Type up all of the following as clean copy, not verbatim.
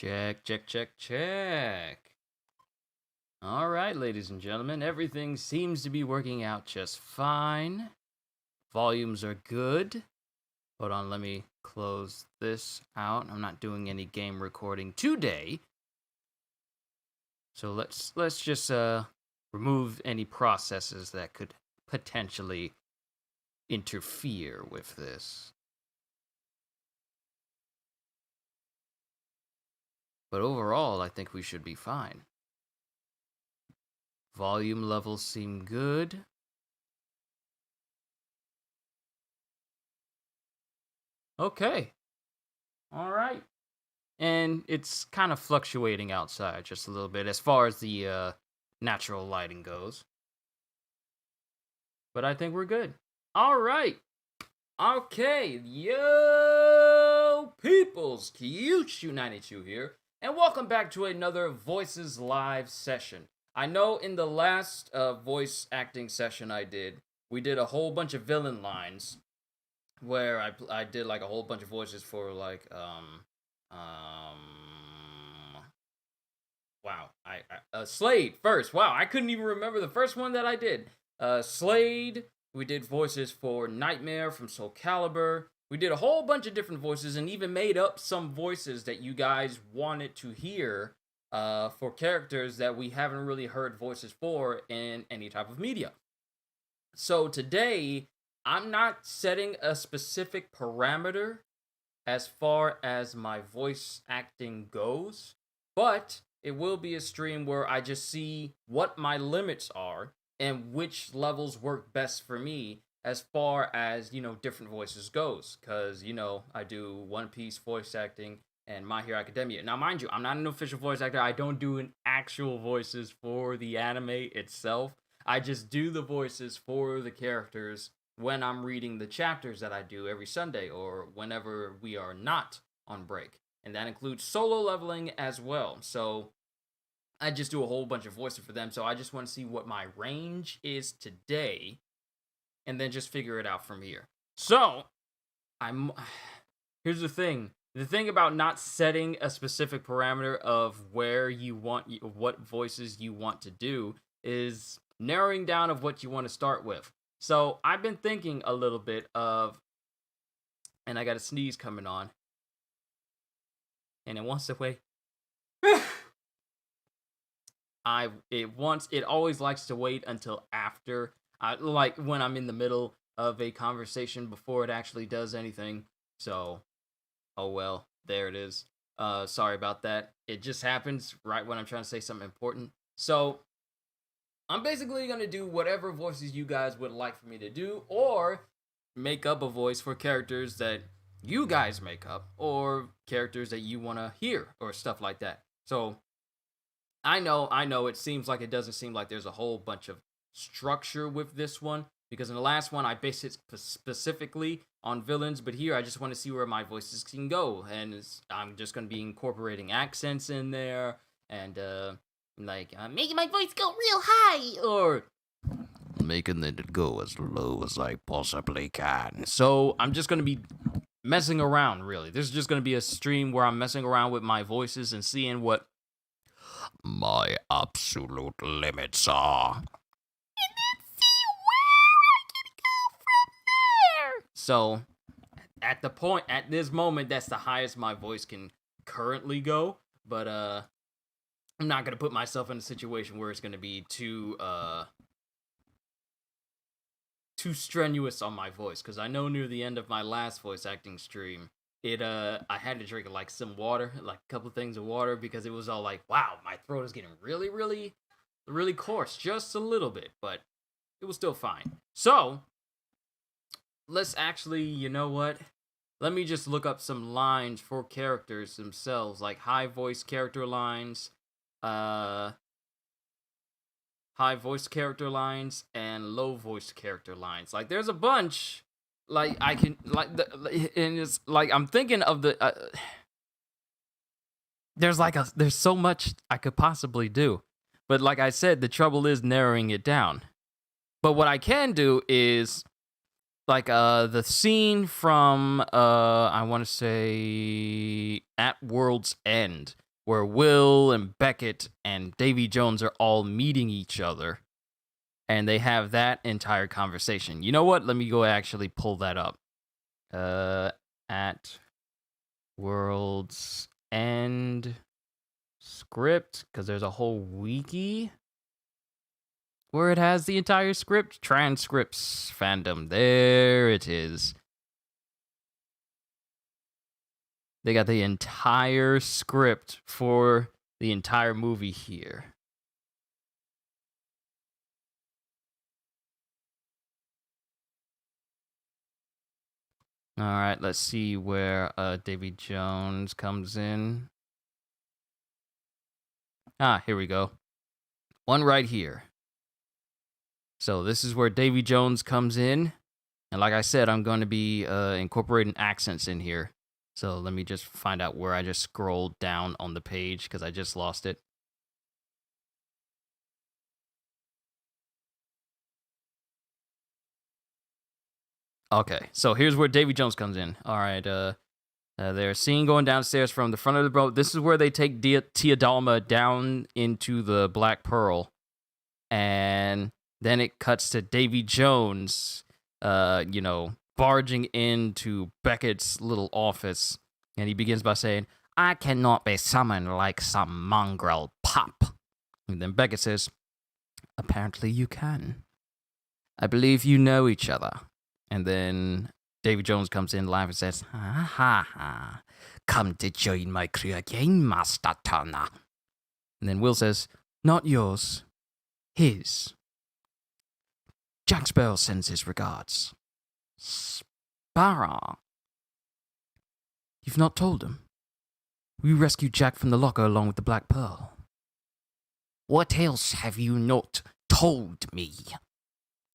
Check, check, check, check. All right, ladies and gentlemen, everything seems to be working out just fine. Volumes are good. Hold on, let me close this out. I'm not doing any game recording today. So let's just remove any processes that could potentially interfere with this. But overall, I think we should be fine. Volume levels seem good. Okay. All right. And it's kind of fluctuating outside just a little bit as far as the natural lighting goes. But I think we're good. All right. Okay. Yo, peoples. Kyuchu92 here. And welcome back to another Voices Live session. I know in the last voice acting session we did a whole bunch of villain lines where I did like a whole bunch of voices for like wow, Slade first. Wow, I couldn't even remember the first one that I did. Slade. We did voices for Nightmare from Soul Calibur. We did a whole bunch of different voices and even made up some voices that you guys wanted to hear for characters that we haven't really heard voices for in any type of media. So today, I'm not setting a specific parameter as far as my voice acting goes, but it will be a stream where I just see what my limits are and which levels work best for me as far as, different voices goes. Because, I do One Piece voice acting and My Hero Academia. Now, mind you, I'm not an official voice actor. I don't do an actual voices for the anime itself. I just do the voices for the characters when I'm reading the chapters that I do every Sunday or whenever we are not on break. And that includes solo leveling as well. So I just do a whole bunch of voices for them. So I just want to see what my range is today and then just figure it out from here. So here's the thing. The thing about not setting a specific parameter of where you want what voices you want to do is narrowing down of what you want to start with. So I've been thinking a little bit of, and I got a sneeze coming on, and it wants to wait. It always likes to wait until after, like when I'm in the middle of a conversation before it actually does anything. So, oh well, there it is. Sorry about that. It just happens right when I'm trying to say something important. So I'm basically going to do whatever voices you guys would like for me to do, or make up a voice for characters that you guys make up, or characters that you want to hear, or stuff like that. So, I know, it seems like it doesn't seem like there's a whole bunch of structure with this one, because in the last one, I based it specifically on villains, but here I just want to see where my voices can go, and I'm just going to be incorporating accents in there, and, making my voice go real high, or making it go as low as I possibly can. So I'm just going to be messing around, really. This is just going to be a stream where I'm messing around with my voices and seeing what my absolute limits are. And then see where I can go from there. So, at this moment, that's the highest my voice can currently go. But, I'm not going to put myself in a situation where it's going to be too strenuous on my voice. Because I know near the end of my last voice acting stream, I had to drink like some water, like a couple things of water, because it was all like, wow, my throat is getting really, really, really coarse, just a little bit, but it was still fine. So let's actually, you know what? Let me just look up some lines for characters themselves, like high voice character lines, high voice character lines, and low voice character lines. Like there's a bunch. Like I can and it's like I'm thinking of the there's so much I could possibly do, but like I said, the trouble is narrowing it down. But what I can do is like the scene from I want to say At World's End. where Will and Beckett and Davy Jones are all meeting each other. And they have that entire conversation. You know what? Let me go actually pull that up. At World's End script, because there's a whole wiki where it has the entire script. Transcripts fandom. There it is. They got the entire script for the entire movie here. All right, let's see where Davy Jones comes in. Here we go. One right here. So this is where Davy Jones comes in. And like I said, I'm going to be incorporating accents in here. So let me just find out where I just scrolled down on the page because I just lost it. Okay, so here's where Davy Jones comes in. All right, they're seen going downstairs from the front of the boat. This is where they take Tia Dalma down into the Black Pearl. And then it cuts to Davy Jones, barging into Beckett's little office. And he begins by saying, "I cannot be summoned like some mongrel pup." And then Beckett says, "Apparently you can. I believe you know each other." And then Davy Jones comes in live and says, "Ha ha ha. Come to join my crew again, Master Turner." And then Will says, "Not yours. His. Jack Sparrow sends his regards." Sparrow? You've not told him? We rescued Jack from the locker along with the Black Pearl. What else have you not told me?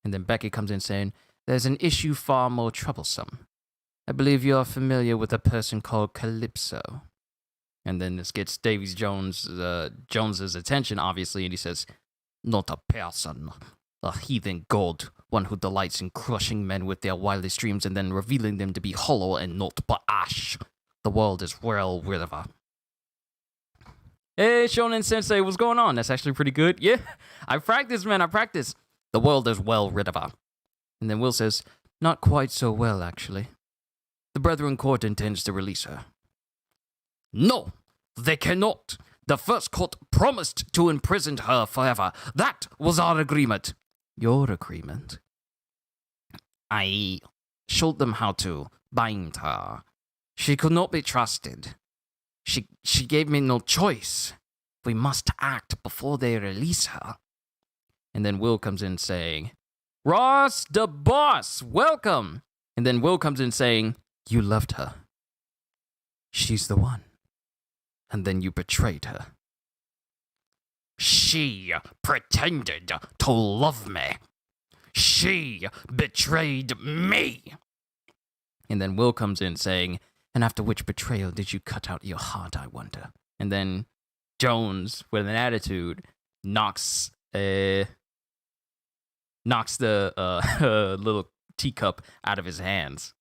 And then Becky comes in saying, "There's an issue far more troublesome. I believe you are familiar with a person called Calypso." And then this gets Davy Jones's attention, obviously, and he says, "Not a person. A heathen god, one who delights in crushing men with their wildest dreams and then revealing them to be hollow and naught but ash. The world is well rid of her." Hey, Shonen Sensei, what's going on? That's actually pretty good. Yeah, I practice, man, I practice. The world is well rid of her. And then Will says, "Not quite so well, actually. The Brethren Court intends to release her." "No, they cannot. The First Court promised to imprison her forever. That was our agreement." "Your agreement?" "I showed them how to bind her. She could not be trusted. She gave me no choice. We must act before they release her." And then Will comes in saying, "Ross the boss, welcome." And then Will comes in saying, "You loved her. She's the one. And then you betrayed her." "She pretended to love me. She betrayed me." And then Will comes in saying, "And after which betrayal did you cut out your heart, I wonder?" And then Jones, with an attitude, knocks the little teacup out of his hands.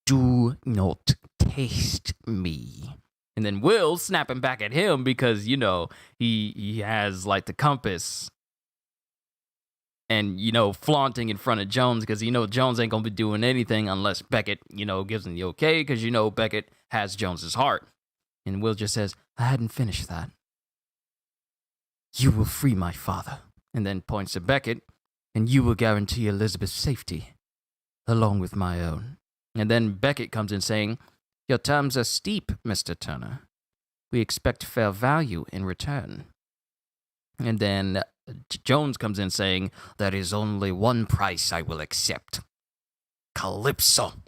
"Do not taste me." And then Will snapping back at him because, he has like the compass and, flaunting in front of Jones because, Jones ain't going to be doing anything unless Beckett, gives him the okay because, Beckett has Jones's heart. And Will just says, "I hadn't finished that. You will free my father." And then points to Beckett, "And you will guarantee Elizabeth's safety, along with my own." And then Beckett comes in saying, "Your terms are steep, Mr. Turner. We expect fair value in return." And then Jones comes in saying, "There is only one price I will accept. Calypso.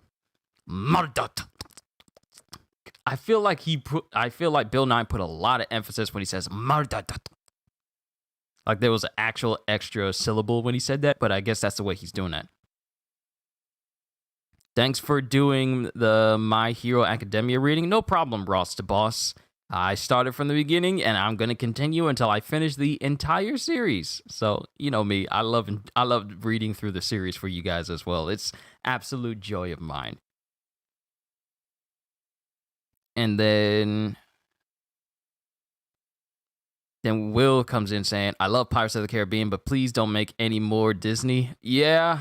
Murdered." I feel like Bill Nye put a lot of emphasis when he says murdered. Like there was an actual extra syllable when he said that, but I guess that's the way he's doing that. Thanks for doing the My Hero Academia reading. No problem, Ross the boss. I started from the beginning, and I'm going to continue until I finish the entire series. So, you know me, I love reading through the series for you guys as well. It's absolute joy of mine. And then Then Will comes in saying, I love Pirates of the Caribbean, but please don't make any more Disney. Yeah.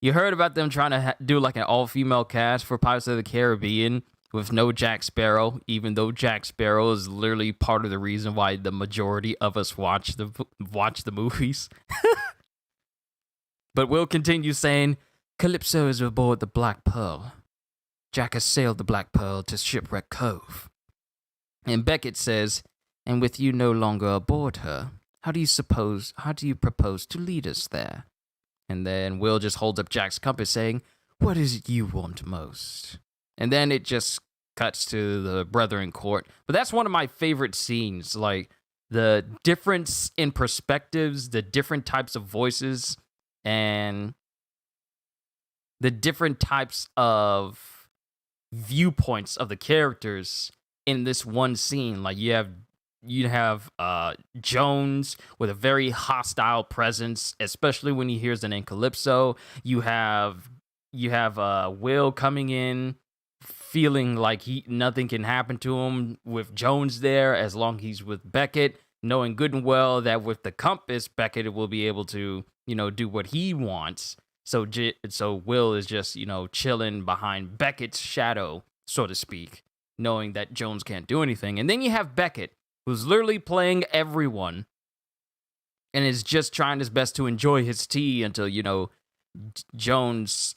You heard about them trying to do like an all-female cast for Pirates of the Caribbean with no Jack Sparrow, even though Jack Sparrow is literally part of the reason why the majority of us watch the movies. But Will continues saying, Calypso is aboard the Black Pearl. Jack has sailed the Black Pearl to Shipwreck Cove. And Beckett says, and with you no longer aboard her, how do you propose to lead us there? And then Will just holds up Jack's compass saying, what is it you want most? And then it just cuts to the Brethren court. But that's one of my favorite scenes, like the difference in perspectives, the different types of voices, and the different types of viewpoints of the characters in this one scene. Like you have Jones with a very hostile presence, especially when he hears the name Calypso. You have Will coming in feeling like nothing can happen to him with Jones there as long as he's with Beckett, knowing good and well that with the compass, Beckett will be able to, do what he wants. So Will is just, chilling behind Beckett's shadow, so to speak, knowing that Jones can't do anything. And then you have Beckett, who's literally playing everyone and is just trying his best to enjoy his tea until, Jones,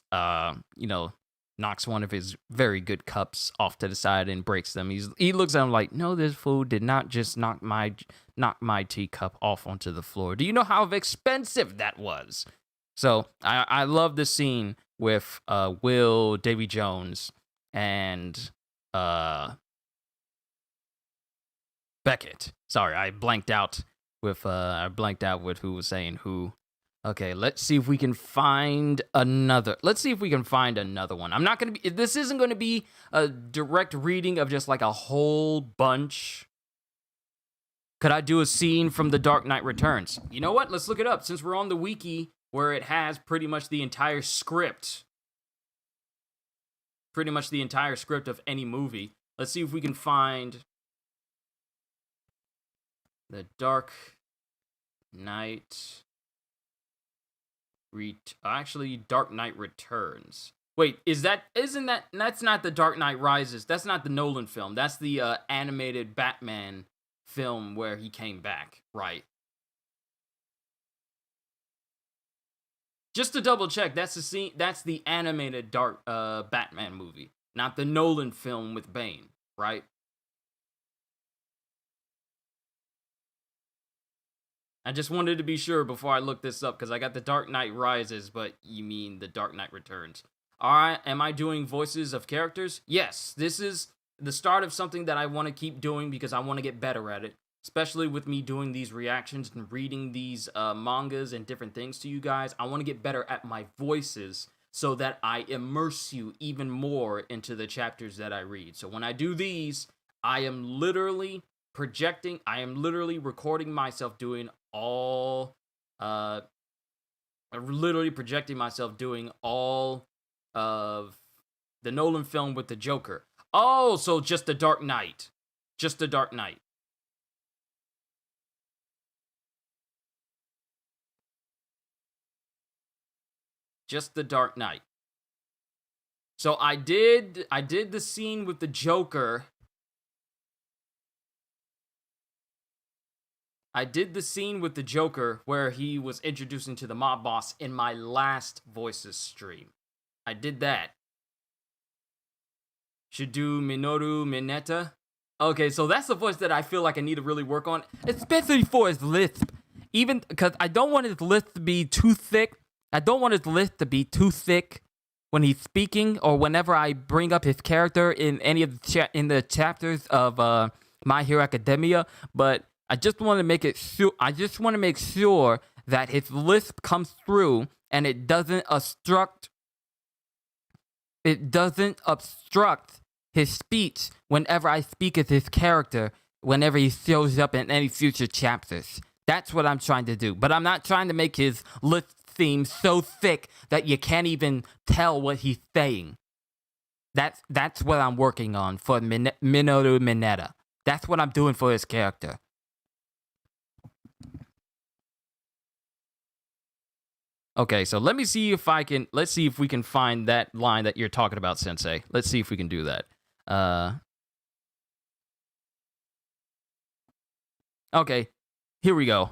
knocks one of his very good cups off to the side and breaks them. He looks at him like, no, this fool did not just knock my teacup off onto the floor. Do you know how expensive that was? So I love this scene with Will, Davy Jones, and Beckett. Sorry, I blanked out with who was saying who. Okay, let's see if we can find another. One. I'm not going to be, this isn't going to be a direct reading of just like a whole bunch. Could I do a scene from The Dark Knight Returns? You know what? Let's look it up since we're on the wiki where it has pretty much the entire script. Pretty much the entire script of any movie. Let's see if we can find The Dark Knight Dark Knight Returns. Wait, that's not The Dark Knight Rises. That's not the Nolan film. That's the animated Batman film where he came back, right? Just to double check, that's the animated Batman movie, not the Nolan film with Bane, right? I just wanted to be sure before I look this up, because I got The Dark Knight Rises, but you mean The Dark Knight Returns. Alright, am I doing voices of characters? Yes, this is the start of something that I want to keep doing because I want to get better at it. Especially with me doing these reactions and reading these mangas and different things to you guys. I want to get better at my voices so that I immerse you even more into the chapters that I read. So when I do these, I am literally recording myself doing of the Nolan film with the Joker. Oh, so just The Dark Knight. Just The Dark Knight. Just The Dark Knight. So I did the scene with the Joker. I did the scene with the Joker where he was introducing to the mob boss in my last Voices stream. I did that. Should do Minoru Mineta. Okay, so that's the voice that I feel like I need to really work on, especially for his lisp. Even because I don't want his lisp to be too thick. I don't want his lisp to be too thick when he's speaking or whenever I bring up his character in any of the chapters of My Hero Academia. But I just want to make sure that his lisp comes through and it doesn't obstruct his speech whenever I speak as his character, whenever he shows up in any future chapters. That's what I'm trying to do. But I'm not trying to make his lisp theme so thick that you can't even tell what he's saying. That's what I'm working on for Minoru Mineta. That's what I'm doing for his character. Okay, so let me see if I can. Let's see if we can find that line that you're talking about, Sensei. Let's see if we can do that. Okay, here we go.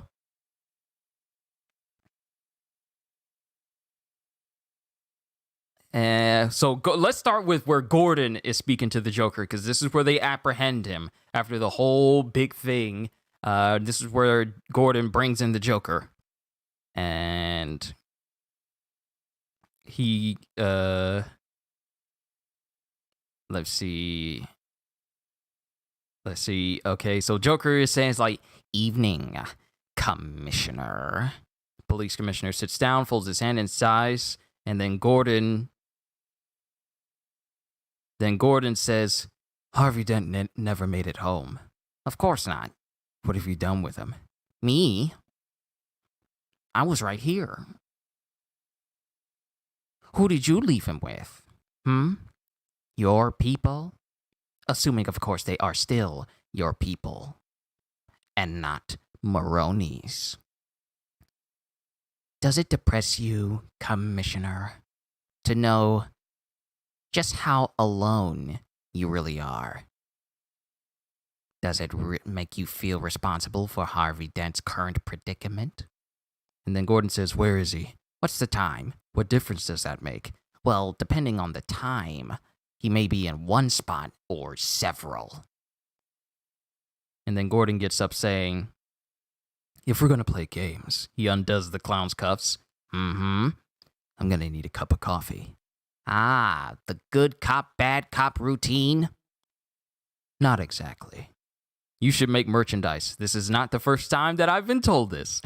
Let's start with where Gordon is speaking to the Joker, because this is where they apprehend him after the whole big thing. This is where Gordon brings in the Joker, and he let's see. Okay, so Joker is saying, it's like, "Evening, Commissioner." Police commissioner sits down, folds his hand, and sighs, and then Gordon says, "Harvey Dent never made it home." "Of course not. What have you done with him?" "Me? I was right here." "Who did you leave him with? Your people? Assuming, of course, they are still your people, and not Maroni's. Does it depress you, Commissioner, to know just how alone you really are? Does it make you feel responsible for Harvey Dent's current predicament?" And then Gordon says, "Where is he? What's the time? What difference does that make?" "Well, depending on the time, he may be in one spot or several." And then Gordon gets up saying, "If we're going to play games," he undoes the clown's cuffs. "I'm going to need a cup of coffee." "Ah, the good cop, bad cop routine?" "Not exactly. You should make merchandise. This is not the first time that I've been told this."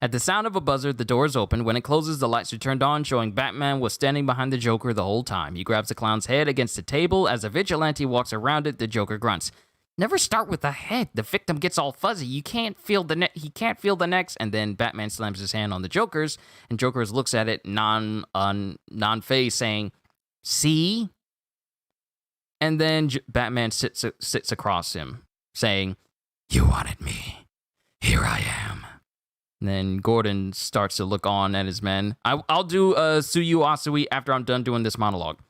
At the sound of a buzzer, the doors open. When it closes, the lights are turned on, showing Batman was standing behind the Joker the whole time. He grabs the clown's head against the table. As a vigilante walks around it, the Joker grunts. "Never start with the head. The victim gets all fuzzy. You can't feel the neck. He can't feel the necks." And then Batman slams his hand on the Joker's, and Joker's looks at it non-phased, saying, "See?" And then Batman sits across him, saying, "You wanted me. Here I am." And then Gordon starts to look on at his men. I'll do Suyu Asui after I'm done doing this monologue.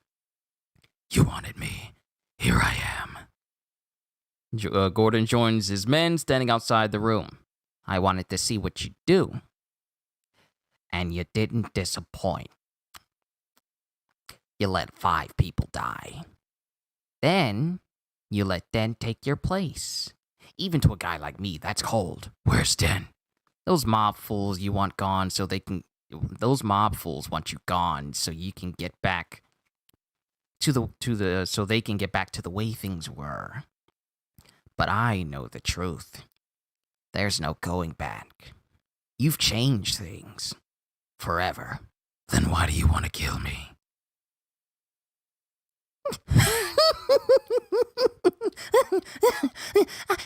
"You wanted me. Here I am." Gordon joins his men standing outside the room. "I wanted to see what you'd do. And you didn't disappoint. You let 5 people die. Then you let Den take your place. Even to a guy like me, that's cold." "Where's Den?" Those mob fools you want gone so they can... Those mob fools want you gone so you can get back so they can get back to the way things were. But I know the truth. There's no going back. You've changed things. Forever." "Then why do you want to kill me?"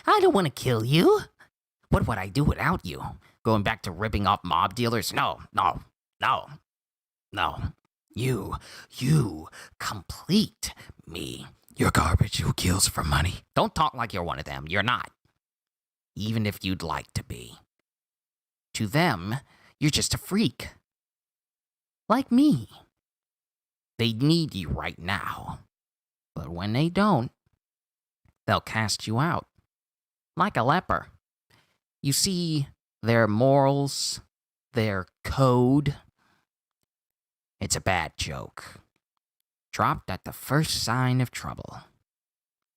"I don't want to kill you. What would I do without you? Going back to ripping off mob dealers? No. You complete me. You're garbage who kills for money." "Don't talk like you're one of them. You're not. Even if you'd like to be. To them, you're just a freak. Like me. They need you right now. But when they don't, they'll cast you out. Like a leper. You see, their morals, their code, it's a bad joke. Dropped at the first sign of trouble.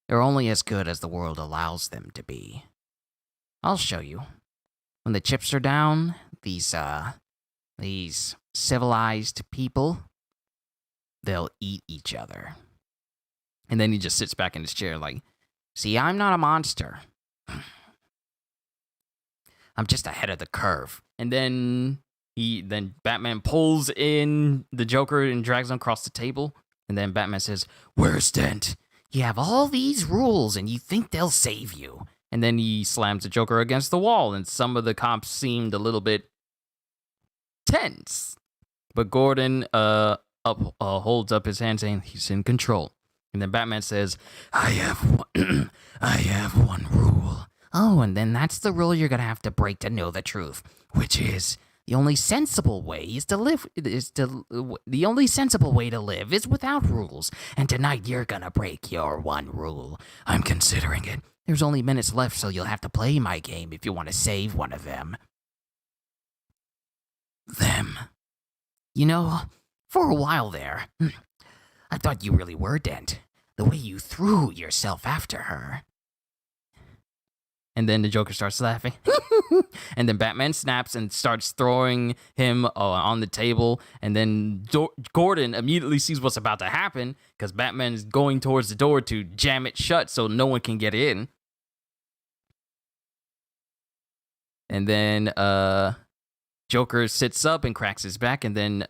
They're only as good as the world allows them to be. I'll show you. When the chips are down, these civilized people, they'll eat each other." And then he just sits back in his chair like, "See, I'm not a monster. I'm just ahead of the curve." And then Batman pulls in the Joker and drags him across the table. And then Batman says, "Where's Dent? You have all these rules and you think they'll save you." And then he slams the Joker against the wall, and some of the cops seemed a little bit tense. But Gordon holds up his hand saying he's in control. And then Batman says, I have one rule. "Oh, and then that's the rule you're going to have to break to know the truth." "Which is, The only sensible way to live is without rules. And tonight you're gonna break your one rule. I'm considering it. There's only minutes left, so you'll have to play my game if you want to save one of them. Them. You know, for a while there, I thought you really were Dent. The way you threw yourself after her. And then the Joker starts laughing. And then Batman snaps and starts throwing him on the table. And then Gordon immediately sees what's about to happen because Batman is going towards the door to jam it shut so no one can get in. And then Joker sits up and cracks his back. And then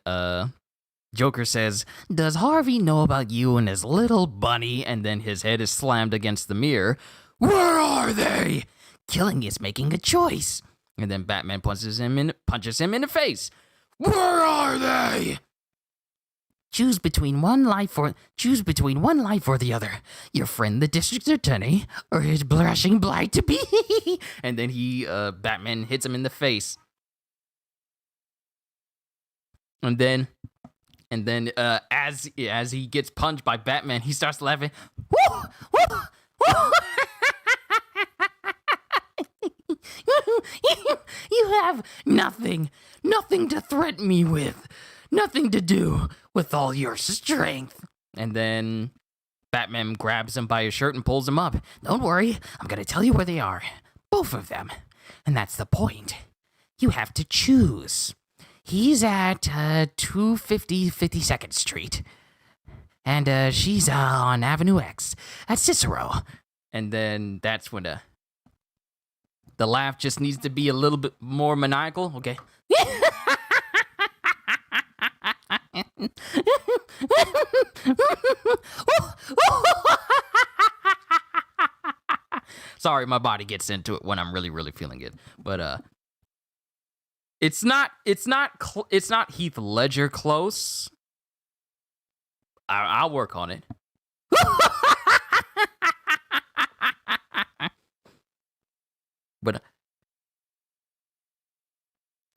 Joker says, "Does Harvey know about you and his little bunny?" And then his head is slammed against the mirror. "Where are they?" Killing is making a choice. And then Batman punches him in the face. "Where are they?" Choose between one life or the other. Your friend, the district attorney, or his blushing bride to be. And then Batman hits him in the face. And then as he gets punched by Batman, he starts laughing. Woo! Woo! Woo! You have nothing to threaten me with, nothing to do with all your strength. And then Batman grabs him by his shirt and pulls him up. Don't worry, I'm going to tell you where they are. Both of them. And that's the point. You have to choose. He's at 250 52nd Street. And she's on Avenue X at Cicero. And then that's when the laugh just needs to be a little bit more maniacal. Okay. Sorry, my body gets into it when I'm really, really feeling it. But it's not Heath Ledger close. I'll work on it. But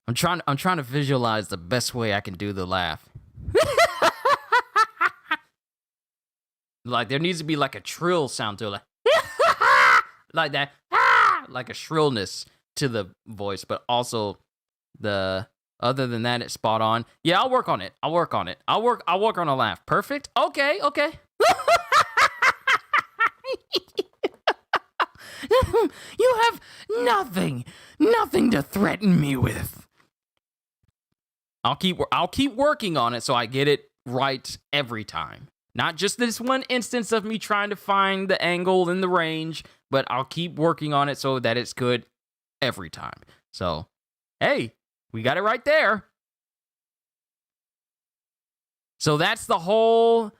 I'm trying to visualize the best way I can do the laugh. Like there needs to be like a trill sound to it, like that, like a shrillness to the voice, but also other than that, it's spot on. Yeah, I'll work on it. I'll work on a laugh. Perfect. Okay. You have nothing to threaten me with. I'll keep working on it so I get it right every time. Not just this one instance of me trying to find the angle and the range, but I'll keep working on it so that it's good every time. So, hey, we got it right there. So that's the whole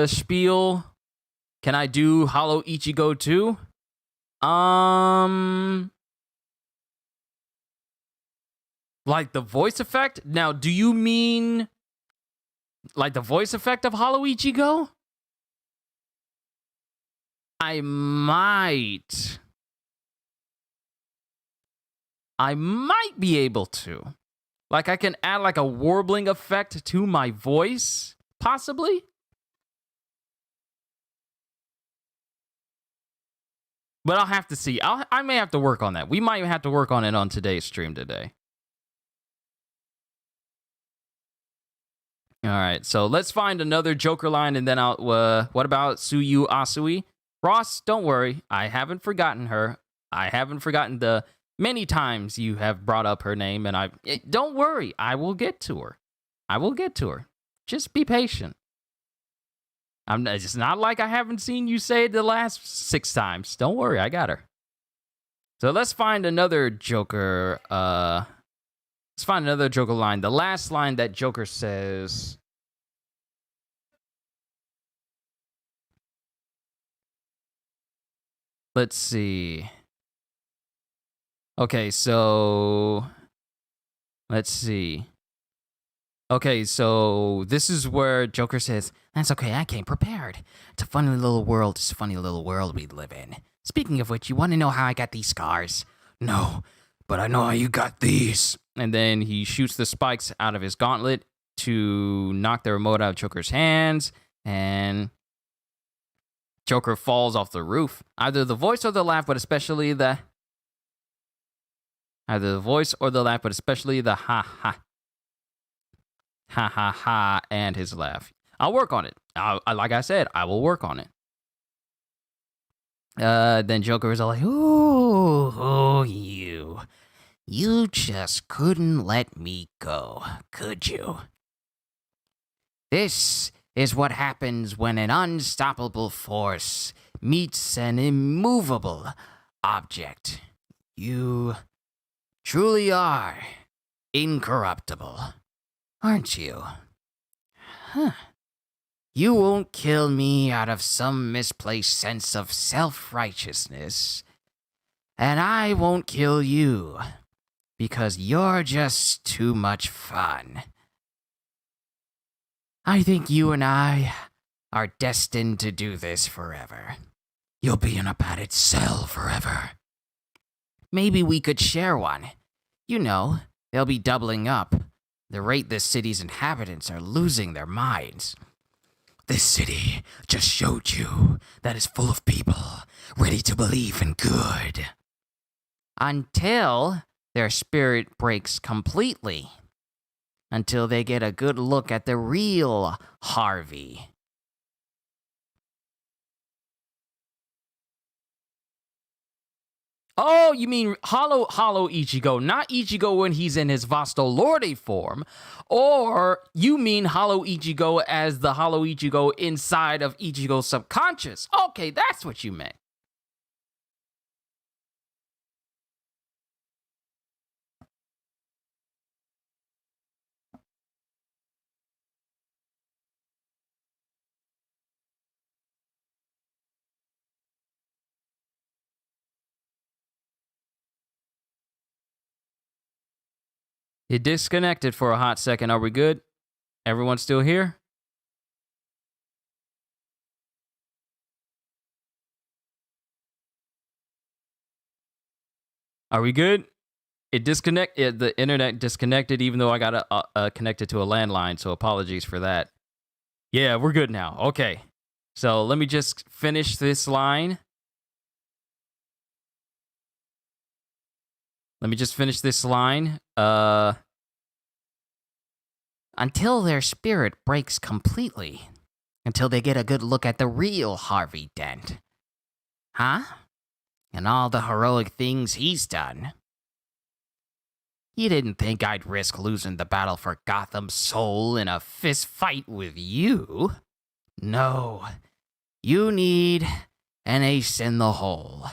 spiel. Can I do Hollow Ichigo too? Like the voice effect? Now, do you mean like the voice effect of Hollow Ichigo? I might be able to. Like I can add like a warbling effect to my voice, possibly? But I'll have to see. I may have to work on that. We might have to work on it on today's stream today. All right, so let's find another Joker line, and then what about Suyu Asui? Ross, don't worry. I haven't forgotten her. I haven't forgotten the many times you have brought up her name, and don't worry. I will get to her. Just be patient. It's not like I haven't seen you say it the last 6 times. Don't worry, I got her. So let's find another Joker. Let's find another Joker line. The last line that Joker says. Let's see. Okay, so let's see. Okay, so this is where Joker says, "That's okay, I came prepared. It's a funny little world we live in. Speaking of which, you want to know how I got these scars? No, but I know how you got these. And then he shoots the spikes out of his gauntlet to knock the remote out of Joker's hands, and Joker falls off the roof. Either the voice or the laugh, but especially the... Either the voice or the laugh, but especially the ha-ha. Ha-ha-ha and his laugh. I'll work on it. Like I said, I will work on it. Then Joker is all like, ooh, you just couldn't let me go, could you? This is what happens when an unstoppable force meets an immovable object. You truly are incorruptible, aren't you? Huh. You won't kill me out of some misplaced sense of self-righteousness, and I won't kill you because you're just too much fun. I think you and I are destined to do this forever. You'll be in a padded cell forever. Maybe we could share one. You know, they'll be doubling up. The rate this city's inhabitants are losing their minds. This city just showed you that it's full of people ready to believe in good. Until their spirit breaks completely. Until they get a good look at the real Harvey. Oh, you mean Hollow Ichigo, not Ichigo when he's in his Vasto Lorde form. Or you mean Hollow Ichigo as the Hollow Ichigo inside of Ichigo's subconscious. Okay, that's what you meant. It disconnected for a hot second. Are we good? Everyone still here? Are we good? The internet disconnected even though I got connected to a landline, so apologies for that. Yeah, we're good now. Okay. So let me just finish this line. Until their spirit breaks completely. Until they get a good look at the real Harvey Dent. Huh? And all the heroic things he's done. You didn't think I'd risk losing the battle for Gotham's soul in a fist fight with you? No. You need an ace in the hole.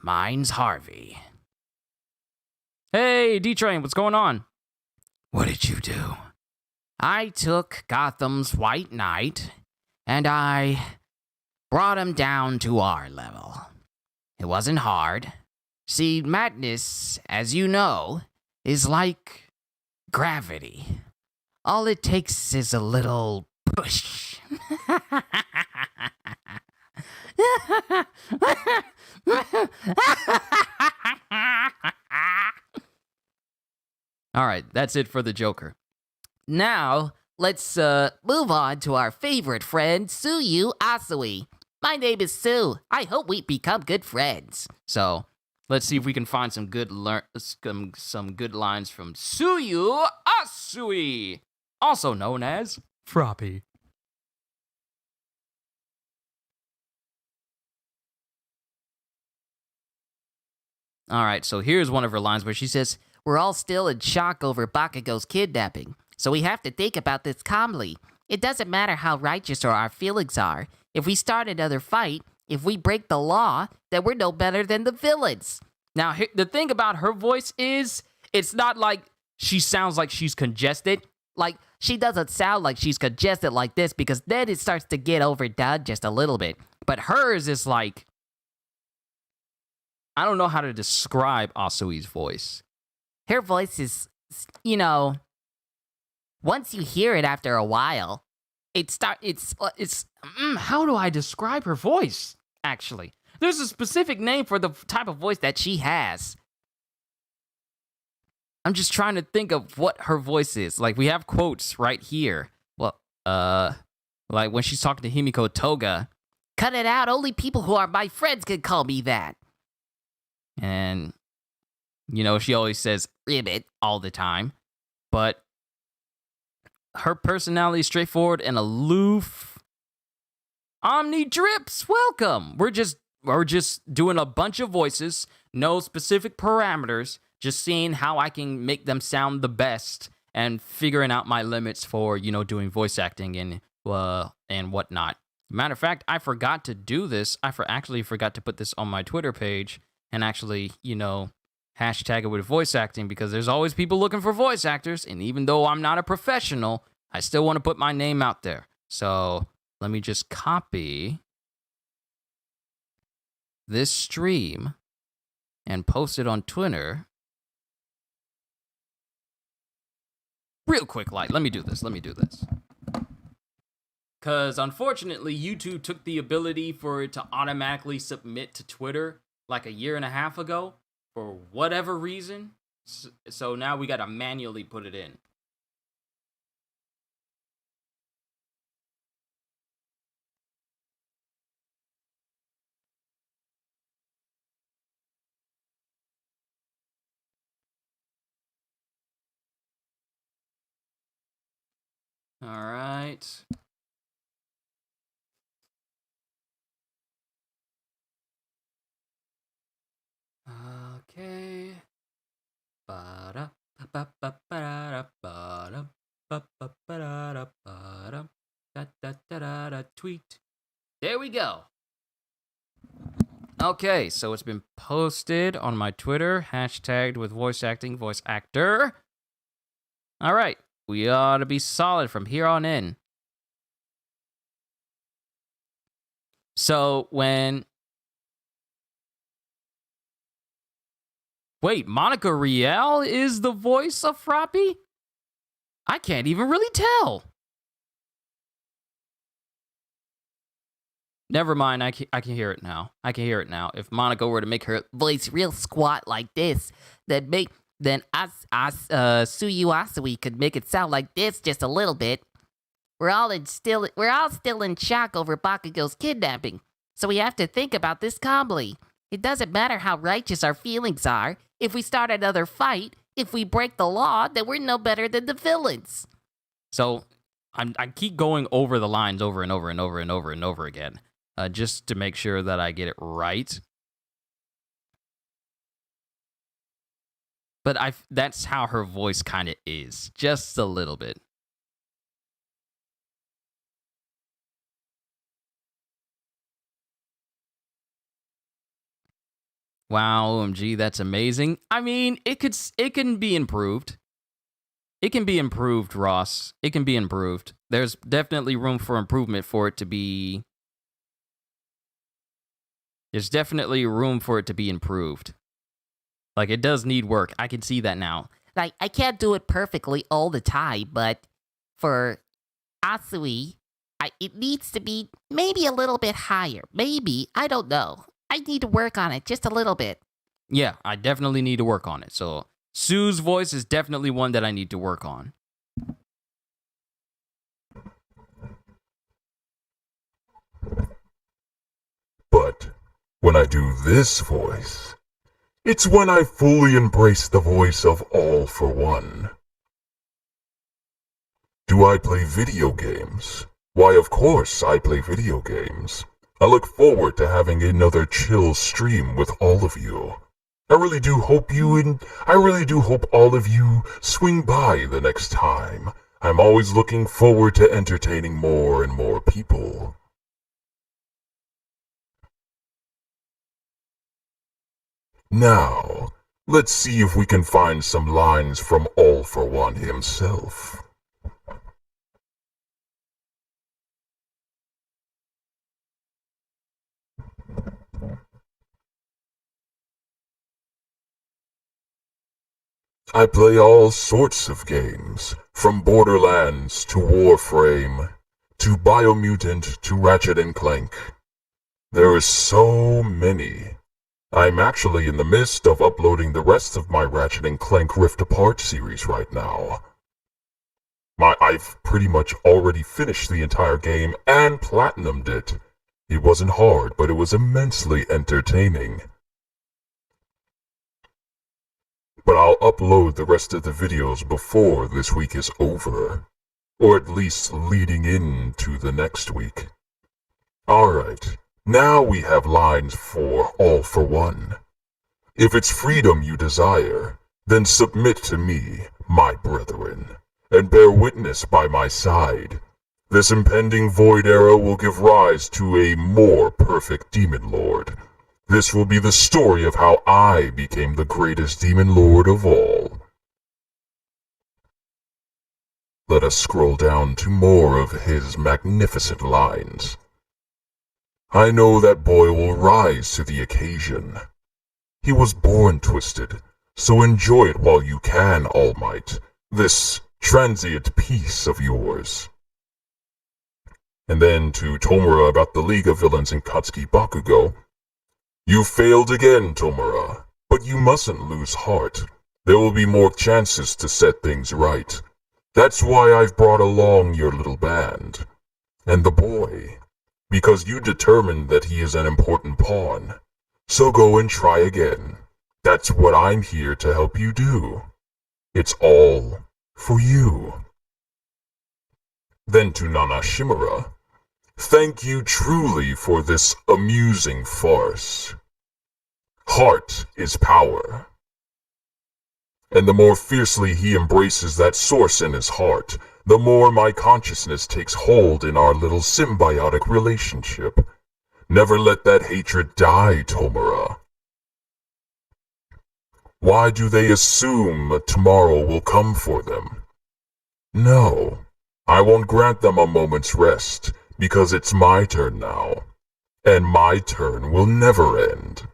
Mine's Harvey. Hey, D-Train, what's going on? What did you do? I took Gotham's White Knight, and I brought him down to our level. It wasn't hard. See, madness, as you know, is like gravity. All it takes is a little push. All right, that's it for the Joker. Now, let's move on to our favorite friend, Tsuyu Asui. My name is Sue. I hope we become good friends. So, let's see if we can find some good good lines from Tsuyu Asui, also known as Froppy. All right, so here's one of her lines where she says, "We're all still in shock over Bakugo's kidnapping, so we have to think about this calmly. It doesn't matter how righteous our feelings are. If we start another fight, if we break the law, then we're no better than the villains." Now, the thing about her voice is, it's not like she sounds like she's congested. Like, she doesn't sound like she's congested like this, because then it starts to get overdone just a little bit. But hers is like, I don't know how to describe Asui's voice. Her voice is, you know, once you hear it after a while, how do I describe her voice, actually? There's a specific name for the type of voice that she has. I'm just trying to think of what her voice is. Like, we have quotes right here. Well, like when she's talking to Himiko Toga, cut it out. Only people who are my friends can call me that. And, you know, she always says ribbit all the time. But her personality is straightforward and aloof. Omni Drips, welcome. We're just doing a bunch of voices, no specific parameters, just seeing how I can make them sound the best and figuring out my limits for, you know, doing voice acting and whatnot. Matter of fact, I forgot to do this. I actually forgot to put this on my Twitter page and actually, you know, hashtag it with voice acting, because there's always people looking for voice actors. And even though I'm not a professional, I still want to put my name out there. So let me just copy this stream and post it on Twitter. Real quick, let me do this. Because unfortunately, YouTube took the ability for it to automatically submit to Twitter like a year and a half ago for whatever reason. So now we got to manually put it in. All right. Okay. Tweet. There we go. Okay, so it's been posted on my Twitter, hashtagged with voice acting, voice actor. All right, we ought to be solid from here on in. So when... Wait, Monica Rial is the voice of Froppy? I can't even really tell. Never mind, I can hear it now. If Monica were to make her voice real squat like this, then Suyu Asui could make it sound like this just a little bit. We're all still in shock over Bakugo's kidnapping, so we have to think about this calmly. It doesn't matter how righteous our feelings are. If we start another fight, if we break the law, then we're no better than the villains. So I keep going over the lines over and over again, just to make sure that I get it right. But that's how her voice kind of is, just a little bit. Wow, OMG, that's amazing. I mean, it can be improved. It can be improved, Ross. It can be improved. There's definitely room for improvement for it to be... There's definitely room for it to be improved. Like, it does need work. I can see that now. Like, I can't do it perfectly all the time, but for Asui, it needs to be maybe a little bit higher. Maybe. I don't know. I need to work on it just a little bit. Yeah, I definitely need to work on it. So, Sue's voice is definitely one that I need to work on. But when I do this voice, it's when I fully embrace the voice of All for One. Do I play video games? Why, of course I play video games. I look forward to having another chill stream with all of you. I really do hope all of you swing by the next time. I'm always looking forward to entertaining more and more people. Now, let's see if we can find some lines from All for One himself. I play all sorts of games, from Borderlands to Warframe, to Biomutant to Ratchet and Clank. There are so many. I'm actually in the midst of uploading the rest of my Ratchet and Clank Rift Apart series right now. I've pretty much already finished the entire game and platinumed it. It wasn't hard, but it was immensely entertaining. But I'll upload the rest of the videos before this week is over. Or at least leading into the next week. Alright, now we have lines for All for One. If it's freedom you desire, then submit to me, my brethren, and bear witness by my side. This impending void era will give rise to a more perfect demon lord. This will be the story of how I became the greatest demon lord of all. Let us scroll down to more of his magnificent lines. I know that boy will rise to the occasion. He was born twisted, so enjoy it while you can, All Might, this transient peace of yours. And then to Tomura about the League of Villains in Katsuki Bakugo. You failed again, Tomura, but you mustn't lose heart. There will be more chances to set things right. That's why I've brought along your little band. And the boy, because you determined that he is an important pawn. So go and try again. That's what I'm here to help you do. It's all for you. Then to Nana Shimura. Thank you truly for this amusing farce. Heart is power. And the more fiercely he embraces that source in his heart, the more my consciousness takes hold in our little symbiotic relationship. Never let that hatred die, Tomura. Why do they assume tomorrow will come for them? No, I won't grant them a moment's rest, because it's my turn now, and my turn will never end.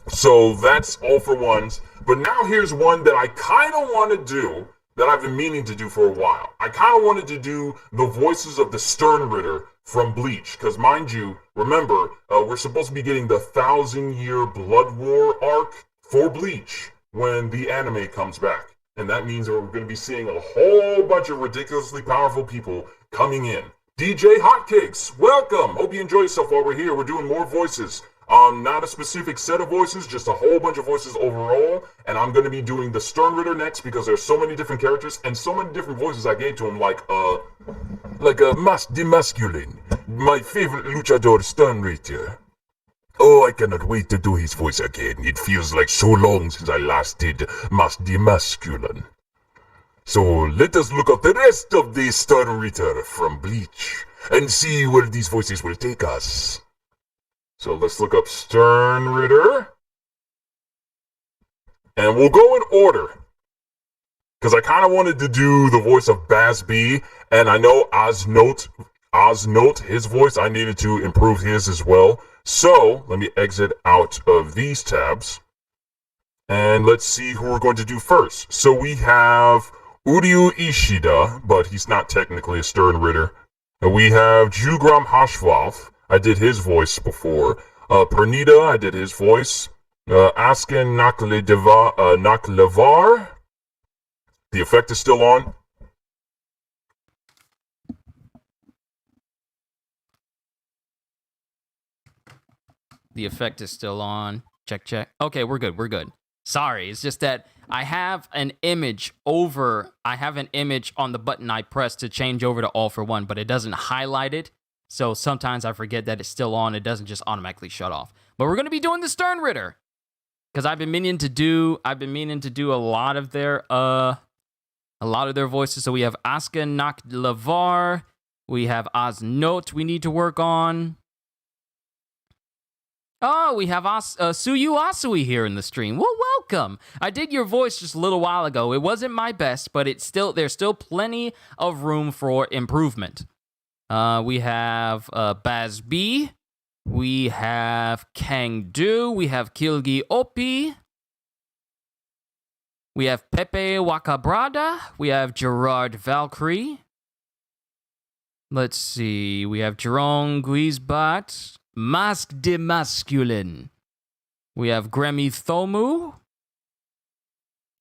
So that's All for Ones, but now here's one that I kind of want to do, that I've been meaning to do for a while. I kind of wanted to do the voices of the Stern Ritter from Bleach, because mind you, remember, we're supposed to be getting the 1,000-year Blood War arc for Bleach when the anime comes back. And that means that we're going to be seeing a whole bunch of ridiculously powerful people coming in. DJ Hotcakes, welcome! Hope you enjoy yourself while we're here. We're doing more voices. Not a specific set of voices, just a whole bunch of voices overall. And I'm going to be doing the Stern Ritter next because there's so many different characters and so many different voices I gave to him, like Demasculine, my favorite luchador Stern Ritter. Oh, I cannot wait to do his voice again. It feels like so long since I last did Mas Demasculine. So let us look up the rest of the Stern Ritter from Bleach and see where these voices will take us. So let's look up Stern Ritter. And we'll go in order. Because I kind of wanted to do the voice of Baz B. And I know Osnote, his voice, I needed to improve his as well. So let me exit out of these tabs. And let's see who we're going to do first. So we have Uryu Ishida, but he's not technically a Stern Ritter. And we have Jugram Hashvalth. I did his voice before. Pernita, I did his voice. Asken Naklevar. The effect is still on. The effect is still on. Check, check. Okay, we're good. We're good. Sorry, it's just that I have an image on the button I press to change over to All for One, but it doesn't highlight it. So sometimes I forget that it's still on. It doesn't just automatically shut off. But we're going to be doing the Stern Ritter because I've been meaning to do a lot of their voices. So we have Asuka Naklavar, we have Osnote we need to work on. Oh, we have Suyu Asui here in the stream. Well, welcome. I did your voice just a little while ago. It wasn't my best, but there's still plenty of room for improvement. We have Baz B. We have Kang Do. We have Kilgi Opi. We have Pepe Wakabrada. We have Gerard Valkyrie. Let's see. We have Jerome Guizbat, Masque de Masculine. We have Gremi Thomu.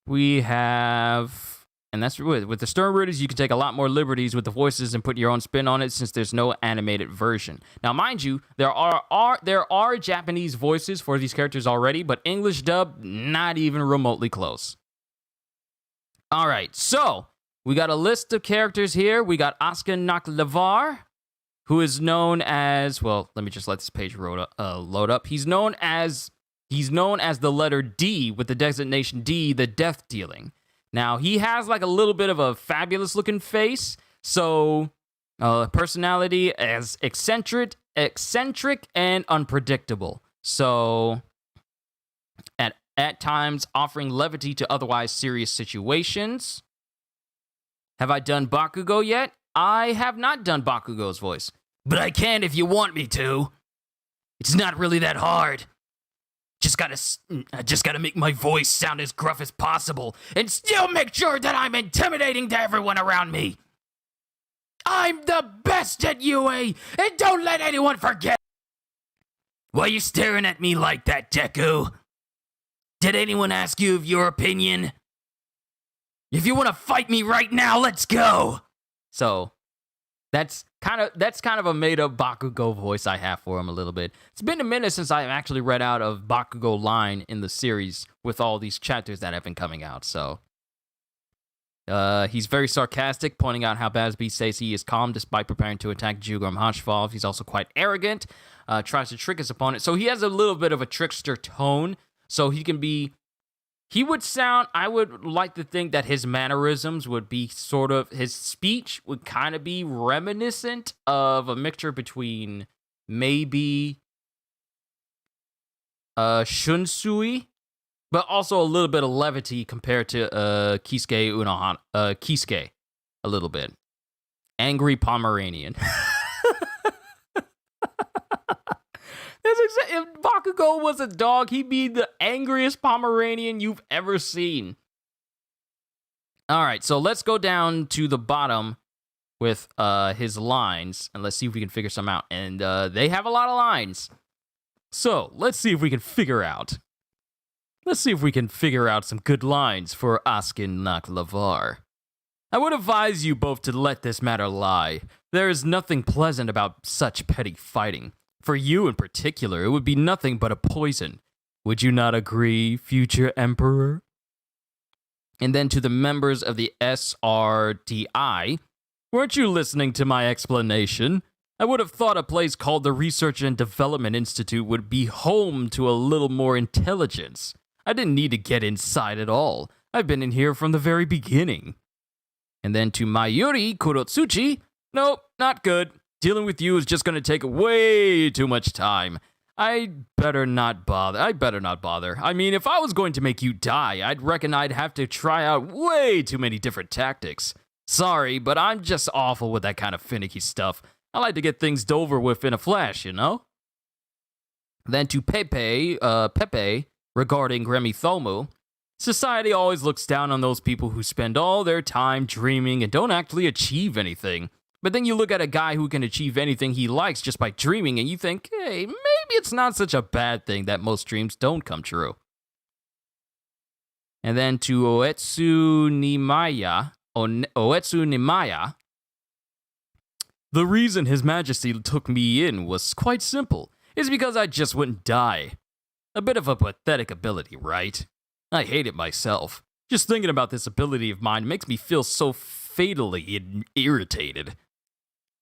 We have, and that's with the Stern Readers, you can take a lot more liberties with the voices and put your own spin on it since there's no animated version. Now, mind you, there are Japanese voices for these characters already, but English dub, not even remotely close. All right, so we got a list of characters here. We got Oscar Naklavar, who is known as, well, let me just let this page load up. He's known as the letter D with the designation D, the death dealing. Now, he has like a little bit of a fabulous looking face, so personality as eccentric and unpredictable. So at times offering levity to otherwise serious situations. Have I done Bakugo yet? I have not done Bakugo's voice, but I can if you want me to. It's not really that hard. I just gotta make my voice sound as gruff as possible and still make sure that I'm intimidating to everyone around me. I'm the best at UA, and don't let anyone forget. Why are you staring at me like that, Deku? Did anyone ask you of your opinion? If you want to fight me right now, let's go. So, that's kind of a made-up Bakugo voice I have for him a little bit. It's been a minute since I've actually read out of Bakugo line in the series with all these chapters that have been coming out. So, he's very sarcastic, pointing out how Bazby says he is calm despite preparing to attack Jugurm Hashvalv. He's also quite arrogant, tries to trick his opponent. So he has a little bit of a trickster tone. So he would sound, I would like to think that his mannerisms would be sort of, his speech would kind of be reminiscent of a mixture between maybe Shunsui, but also a little bit of levity compared to Kisuke Unohana, Kisuke, a little bit. Angry Pomeranian. If Bakugo was a dog, he'd be the angriest Pomeranian you've ever seen. All right, so let's go down to the bottom with his lines, and let's see if we can figure some out. And they have a lot of lines. So let's see if we can figure out. Let's see if we can figure out some good lines for Askin Naklavar. I would advise you both to let this matter lie. There is nothing pleasant about such petty fighting. For you in particular, it would be nothing but a poison. Would you not agree, future Emperor? And then to the members of the SRDI, weren't you listening to my explanation? I would have thought a place called the Research and Development Institute would be home to a little more intelligence. I didn't need to get inside at all. I've been in here from the very beginning. And then to Mayuri Kurotsuchi, nope, not good. Dealing with you is just going to take way too much time. I better not bother. I mean, if I was going to make you die, I'd reckon I'd have to try out way too many different tactics. Sorry, but I'm just awful with that kind of finicky stuff. I like to get things over with in a flash, you know? Then to Pepe, regarding Gremi Thomu, society always looks down on those people who spend all their time dreaming and don't actually achieve anything. But then you look at a guy who can achieve anything he likes just by dreaming, and you think, hey, maybe it's not such a bad thing that most dreams don't come true. And then to Oetsu Nimaya, the reason His Majesty took me in was quite simple. It's because I just wouldn't die. A bit of a pathetic ability, right? I hate it myself. Just thinking about this ability of mine makes me feel so fatally irritated.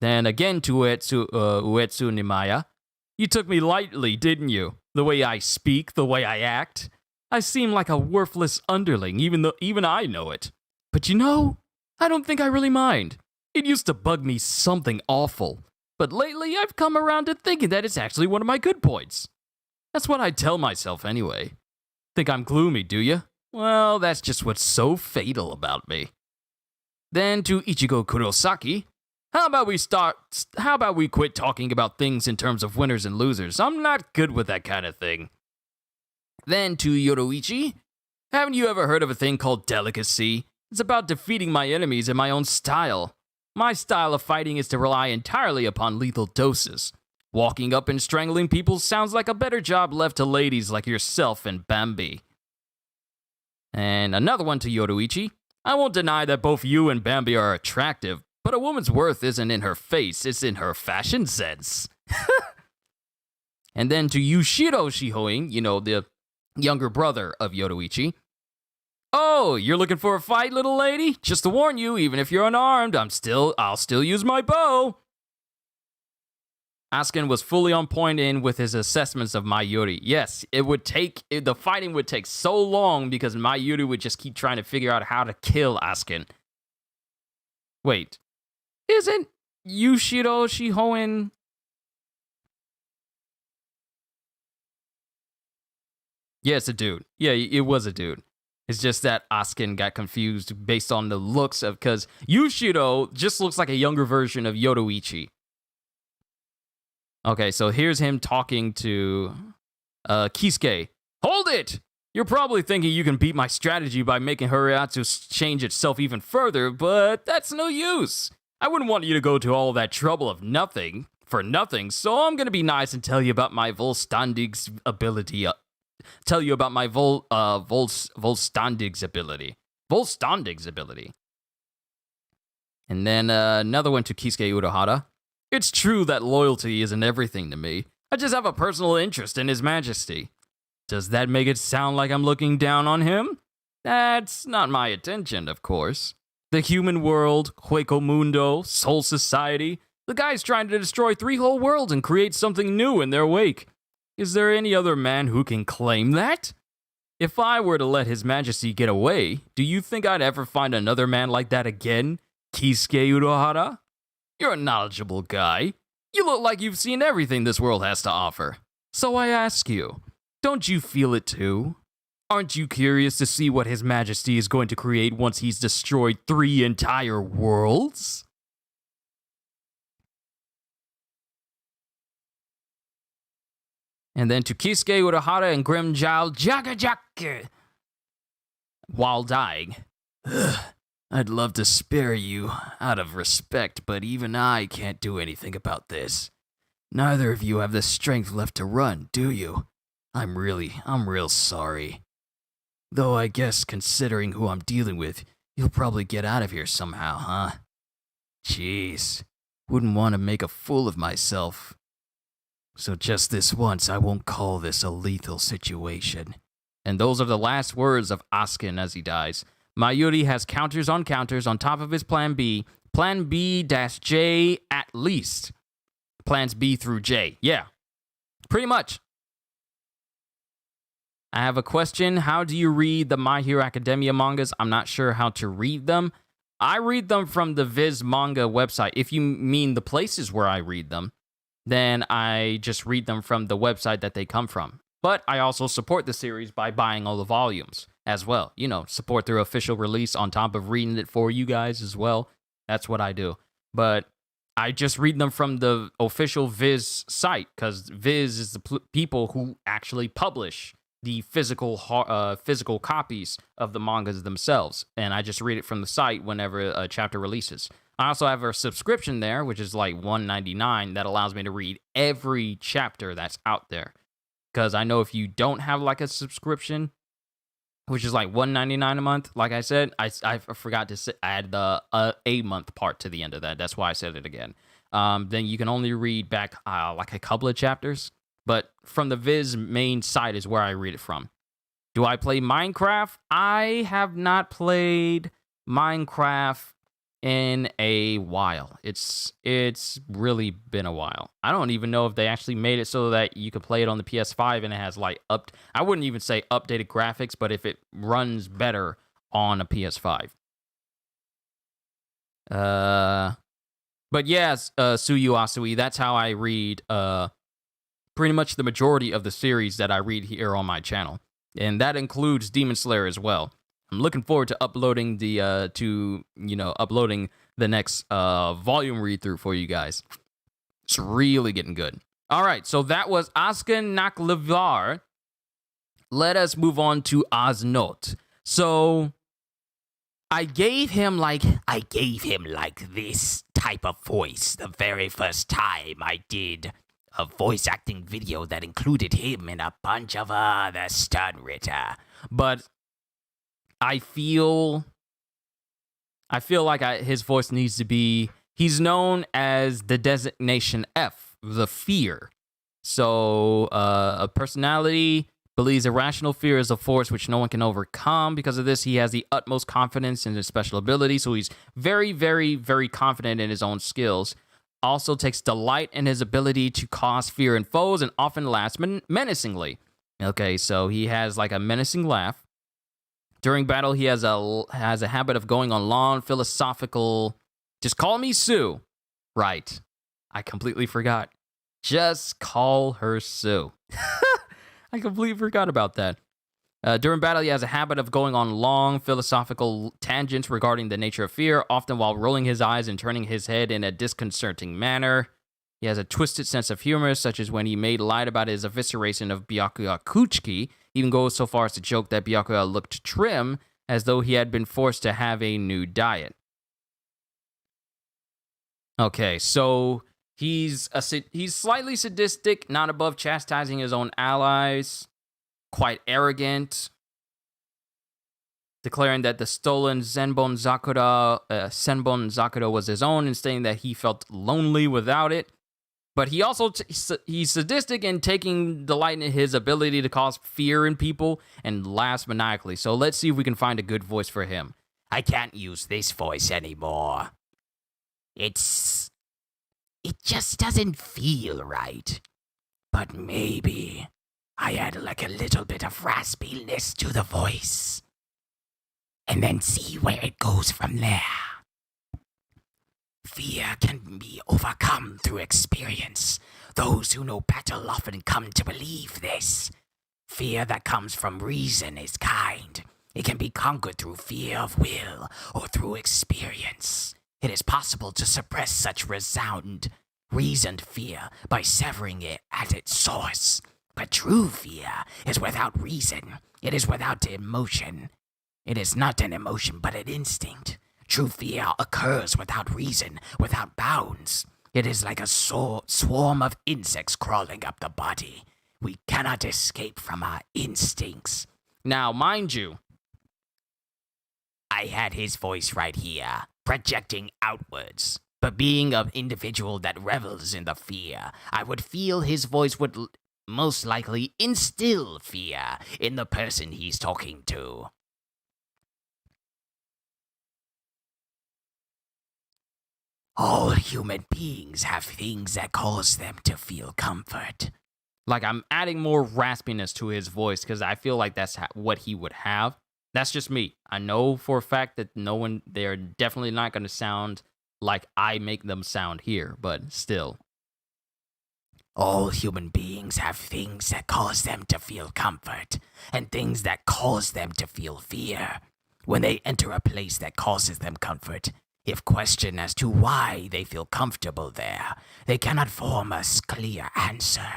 Then again to Uetsu Nimaya. You took me lightly, didn't you? The way I speak, the way I act. I seem like a worthless underling, even I know it. But you know, I don't think I really mind. It used to bug me something awful. But lately, I've come around to thinking that it's actually one of my good points. That's what I tell myself anyway. Think I'm gloomy, do you? Well, that's just what's so fatal about me. Then to Ichigo Kurosaki. How about we quit talking about things in terms of winners and losers? I'm not good with that kind of thing. Then to Yoroichi. Haven't you ever heard of a thing called delicacy? It's about defeating my enemies in my own style. My style of fighting is to rely entirely upon lethal doses. Walking up and strangling people sounds like a better job left to ladies like yourself and Bambi. And another one to Yoruichi. I won't deny that both you and Bambi are attractive, but a woman's worth isn't in her face, it's in her fashion sense. And then to Yushiro Shihoin, the younger brother of Yoruichi. Oh, you're looking for a fight, little lady? Just to warn you, even if you're unarmed, I'll still use my bow. Askin was fully on point in with his assessments of Mayuri. Yes, the fighting would take so long because Mayuri would just keep trying to figure out how to kill Askin. Wait, isn't Yushiro Shihoin... Yeah, it's a dude. Yeah, it was a dude. It's just that Askin got confused based on the looks of... Because Yushiro just looks like a younger version of Yoruichi. Okay, so here's him talking to Kisuke. Hold it! You're probably thinking you can beat my strategy by making Hariatsu change itself even further, but that's no use. I wouldn't want you to go to all that trouble of nothing, so I'm gonna be nice and tell you about my Volstandig's ability. Volstandig's ability. And then another one to Kisuke Uruhara. It's true that loyalty isn't everything to me. I just have a personal interest in His Majesty. Does that make it sound like I'm looking down on him? That's not my intention, of course. The human world, Hueco Mundo, Soul Society, the guy's trying to destroy 3 whole worlds and create something new in their wake. Is there any other man who can claim that? If I were to let His Majesty get away, do you think I'd ever find another man like that again, Kisuke Uruhara? You're a knowledgeable guy. You look like you've seen everything this world has to offer. So I ask you, don't you feel it too? Aren't you curious to see what His Majesty is going to create once he's destroyed 3 entire worlds? And then to Kisuke Uruhara and Grimjow Jagajake while dying. I'd love to spare you out of respect, but even I can't do anything about this. Neither of you have the strength left to run, do you? I'm real sorry. Though I guess considering who I'm dealing with, you'll probably get out of here somehow, huh? Jeez, wouldn't want to make a fool of myself. So just this once, I won't call this a lethal situation. And those are the last words of Askin as he dies. Mayuri has counters on top of his Plan B. Plan B-J at least. Plans B through J. Yeah, pretty much. I have a question. How do you read the My Hero Academia mangas? I'm not sure how to read them. I read them from the Viz manga website. If you mean the places where I read them, then I just read them from the website that they come from. But I also support the series by buying all the volumes as well. Support their official release on top of reading it for you guys as well. That's what I do. But I just read them from the official Viz site because Viz is the people who actually publish the physical copies of the mangas themselves. And I just read it from the site whenever a chapter releases. I also have a subscription there, which is like $1.99, that allows me to read every chapter that's out there. Because I know if you don't have like a subscription, which is like $1.99 a month, like I said, I forgot to add the a month part to the end of that. That's why I said it again. Then you can only read back like a couple of chapters. But from the Viz main site is where I read it from. Do I play Minecraft? I have not played Minecraft in a while. It's really been a while. I don't even know if they actually made it so that you could play it on the PS5 and it has like I wouldn't even say updated graphics, but if it runs better on a PS5. But yes, Suyu Asui, that's how I read pretty much the majority of the series that I read here on my channel. And that includes Demon Slayer as well. I'm looking forward to uploading uploading the next volume read through for you guys. It's really getting good. All right, so that was Askin Naklevar. Let us move on to Oznot. So I gave him like this type of voice the very first time I did a voice acting video that included him and a bunch of other stunt Ritter. But I feel like his voice needs to be. He's known as the designation F, the fear. So a personality believes irrational fear is a force which no one can overcome. Because of this, he has the utmost confidence in his special ability. So he's very, very, very confident in his own skills. Also takes delight in his ability to cause fear in foes and often laughs menacingly. Okay, so he has like a menacing laugh. During battle, he has a habit of going on long philosophical. Just call me Sue. Right. I completely forgot. Just call her Sue. I completely forgot about that. During battle, he has a habit of going on long philosophical tangents regarding the nature of fear, often while rolling his eyes and turning his head in a disconcerting manner. He has a twisted sense of humor, such as when he made light about his evisceration of Byakuya Kuchiki, even goes so far as to joke that Byakuya looked trim, as though he had been forced to have a new diet. Okay, so he's slightly sadistic, not above chastising his own allies, quite arrogant, declaring that the stolen Senbon Zakura was his own, and saying that he felt lonely without it. But he also he's sadistic in taking delight in his ability to cause fear in people and laughs maniacally. So let's see if we can find a good voice for him. I can't use this voice anymore. It just doesn't feel right. But maybe I add like a little bit of raspiness to the voice. And then see where it goes from there. Fear can be overcome through experience. Those who know battle often come to believe this. Fear that comes from reason is kind. It can be conquered through fear of will or through experience. It is possible to suppress such reasoned fear by severing it at its source. But true fear is without reason. It is without emotion. It is not an emotion, but an instinct. True fear occurs without reason, without bounds. It is like a swarm of insects crawling up the body. We cannot escape from our instincts. Now, mind you, I had his voice right here, projecting outwards. But being an individual that revels in the fear, I would feel his voice would most likely instill fear in the person he's talking to. All human beings have things that cause them to feel comfort. Like, I'm adding more raspiness to his voice because I feel like that's what he would have. That's just me. I know for a fact that they're definitely not going to sound like I make them sound here, but still. All human beings have things that cause them to feel comfort, and things that cause them to feel fear. When they enter a place that causes them comfort, if questioned as to why they feel comfortable there, they cannot form a clear answer,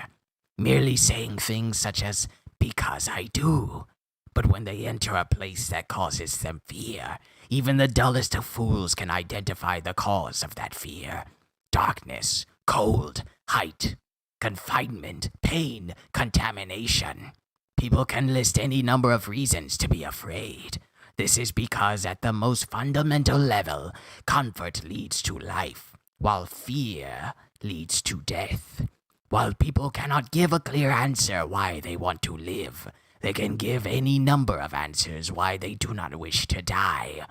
merely saying things such as, because I do. But when they enter a place that causes them fear, even the dullest of fools can identify the cause of that fear. Darkness, cold, height, confinement, pain, contamination. People can list any number of reasons to be afraid. This is because at the most fundamental level, comfort leads to life, while fear leads to death. While people cannot give a clear answer why they want to live, they can give any number of answers why they do not wish to die.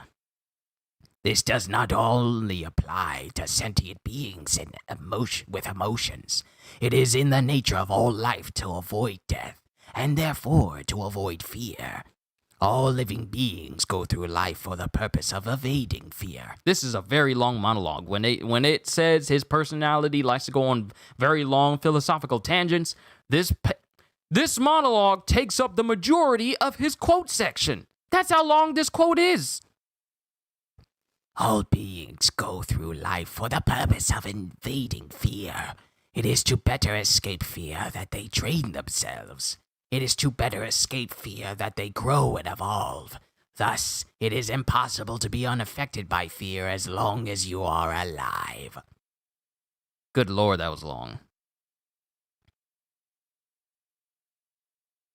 This does not only apply to sentient beings with emotions. It is in the nature of all life to avoid death, and therefore to avoid fear. All living beings go through life for the purpose of evading fear. This is a very long monologue. When it says his personality likes to go on very long philosophical tangents, this monologue takes up the majority of his quote section. That's how long this quote is. All beings go through life for the purpose of evading fear. It is to better escape fear that they train themselves. It is to better escape fear that they grow and evolve. Thus, it is impossible to be unaffected by fear as long as you are alive. Good lord, that was long.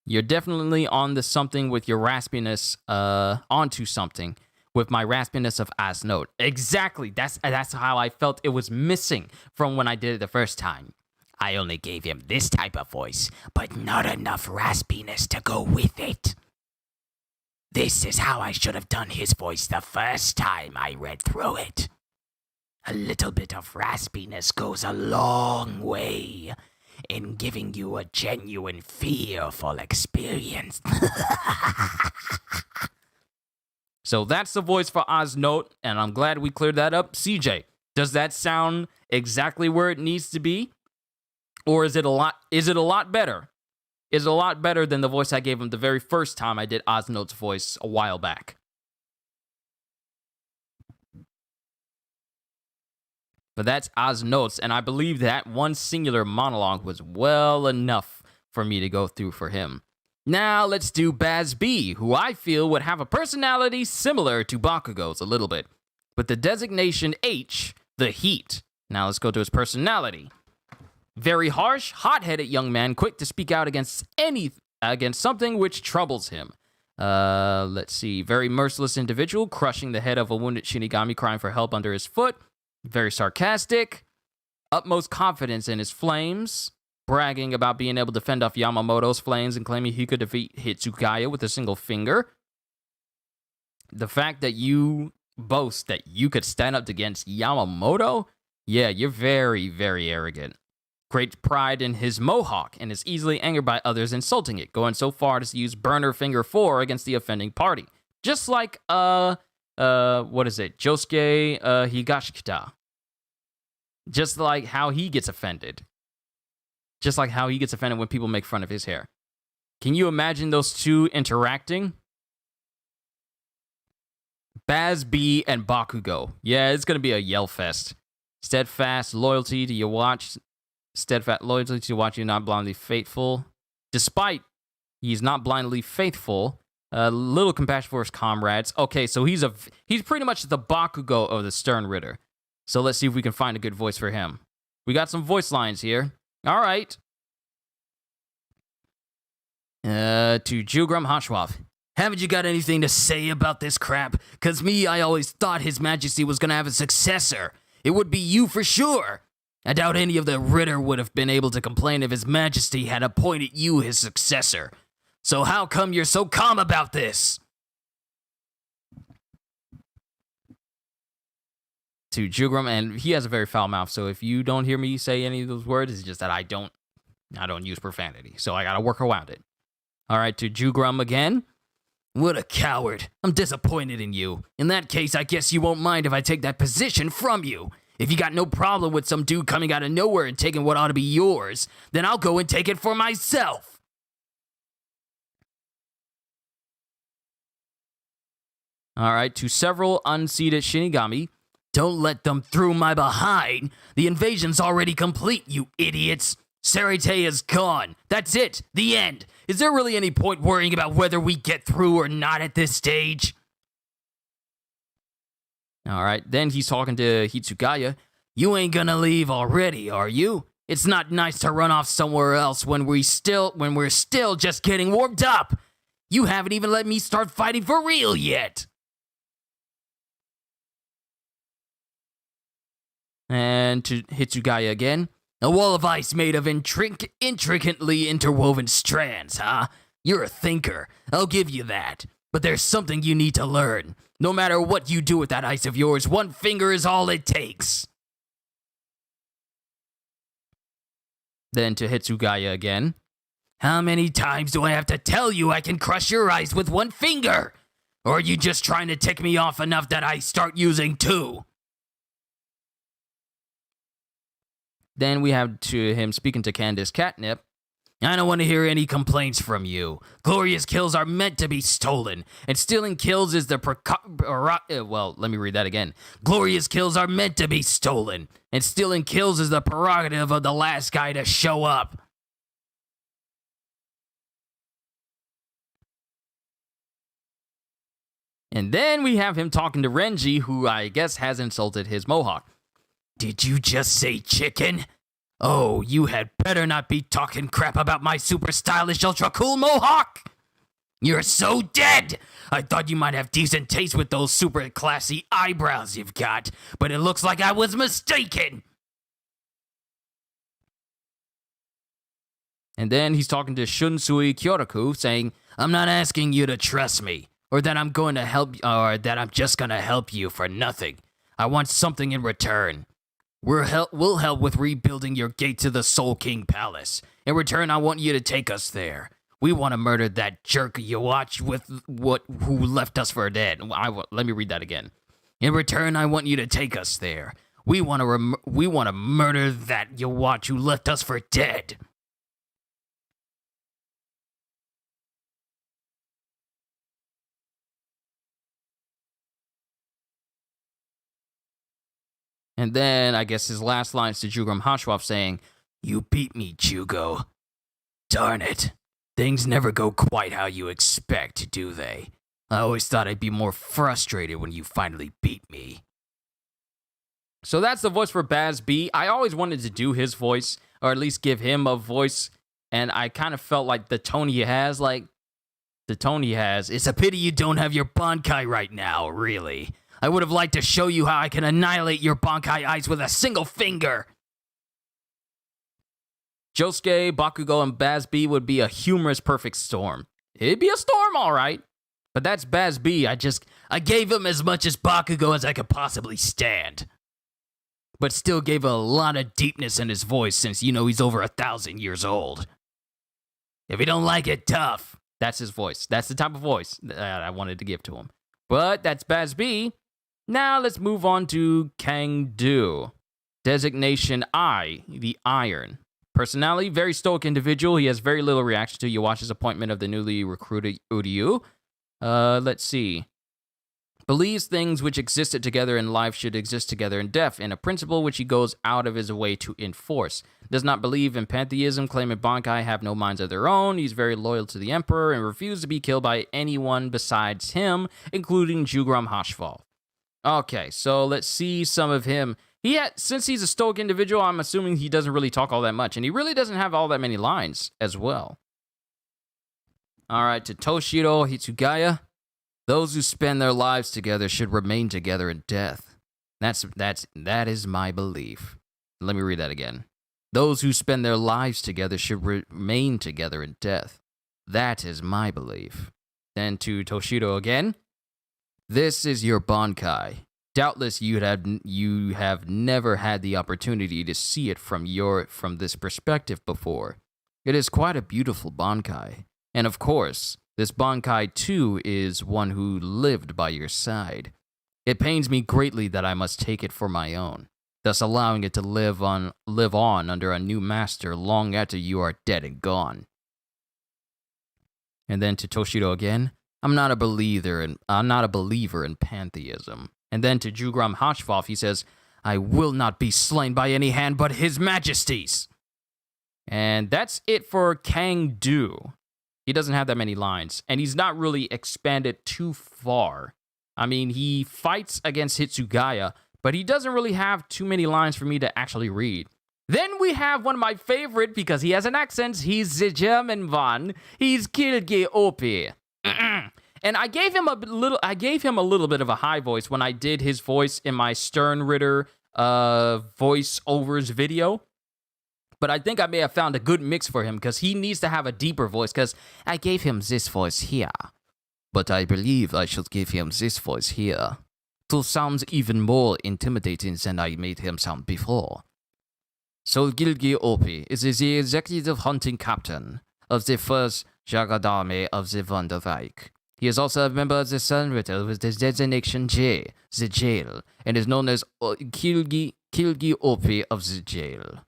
You're definitely on the something with your raspiness, onto something with my raspiness of Asnote. Exactly, that's how I felt it was missing from when I did it the first time. I only gave him this type of voice, but not enough raspiness to go with it. This is how I should have done his voice the first time I read through it. A little bit of raspiness goes a long way in giving you a genuine, fearful experience. So that's the voice for Asnote, and I'm glad we cleared that up. CJ, does that sound exactly where it needs to be? Or is it a lot better? Is it a lot better than the voice I gave him the very first time I did Asnote's voice a while back? But that's Asnote's, and I believe that one singular monologue was well enough for me to go through for him. Now let's do Baz B, who I feel would have a personality similar to Bakugo's a little bit. With the designation H, the heat. Now let's go to his personality. Very harsh, hot-headed young man, quick to speak out against something which troubles him. Let's see. Very merciless individual, crushing the head of a wounded Shinigami crying for help under his foot. Very sarcastic. Utmost confidence in his flames. Bragging about being able to fend off Yamamoto's flames and claiming he could defeat Hitsugaya with a single finger. The fact that you boast that you could stand up against Yamamoto? Yeah, you're very, very arrogant. Great pride in his mohawk and is easily angered by others insulting it, going so far as to use Burner Finger 4 against the offending party. Just like, what is it? Josuke Higashikita. Just like how he gets offended. Just like how he gets offended when people make fun of his hair. Can you imagine those two interacting? Baz B and Bakugo. Yeah, it's going to be a yell fest. Steadfast loyalty to your watch. Steadfast loyalty to watch you not blindly faithful. Despite he's not blindly faithful, little compassion for his comrades. Okay, so he's pretty much the Bakugo of the Stern Ritter. So let's see if we can find a good voice for him. We got some voice lines here. All right. To Jugram Hashwaf. Haven't you got anything to say about this crap? 'Cause me, I always thought His Majesty was gonna have a successor. It would be you for sure. I doubt any of the Ritter would have been able to complain if His Majesty had appointed you his successor. So how come you're so calm about this? To Jugram, and he has a very foul mouth, so if you don't hear me say any of those words, it's just that I don't use profanity, so I gotta work around it. All right, to Jugram again. What a coward. I'm disappointed in you. In that case, I guess you won't mind if I take that position from you. If you got no problem with some dude coming out of nowhere and taking what ought to be yours, then I'll go and take it for myself. All right, to several unseated Shinigami. Don't let them through my behind. The invasion's already complete, you idiots. Sarite is gone. That's it. The end. Is there really any point worrying about whether we get through or not at this stage? All right, then he's talking to Hitsugaya. You ain't gonna leave already, are you? It's not nice to run off somewhere else when we're still just getting warmed up. You haven't even let me start fighting for real yet. And to Hitsugaya again. A wall of ice made of intricately interwoven strands, huh? You're a thinker. I'll give you that. But there's something you need to learn. No matter what you do with that ice of yours, one finger is all it takes. Then to Hitsugaya again. How many times do I have to tell you I can crush your ice with one finger? Or are you just trying to tick me off enough that I start using two? Then we have to him speaking to Candace Catnip. I don't want to hear any complaints from you. Glorious kills are meant to be stolen, and stealing kills is the let me read that again. Glorious kills are meant to be stolen, and stealing kills is the prerogative of the last guy to show up. And then we have him talking to Renji, who I guess has insulted his mohawk. Did you just say chicken? Oh, you had better not be talking crap about my super stylish ultra cool mohawk! You're so dead! I thought you might have decent taste with those super classy eyebrows you've got, but it looks like I was mistaken! And then he's talking to Shunsui Kyoraku, saying, I'm not asking you to trust me, or that I'm going to help, or that I'm just gonna help you for nothing. I want something in return. We'll help with rebuilding your gate to the Soul King Palace. In return, I want you to take us there. We want to murder that jerk you watch with who left us for dead. Let me read that again. In return, I want you to take us there. We want to murder that you watch who left us for dead. And then, I guess his last line is to Jugram Hashwaf saying, You beat me, Jugo. Darn it. Things never go quite how you expect, do they? I always thought I'd be more frustrated when you finally beat me. So that's the voice for Baz B. I always wanted to do his voice, or at least give him a voice, and I kind of felt like the tone he has, it's a pity you don't have your Bankai right now, really. I would have liked to show you how I can annihilate your Bankai eyes with a single finger. Josuke, Bakugo, and Baz B would be a humorous perfect storm. It'd be a storm, all right. But that's Baz B. I gave him as much as Bakugo as I could possibly stand. But still gave a lot of deepness in his voice since, he's over 1,000 years old. If you don't like it, tough. That's his voice. That's the type of voice that I wanted to give to him. But that's Baz B. Now let's move on to Kang Do. Designation I, the Iron. Personality, very stoic individual. He has very little reaction to Yawash's appointment of the newly recruited Uryu. Let's see. Believes things which existed together in life should exist together in death, and a principle which he goes out of his way to enforce. Does not believe in pantheism, claiming Bankai have no minds of their own. He's very loyal to the Emperor and refuses to be killed by anyone besides him, including Jugram Hashval. Okay, so let's see some of him. Since he's a stoic individual, I'm assuming he doesn't really talk all that much, and he really doesn't have all that many lines as well. All right, to Toshiro Hitsugaya. Those who spend their lives together should remain together in death. That is my belief. Let me read that again. Those who spend their lives together should remain together in death. That is my belief. Then to Toshiro again. This is your Bankai. Doubtless you have never had the opportunity to see it from this perspective before. It is quite a beautiful Bankai. And of course, this Bankai too is one who lived by your side. It pains me greatly that I must take it for my own, thus allowing it to live on under a new master long after you are dead and gone. And then to Toshiro again, I'm not a believer in pantheism. And then to Jugram Hashval, he says, I will not be slain by any hand but His Majesty's. And that's it for Kang Do. He doesn't have that many lines, and he's not really expanded too far. I mean, he fights against Hitsugaya, but he doesn't really have too many lines for me to actually read. Then we have one of my favorite, because he has an accent, he's the German one, he's Kilgi Opi. And I gave him a little bit of a high voice when I did his voice in my Stern Ritter voiceovers video. But I think I may have found a good mix for him because he needs to have a deeper voice because I gave him this voice here. But I believe I should give him this voice here to sound even more intimidating than I made him sound before. So Gilgi Opi is the executive hunting captain of the 1st Jagadame of the Vanderwijk. He is also a member of the Sun Ritter with the designation J, the jail, and is known as Kilgi Opi of the jail.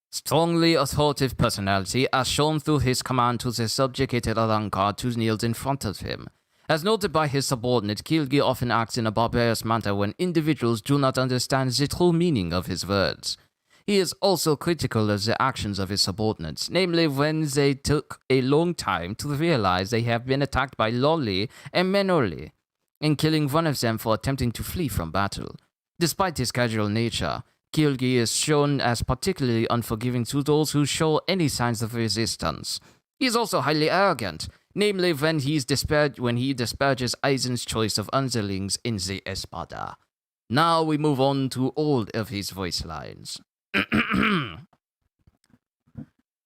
Strongly authoritative personality as shown through his command to the subjugated Arrancar who kneels in front of him. As noted by his subordinate, Kilgi often acts in a barbarous manner when individuals do not understand the true meaning of his words. He is also critical of the actions of his subordinates, namely when they took a long time to realize they have been attacked by Lolly and Menoli, and killing one of them for attempting to flee from battle. Despite his casual nature, Kilgi is shown as particularly unforgiving to those who show any signs of resistance. He is also highly arrogant, namely when he disparages Aizen's choice of underlings in the Espada. Now we move on to all of his voice lines.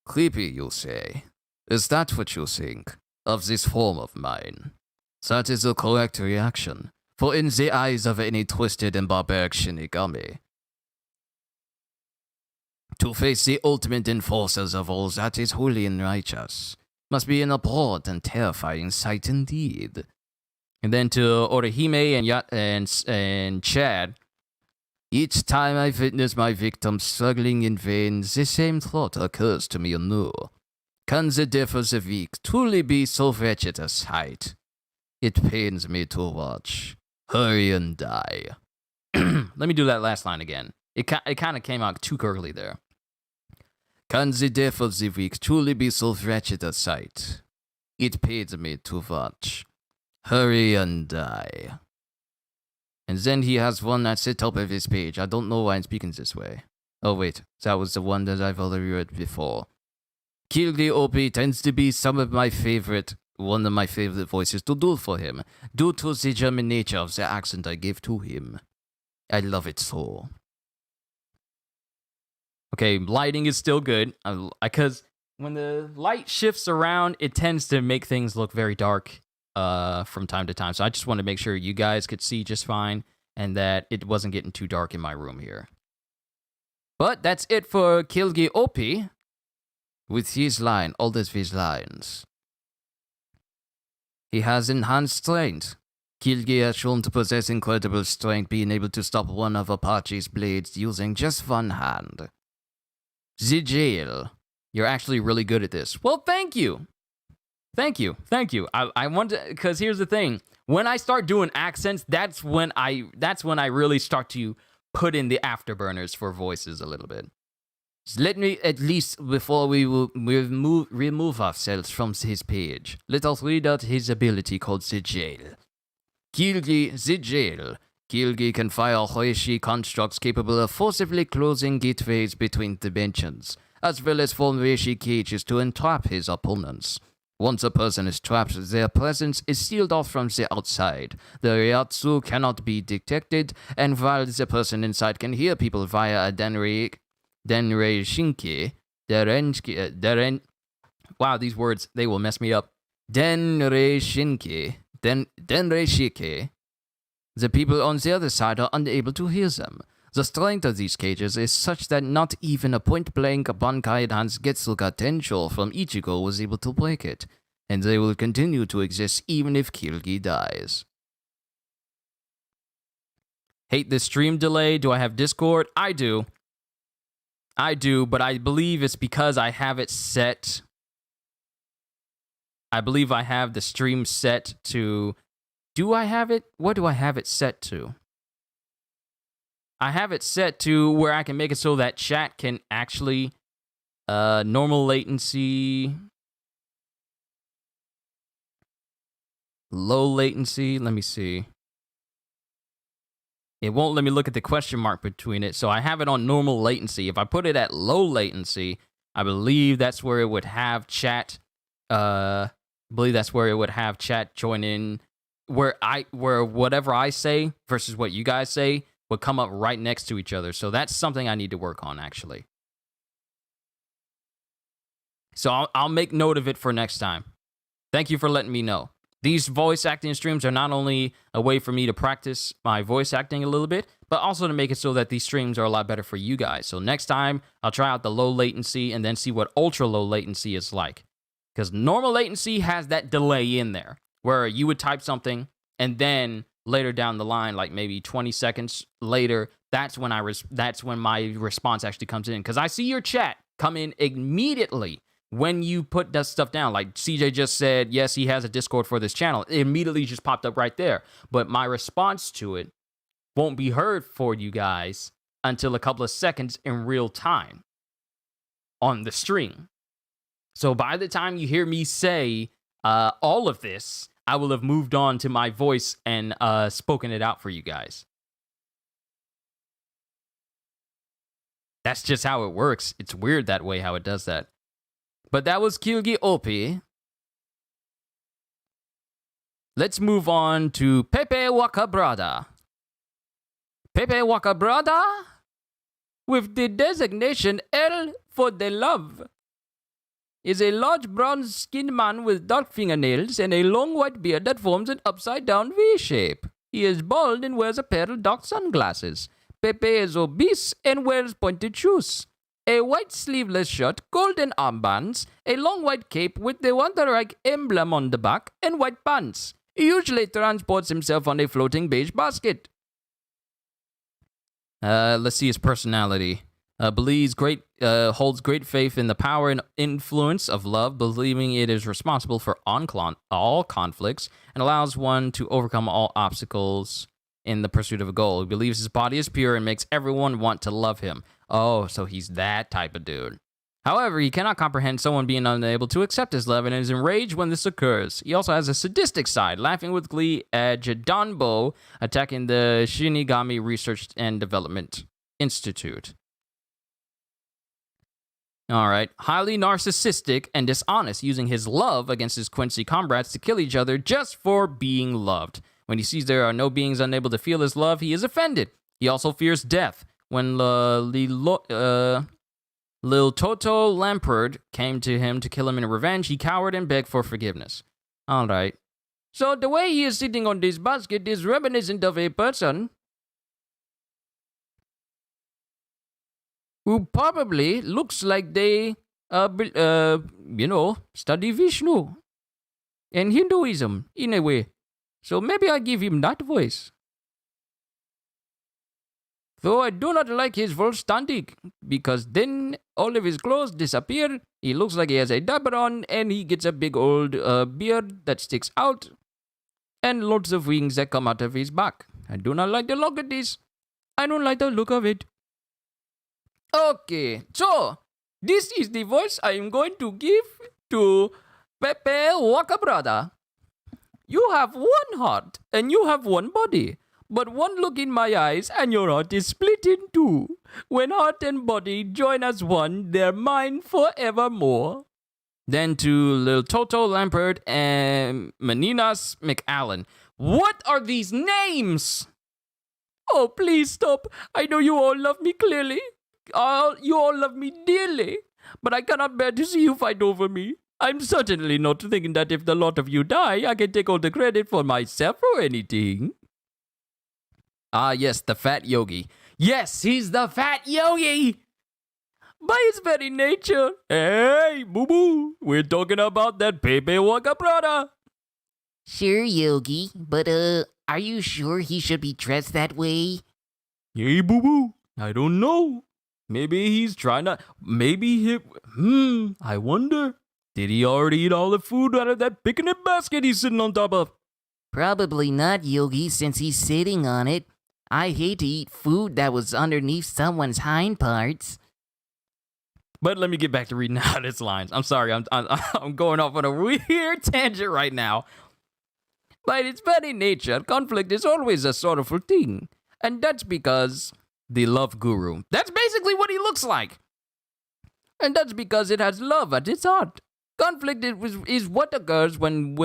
Creepy, you say? Is that what you think of this form of mine? That is the correct reaction, for in the eyes of any twisted and barbaric Shinigami, to face the ultimate enforcers of all that is holy and righteous must be an abhorrent and terrifying sight indeed. And then to Orihime and Chad, each time I witness my victims struggling in vain, the same thought occurs to me anew. Can the death of the weak truly be so wretched a sight? It pains me to watch. Hurry and die. Let me do that last line again. It kind of came out too early there. Can the death of the weak truly be so wretched a sight? It pains me to watch. Hurry and die. And then he has one at the top of his page. I don't know why I'm speaking this way. Oh wait, that was the one that I've already read before. Kilgi Opi tends to be one of my favorite voices to do for him, due to the German nature of the accent I give to him. I love it so. Okay, lighting is still good, because when the light shifts around, it tends to make things look very dark from time to time. So I just wanted to make sure you guys could see just fine, and that it wasn't getting too dark in my room here. But that's it for Kilgi Opi, with all of his lines. He has enhanced strength. Kilgi has shown to possess incredible strength, being able to stop one of Apache's blades using just one hand. Zijail, you're actually really good at this. Well, thank you. Thank you. I want to, because here's the thing. When I start doing accents, that's when I really start to put in the afterburners for voices a little bit. So let me, at least before we will remove ourselves from his page, let us read out his ability called Zijail. Zijail. Kilgi can fire Hoishi constructs capable of forcibly closing gateways between dimensions, as well as form Reishi cages to entrap his opponents. Once a person is trapped, their presence is sealed off from the outside. The Ryatsu cannot be detected, and while the person inside can hear people via a Denrei Shinki, wow, these words, they will mess me up. Denrei Shiki, the people on the other side are unable to hear them. The strength of these cages is such that not even a point-blank Bankai Enhanced Getsuga Tensho from Ichigo was able to break it, and they will continue to exist even if Kilgi dies. Hate this stream delay. Do I have Discord? I do, but I believe it's because I have it set. I believe I have the stream set to... Do I have it? What do I have it set to? I have it set to where I can make it so that chat can actually normal latency, low latency. Let me see. It won't let me look at the question mark between it, so I have it on normal latency. If I put it at low latency, I believe that's where it would have chat. I believe that's where it would have chat join in. Where whatever I say versus what you guys say would come up right next to each other. So that's something I need to work on, actually. So I'll make note of it for next time. Thank you for letting me know. These voice acting streams are not only a way for me to practice my voice acting a little bit, but also to make it so that these streams are a lot better for you guys. So next time, I'll try out the low latency and then see what ultra low latency is like. Because normal latency has that delay in there, where you would type something and then later down the line, like maybe 20 seconds later, that's when my response actually comes in. Because I see your chat come in immediately when you put that stuff down. Like CJ just said, yes, he has a Discord for this channel. It immediately just popped up right there. But my response to it won't be heard for you guys until a couple of seconds in real time on the string. So by the time you hear me say all of this, I will have moved on to my voice and spoken it out for you guys. That's just how it works. It's weird that way how it does that. But that was Kilgi Opi. Let's move on to Pepe Wakabrada. Pepe Wakabrada with the designation L for the love is a large brown-skinned man with dark fingernails and a long white beard that forms an upside-down V-shape. He is bald and wears a pair of dark sunglasses. Pepe is obese and wears pointed shoes. A white sleeveless shirt, golden armbands, a long white cape with the Wanderreich emblem on the back, and white pants. He usually transports himself on a floating beige basket. Let's see his personality. Holds great faith in the power and influence of love, believing it is responsible for all conflicts and allows one to overcome all obstacles in the pursuit of a goal. He believes his body is pure and makes everyone want to love him. Oh, so he's that type of dude. However, he cannot comprehend someone being unable to accept his love and is enraged when this occurs. He also has a sadistic side, laughing with glee at Jidanbo attacking the Shinigami Research and Development Institute. Alright, highly narcissistic and dishonest, using his love against his Quincy comrades to kill each other just for being loved. When he sees there are no beings unable to feel his love, he is offended. He also fears death. When Lil Toto Lampert came to him to kill him in revenge, he cowered and begged for forgiveness. Alright. So the way he is sitting on this basket is reminiscent of a person who probably looks like they, study Vishnu and Hinduism in a way. So maybe I give him that voice. Though I do not like his full standing, because then all of his clothes disappear, he looks like he has a diaper on, and he gets a big old beard that sticks out, and lots of wings that come out of his back. I do not like the look of this. I don't like the look of it. Okay, so this is the voice I am going to give to Pepe Wakabrada. You have one heart and you have one body, but one look in my eyes and your heart is split in two. When heart and body join as one, they're mine forevermore. Then to Lil Toto Lampert and Maninas McAllen. What are these names? Oh, please stop. I know you all love me clearly. You all love me dearly, but I cannot bear to see you fight over me. I'm certainly not thinking that if the lot of you die, I can take all the credit for myself or anything. Ah, yes, the fat yogi. Yes, he's the fat yogi! By his very nature. Hey, boo-boo, we're talking about that Pepe Wakabrada. Sure, Yogi, but are you sure he should be dressed that way? Hey, boo-boo, I don't know. Maybe he's trying to... I wonder. Did he already eat all the food out of that picnic basket he's sitting on top of? Probably not, Yogi, since he's sitting on it. I hate to eat food that was underneath someone's hind parts. But let me get back to reading out his lines. I'm sorry, I'm going off on a weird tangent right now. By its very nature, conflict is always a sorrowful thing. And that's because... the love guru. That's basically what he looks like. And that's because it has love at its heart. Conflict is what occurs when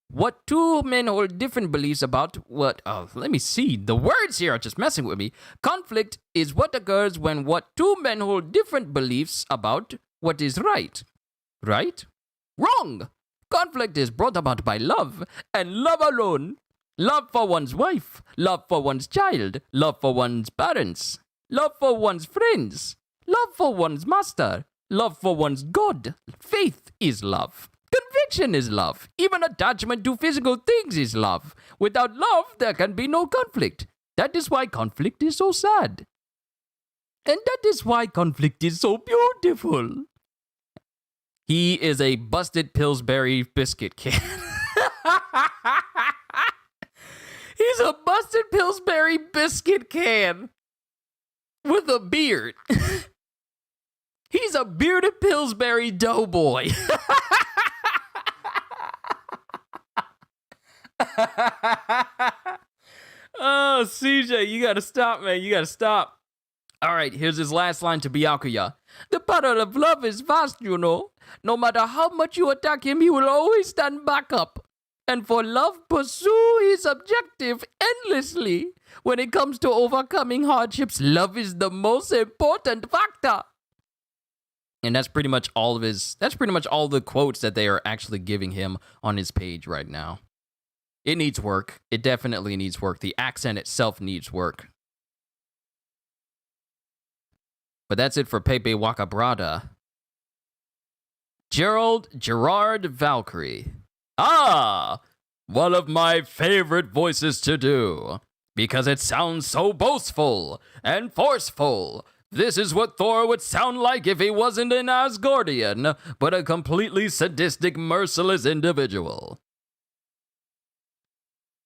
what two men hold different beliefs about what... Oh, let me see. The words here are just messing with me. Conflict is what occurs when what two men hold different beliefs about what is right. Right? Wrong! Conflict is brought about by love, and love alone. Love for one's wife, love for one's child, love for one's parents, love for one's friends, love for one's master, love for one's God. Faith is love. Conviction is love. Even attachment to physical things is love. Without love, there can be no conflict. That is why conflict is so sad. And that is why conflict is so beautiful. He is a busted Pillsbury biscuit can. He's a busted Pillsbury biscuit can. with a beard. He's a bearded Pillsbury Doughboy. Oh, CJ, you gotta stop, man. You gotta stop. All right, here's his last line to Byakuya. The battle of love is vast, you know. No matter how much you attack him, he will always stand back up. And for love, pursue his objective endlessly. When it comes to overcoming hardships, love is the most important factor. And that's pretty much all of his, that's pretty much all the quotes that they are actually giving him on his page right now. It needs work. It definitely needs work. The accent itself needs work. But that's it for Pepe Wakabrada. Gerard Valkyrie. Ah! One of my favorite voices to do. Because it sounds so boastful and forceful. This is what Thor would sound like if he wasn't an Asgardian, but a completely sadistic, merciless individual.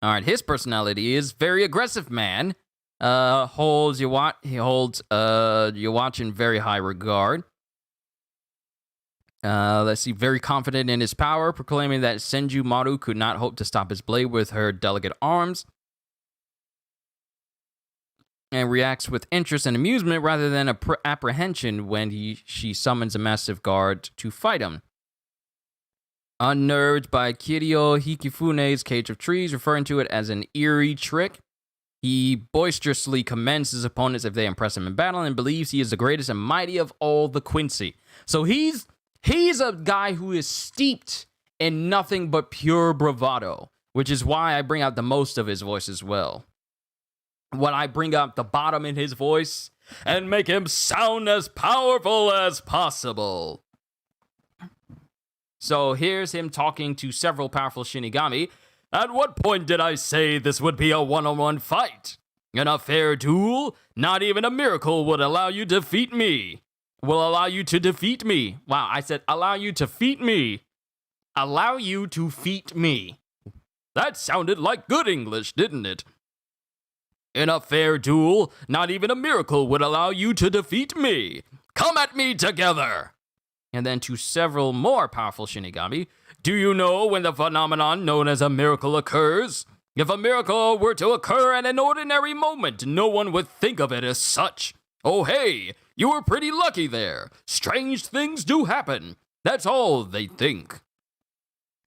Alright, his personality is very aggressive man. Holds Yhwach in very high regard. Let's see, very confident in his power, proclaiming that Senju Maru could not hope to stop his blade with her delicate arms. And reacts with interest and amusement rather than apprehension when she summons a massive guard to fight him. Unnerved by Kiryu Hikifune's Cage of Trees, referring to it as an eerie trick, he boisterously commends his opponents if they impress him in battle and believes he is the greatest and mighty of all the Quincy. So he's a guy who is steeped in nothing but pure bravado, which is why I bring out the most of his voice as well. When I bring out the bottom in his voice and make him sound as powerful as possible. So here's him talking to several powerful Shinigami. At what point did I say this would be a one-on-one fight? In a fair duel, not even a miracle would allow you to defeat me. Will allow you to defeat me. Wow, I said allow you to defeat me. Allow you to defeat me. That sounded like good English, didn't it? In a fair duel, not even a miracle would allow you to defeat me. Come at me together. And then to several more powerful Shinigami. Do you know when the phenomenon known as a miracle occurs? If a miracle were to occur at an ordinary moment, no one would think of it as such. Oh, hey, you were pretty lucky there. Strange things do happen. That's all they think.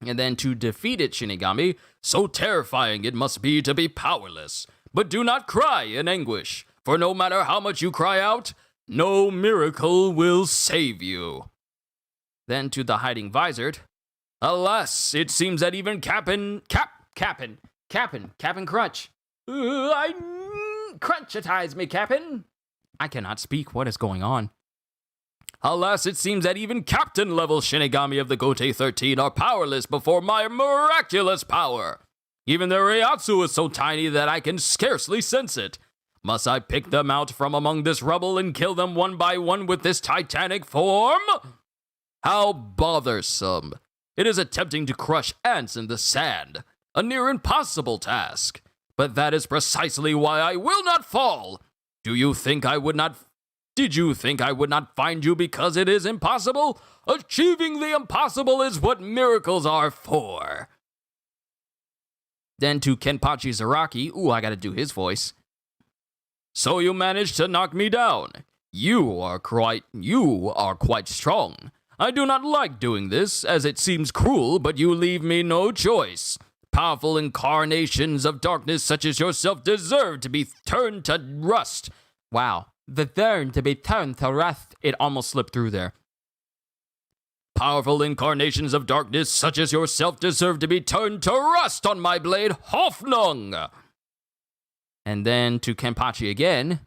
And then to defeated Shinigami, so terrifying it must be to be powerless. But do not cry in anguish, for no matter how much you cry out, no miracle will save you. Then to the hiding visored, alas, it seems that even Cap'n Crunch. Crunchitize me, Cap'n. I cannot speak. What is going on? Alas, it seems that even captain-level Shinigami of the Gotei 13 are powerless before my miraculous power. Even their Reiatsu is so tiny that I can scarcely sense it. Must I pick them out from among this rubble and kill them one by one with this titanic form? How bothersome. It is attempting to crush ants in the sand. A near impossible task. But that is precisely why I will not fall. Did you think I would not find you because it is impossible? Achieving the impossible is what miracles are for. Then to Kenpachi Zaraki. Ooh, I gotta do his voice. So you managed to knock me down. You are quite strong. I do not like doing this, as it seems cruel, but you leave me no choice. Powerful incarnations of darkness such as yourself deserve to be turned to rust. Wow. The turn to be turned to rust. It almost slipped through there. Powerful incarnations of darkness such as yourself deserve to be turned to rust on my blade, Hoffnung. And then to Kenpachi again.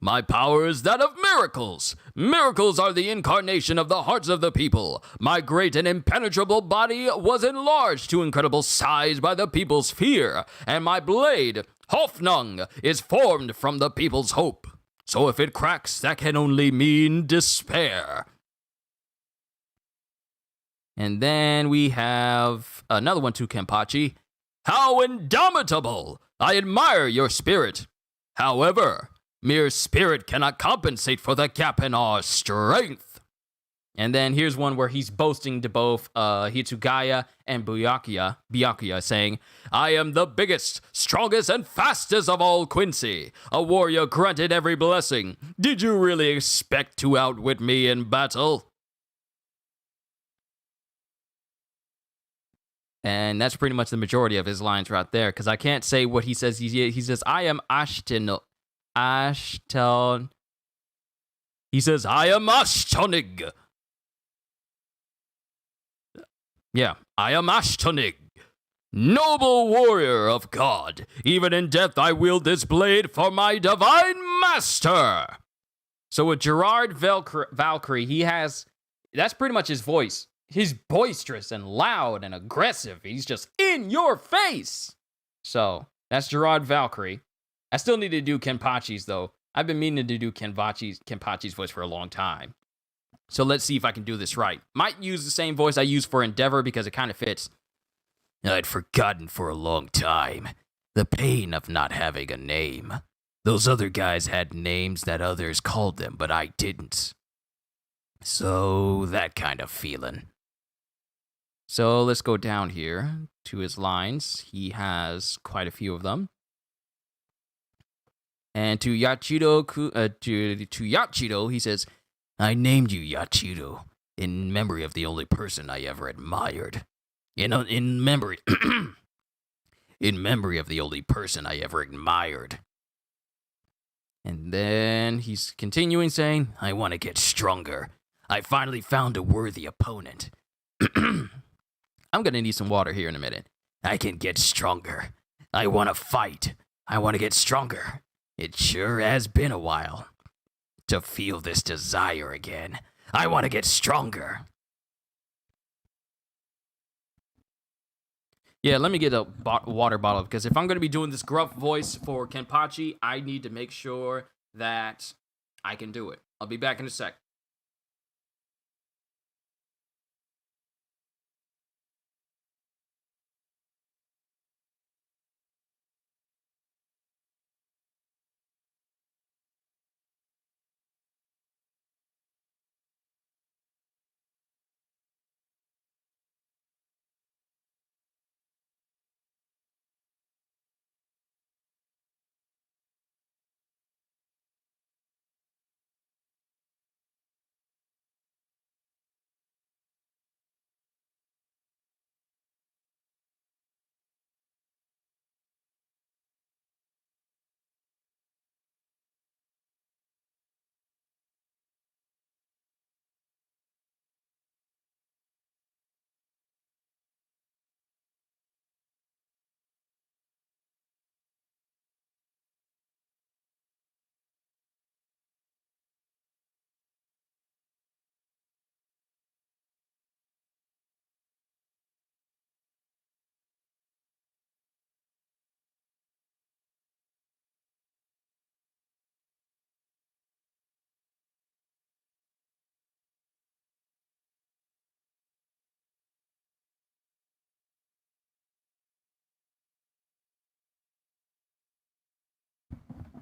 My power is that of miracles. Miracles are the incarnation of the hearts of the people. My great and impenetrable body was enlarged to incredible size by the people's fear, and my blade, Hoffnung, is formed from the people's hope. So if it cracks, that can only mean despair. And then we have another one to Kenpachi. How indomitable! I admire your spirit. However, Mere spirit cannot compensate for the gap in our strength. And then here's one where he's boasting to both Hitsugaya and Byakuya, saying, I am the biggest, strongest, and fastest of all Quincy, a warrior granted every blessing. Did you really expect to outwit me in battle? And that's pretty much the majority of his lines right there, because I can't say what he says. He says, I am Ashton. He says, I am Ashtonig. Yeah, I am Ashtonig, noble warrior of God. Even in death I wield this blade for my divine master. So with Gerard Valkyrie, that's pretty much his voice. He's boisterous and loud and aggressive. He's just in your face. So that's Gerard Valkyrie. I still need to do Kenpachi's, though. I've been meaning to do Kenpachi's voice for a long time. So let's see if I can do this right. Might use the same voice I used for Endeavor because it kind of fits. I'd forgotten for a long time the pain of not having a name. Those other guys had names that others called them, but I didn't. So, that kind of feeling. So let's go down here to his lines. He has quite a few of them. And to Yachido, he says, I named you Yachido in memory of the only person I ever admired. In memory of the only person I ever admired. And then he's continuing saying, I want to get stronger. I finally found a worthy opponent. I'm going to need some water here in a minute. I can get stronger. I want to fight. I want to get stronger. It sure has been a while to feel this desire again. I want to get stronger. Yeah, let me get a water bottle, because if I'm going to be doing this gruff voice for Kenpachi, I need to make sure that I can do it. I'll be back in a sec.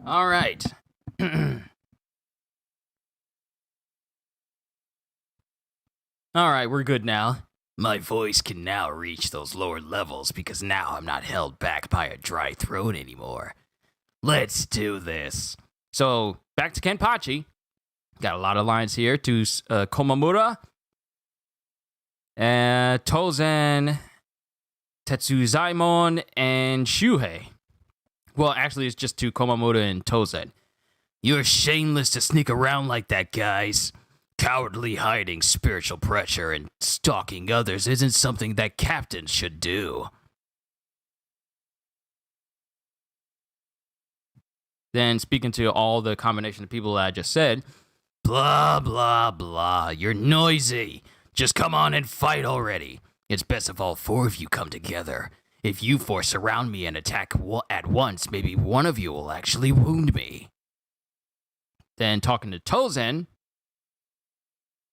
All right. All right, we're good now. My voice can now reach those lower levels because now I'm not held back by a dry throat anymore. Let's do this. So, back to Kenpachi. Got a lot of lines here to Komamura, Tozen, Tetsuzaimon, and Shuhei. Well, actually, it's just to Komamura and Tozen. You're shameless to sneak around like that, guys. Cowardly hiding spiritual pressure and stalking others isn't something that captains should do. Then, speaking to all the combination of people that I just said, blah, blah, blah. You're noisy. Just come on and fight already. It's best if all four of you come together. If you four surround me and attack at once, maybe one of you will actually wound me. Then talking to Tozen,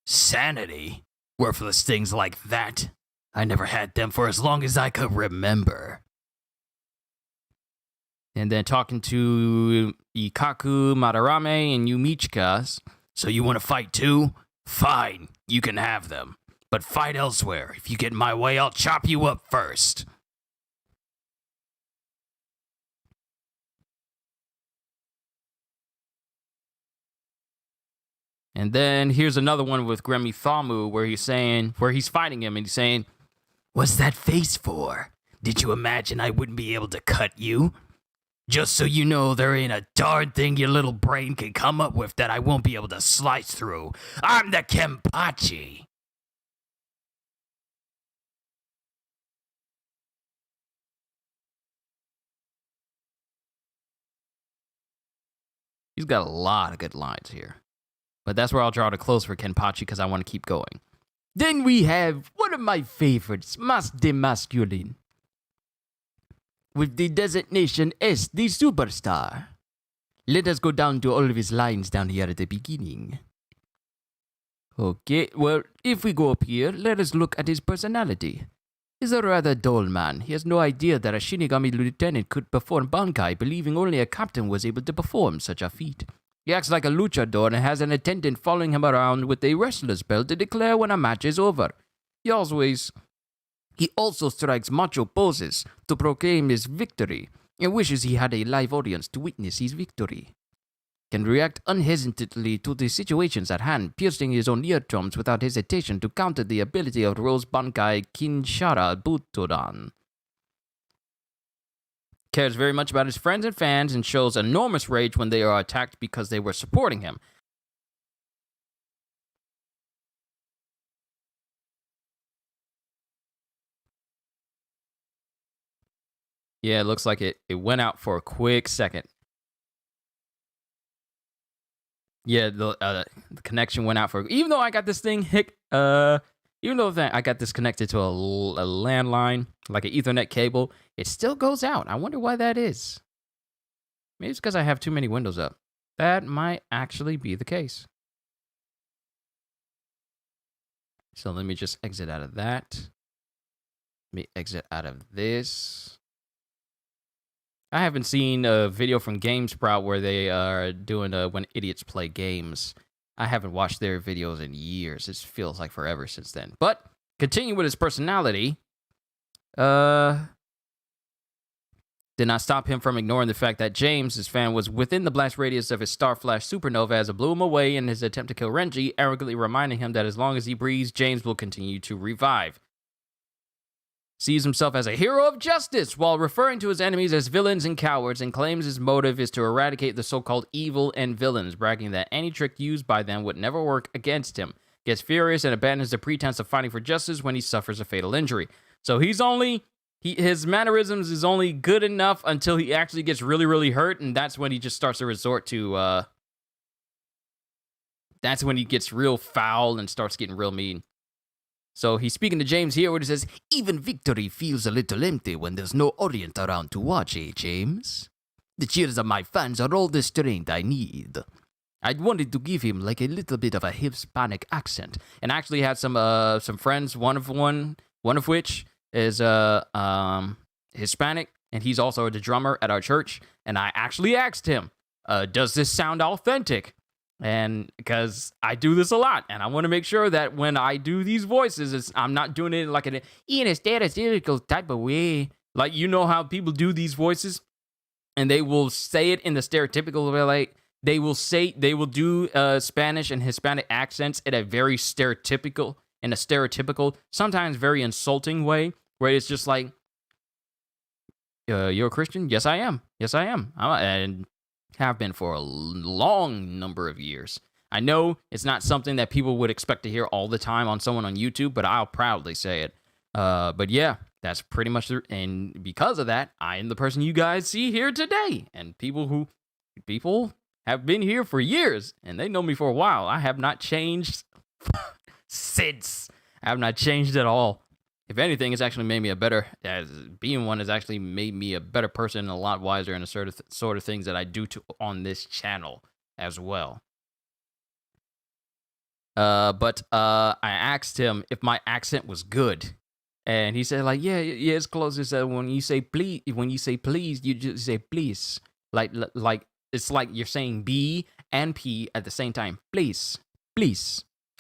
sanity? Worthless things like that. I never had them for as long as I could remember. And then talking to Ikaku, Madarame, and Yumichika. So you want to fight too? Fine, you can have them. But fight elsewhere. If you get in my way, I'll chop you up first. And then here's another one with Gremi Thamu where he's fighting him and he's saying, "What's that face for? Did you imagine I wouldn't be able to cut you? Just so you know, there ain't a darn thing your little brain can come up with that I won't be able to slice through. I'm the Kenpachi." he's got a lot of good lines here. But that's where I'll draw to close for Kenpachi because I want to keep going. Then we have one of my favorites, Master Masculine, with the designation S, the superstar. Let us go down to all of his lines down here at the beginning. Okay, well, if we go up here, let us look at his personality. He's a rather dull man. He has no idea that a Shinigami lieutenant could perform Bankai, believing only a captain was able to perform such a feat. He acts like a luchador and has an attendant following him around with a wrestler's belt to declare when a match is over. He also strikes macho poses to proclaim his victory and wishes he had a live audience to witness his victory. Can react unhesitantly to the situations at hand, piercing his own eardrums without hesitation to counter the ability of Rose Bankai Kinshara Butodan. Cares very much about his friends and fans and shows enormous rage when they are attacked because they were supporting him. Yeah, it looks like it went out for a quick second. Yeah, the connection went out for, even though I got this thing even though I got this connected to a landline, like an Ethernet cable, it still goes out. I wonder why that is. Maybe it's because I have too many windows up. That might actually be the case. So let me just exit out of that. Let me exit out of this. I haven't seen a video from GameSprout where they are doing when idiots play games. I haven't watched their videos in years. It feels like forever since then. But continue with his personality. Did not stop him from ignoring the fact that James, his fan, was within the blast radius of his Star Flash supernova as it blew him away in his attempt to kill Renji, arrogantly reminding him that as long as he breathes, James will continue to revive. Sees himself as a hero of justice while referring to his enemies as villains and cowards, and claims his motive is to eradicate the so-called evil and villains, bragging that any trick used by them would never work against him. Gets furious and abandons the pretense of fighting for justice when he suffers a fatal injury. So his mannerisms is only good enough until he actually gets really, really hurt, and that's when he just starts to resort to, that's when he gets real foul and starts getting real mean. So he's speaking to James here where he says, "Even victory feels a little empty when there's no audience around to watch, James? The cheers of my fans are all the strength I need." I wanted to give him like a little bit of a Hispanic accent, and actually had some friends, one of which is Hispanic, and he's also the drummer at our church. And I actually asked him, "Does this sound authentic?" And because I do this a lot, and I want to make sure that when I do these voices, I'm not doing it like in a stereotypical type of way. Like, you know how people do these voices, and they will say it in the stereotypical way. Like they will do Spanish and Hispanic accents in a stereotypical, sometimes very insulting way, where it's just like, "You're a Christian? Yes, I am. Yes, I am. And have been for a long number of years." I know it's not something that people would expect to hear all the time on someone on YouTube, but I'll proudly say it. But yeah, that's pretty much and because of that, I am the person you guys see here today. And people have been here for years, and they know me for a while. I have not changed since. I have not changed at all. If anything, it's actually made me being one has actually made me a better person and a lot wiser in the sort of things that I do on this channel as well. But I asked him if my accent was good, And he said, like, yeah, it's close. He said, when you say please, you just say please. Like it's like you're saying B and P at the same time. Please,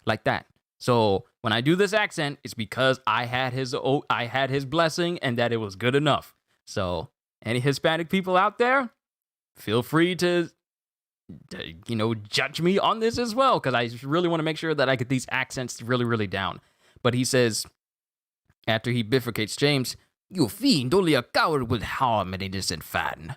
like that. So when I do this accent, it's because I had his blessing and that it was good enough. So any Hispanic people out there, feel free to judge me on this as well, because I really want to make sure that I get these accents really, really down. But he says, after he bifurcates James, "You fiend, only a coward would harm an innocent fan."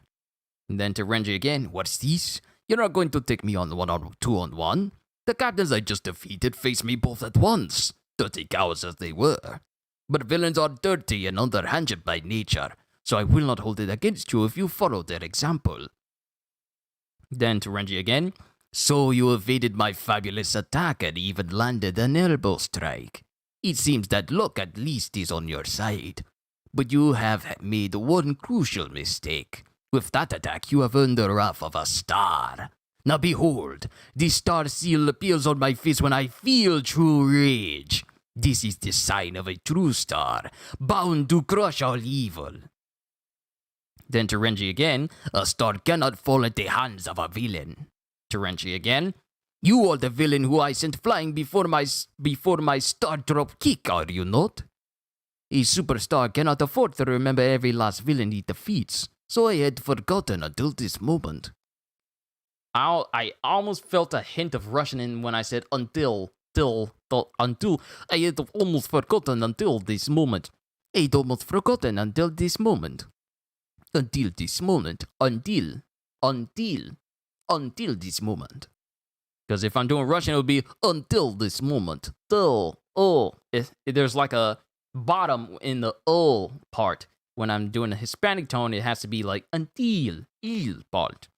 And then to Renji again, "What's this? You're not going to take me on 2-on-1. The captains I just defeated faced me both at once, dirty cowards as they were. But villains are dirty and underhanded by nature, so I will not hold it against you if you follow their example." Then to Renji again, "So you evaded my fabulous attack and even landed an elbow strike. It seems that luck at least is on your side. But you have made one crucial mistake. With that attack, you have earned the wrath of a star. Now behold, the star seal appears on my face when I feel true rage. This is the sign of a true star, bound to crush all evil." Then to Renji again, "A star cannot fall at the hands of a villain." To Renji again, "You are the villain who I sent flying before my star drop kick, are you not? A superstar cannot afford to remember every last villain he defeats, so I had forgotten until this moment." I almost felt a hint of Russian in when I said until. I had almost forgotten until this moment. I'd almost forgotten until this moment. Until this moment. Until this moment. Because if I'm doing Russian, it would be until this moment. There's like a bottom in the part. When I'm doing a Hispanic tone, it has to be like until il part.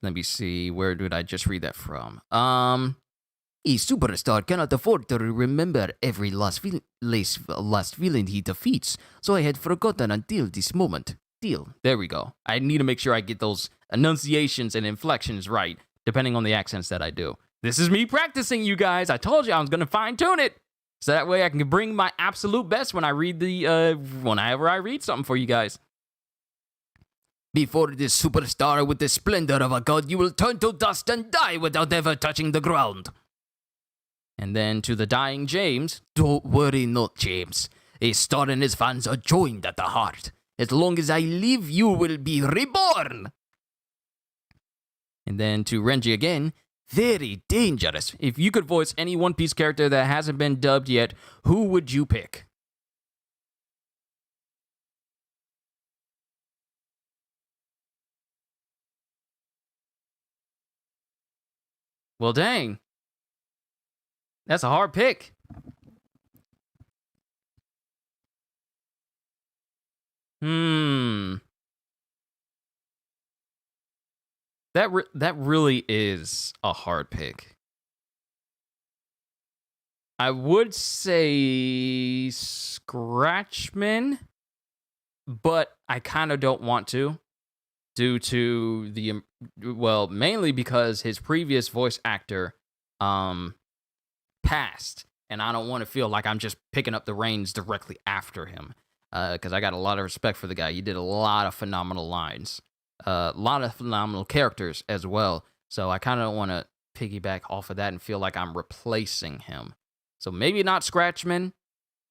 Let me see, where did I just read that from? A superstar cannot afford to remember every last villain he defeats, so I had forgotten until this moment. There we go. I need to make sure I get those enunciations and inflections right, depending on the accents that I do. This is me practicing, you guys. I told you I was going to fine-tune it, so that way I can bring my absolute best when I read whenever I read something for you guys. "Before this superstar with the splendor of a god, you will turn to dust and die without ever touching the ground." And then to the dying James, "Don't worry not, James. A star and his fans are joined at the heart. As long as I live, you will be reborn." And then to Renji again, "Very dangerous. If you could voice any One Piece character that hasn't been dubbed yet, who would you pick?" Well, dang. That's a hard pick. That really is a hard pick. I would say Scratchman, but I kind of don't want to. Due to mainly because his previous voice actor passed, and I don't want to feel like I'm just picking up the reins directly after him, because I got a lot of respect for the guy. He did a lot of phenomenal lines, a lot of phenomenal characters as well, so I kind of don't want to piggyback off of that and feel like I'm replacing him. So maybe not Scratchman,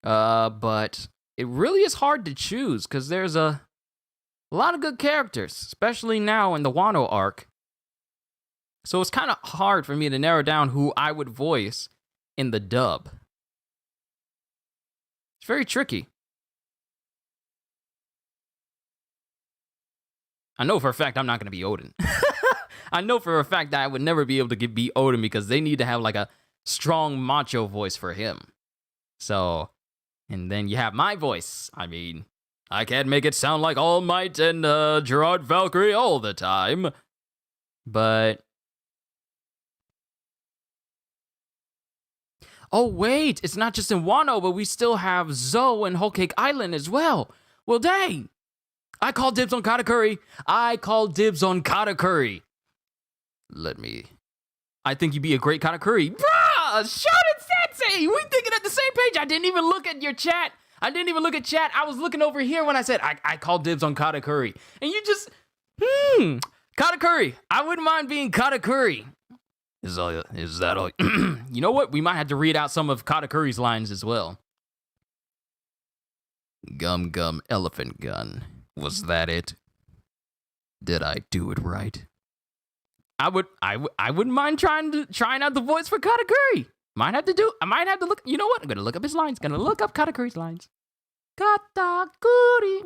but it really is hard to choose, because there's a lot of good characters, especially now in the Wano arc. So it's kind of hard for me to narrow down who I would voice in the dub. It's very tricky. I know for a fact I'm not going to be Odin. I know for a fact that I would never be able to be Odin, because they need to have like a strong macho voice for him. So, and then you have my voice. I mean, I can't make it sound like All Might and Gerard Valkyrie all the time. But... oh, wait. It's not just in Wano, but we still have Zoe and Whole Cake Island as well. Well, dang. I call dibs on Katakuri. I think you'd be a great Katakuri. Bruh! Shonen Hey, we thinking at the same page. I didn't even look at your chat. I was looking over here when I said I called dibs on Katakuri. And you just, Katakuri. I wouldn't mind being Katakuri. Is that all? You know what? We might have to read out some of Katakuri's lines as well. Gum gum elephant gun. Was that it? Did I do it right? I wouldn't mind trying out the voice for Katakuri. I might have to look. You know what? I'm gonna look up his lines. Gonna look up Katakuri's lines. Katakuri.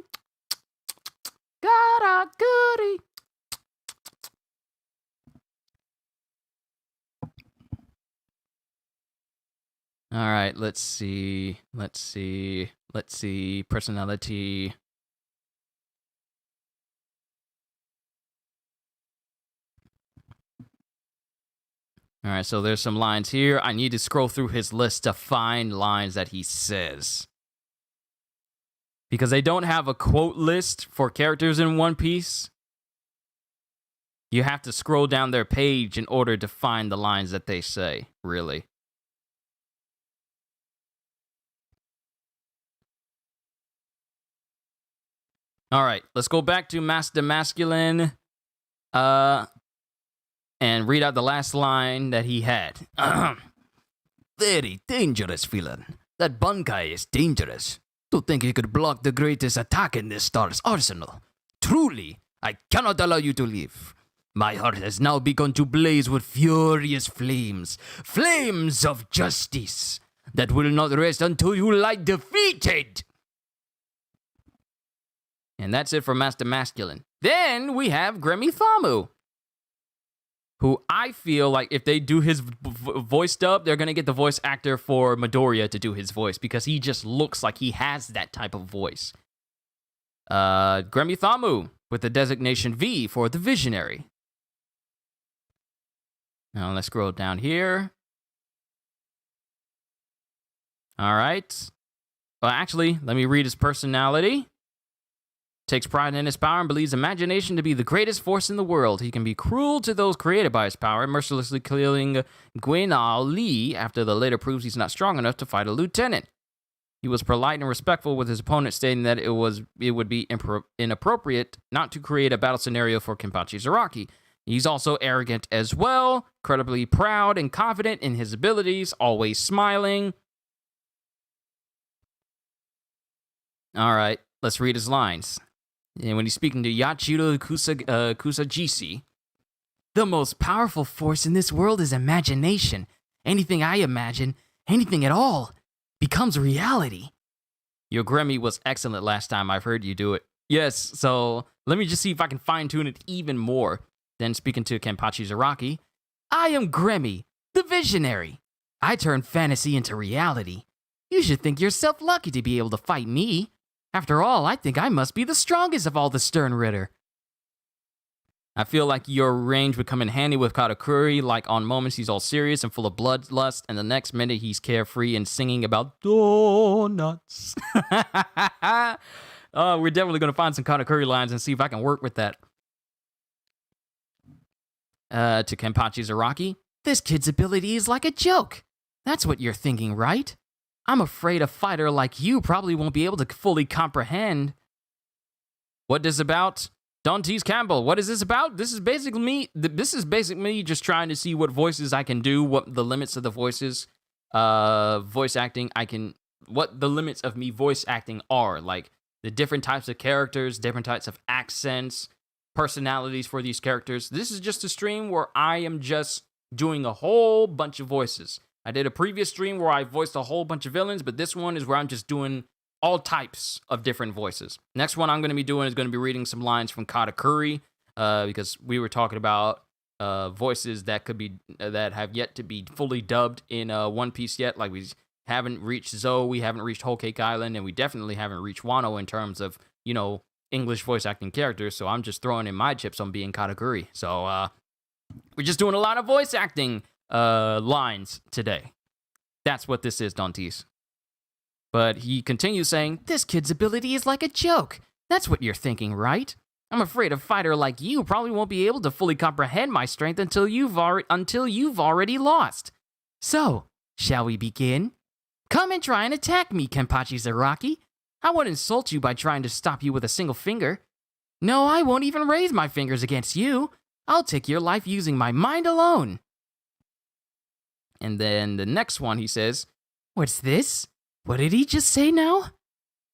Katakuri. All right, let's see. Personality. All right, so there's some lines here. I need to scroll through his list to find lines that he says. Because they don't have a quote list for characters in One Piece. You have to scroll down their page in order to find the lines that they say, really. All right, let's go back to Master Masculine. And read out the last line that he had. Very dangerous villain. That Bankai is dangerous. To think he could block the greatest attack in this star's arsenal. Truly, I cannot allow you to live. My heart has now begun to blaze with furious flames. Flames of justice that will not rest until you lie defeated. And that's it for Master Masculine. Then we have Gremmy Thamu, who I feel like if they do his voice dub, they're going to get the voice actor for Midoriya to do his voice because he just looks like he has that type of voice. Gremmy Thamu with the designation V for the Visionary. Now let's scroll down here. All right. Well, actually, let me read his personality. Takes pride in his power and believes imagination to be the greatest force in the world. He can be cruel to those created by his power, mercilessly killing Gwenal Lee after the later proves he's not strong enough to fight a lieutenant. He was polite and respectful with his opponent, stating that it would be inappropriate not to create a battle scenario for Kenpachi Zaraki. He's also arrogant as well, incredibly proud and confident in his abilities, always smiling. All right, let's read his lines. And when he's speaking to Yachiro Kusajisi, the most powerful force in this world is imagination. Anything I imagine, anything at all, becomes reality. Your Gremmy was excellent last time I've heard you do it. Yes, so let me just see if I can fine-tune it even more. Then speaking to Kenpachi Zaraki, I am Gremmy, the Visionary. I turn fantasy into reality. You should think yourself lucky to be able to fight me. After all, I think I must be the strongest of all the Stern Ritter. I feel like your range would come in handy with Katakuri, like on moments he's all serious and full of bloodlust, and the next minute he's carefree and singing about donuts. We're definitely going to find some Katakuri lines and see if I can work with that. To Kenpachi Zaraki, this kid's ability is like a joke. That's what you're thinking, right? I'm afraid a fighter like you probably won't be able to fully comprehend. What is about? Dantes Campbell, what is this about? This is basically me just trying to see what voices I can do, what the limits of the voices, voice acting what the limits of me voice acting are, like the different types of characters, different types of accents, personalities for these characters. This is just a stream where I am just doing a whole bunch of voices. I did a previous stream where I voiced a whole bunch of villains, but this one is where I'm just doing all types of different voices. Next one I'm going to be doing is going to be reading some lines from Katakuri, because we were talking about voices that have yet to be fully dubbed in One Piece yet. Like we haven't reached Zoe, we haven't reached Whole Cake Island, and we definitely haven't reached Wano in terms of, English voice acting characters. So I'm just throwing in my chips on being Katakuri. So we're just doing a lot of voice acting lines today. That's what this is, Dantes. But he continues saying, this kid's ability is like a joke. That's what you're thinking, right? I'm afraid a fighter like you probably won't be able to fully comprehend my strength until you've already lost. So, Shall we begin? Come and try and attack me, Kenpachi Zaraki. I won't insult you by trying to stop you with a single finger. No, I won't even raise my fingers against you. I'll take your life using my mind alone. And then the next one, he says, what's this? What did he just say now?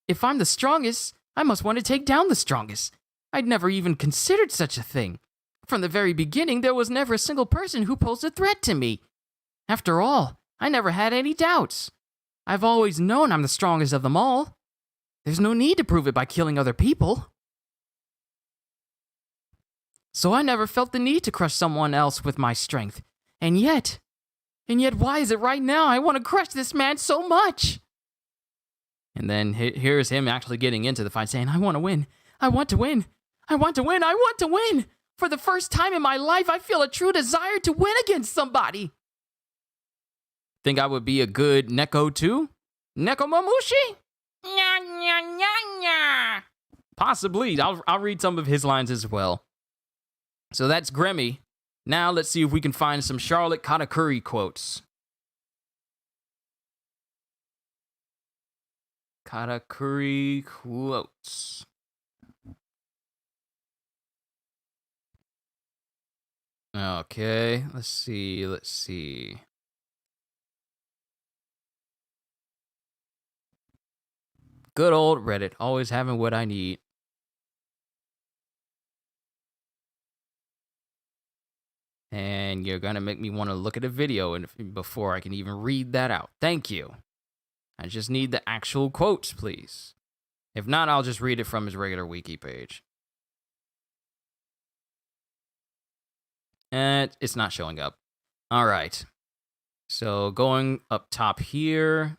If I'm the strongest, I must want to take down the strongest. I'd never even considered such a thing. From the very beginning, there was never a single person who posed a threat to me. After all, I never had any doubts. I've always known I'm the strongest of them all. There's no need to prove it by killing other people. So I never felt the need to crush someone else with my strength. And yet, why is it right now I want to crush this man so much? And then here's him actually getting into the fight, saying, I want to win. I want to win. I want to win. I want to win. For the first time in my life, I feel a true desire to win against somebody. Think I would be a good Neko too? Nekomamushi? Nya, nya, nya, nya. Possibly. I'll read some of his lines as well. So that's Gremmy. Now let's see if we can find some Charlotte Katakuri quotes. Katakuri quotes. Okay, let's see. Good old Reddit, always having what I need. And you're gonna make me want to look at a video before I can even read that out. Thank you. I just need the actual quotes, please. If not, I'll just read it from his regular wiki page. And it's not showing up. All right. So going up top here.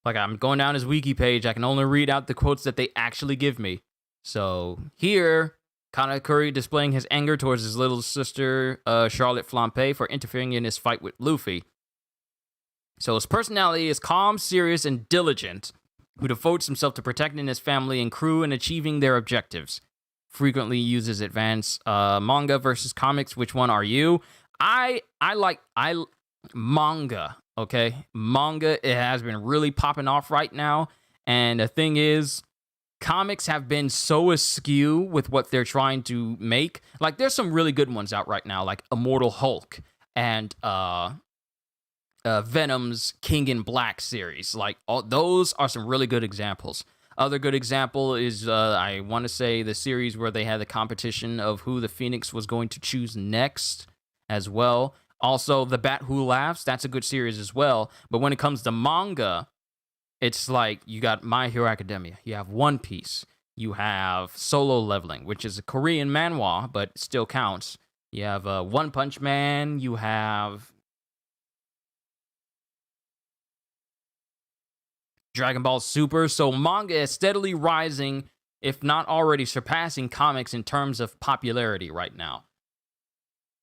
Like I'm going down his wiki page. I can only read out the quotes that they actually give me. So here, Katakuri displaying his anger towards his little sister, Charlotte Flampe, for interfering in his fight with Luffy. So his personality is calm, serious, and diligent, who devotes himself to protecting his family and crew and achieving their objectives. Frequently uses advanced manga versus comics. Which one are you? I like manga. Okay, manga, it has been really popping off right now. And the thing is, comics have been so askew with what they're trying to make. Like, there's some really good ones out right now, like Immortal Hulk and Venom's King in Black series. Like, those are some really good examples. Other good example is, I want to say, the series where they had the competition of who the Phoenix was going to choose next as well. Also, The Bat Who Laughs, that's a good series as well. But when it comes to manga, it's like you got My Hero Academia, you have One Piece, you have Solo Leveling, which is a Korean manhwa, but still counts. You have One Punch Man, you have Dragon Ball Super. So manga is steadily rising, if not already surpassing comics in terms of popularity right now.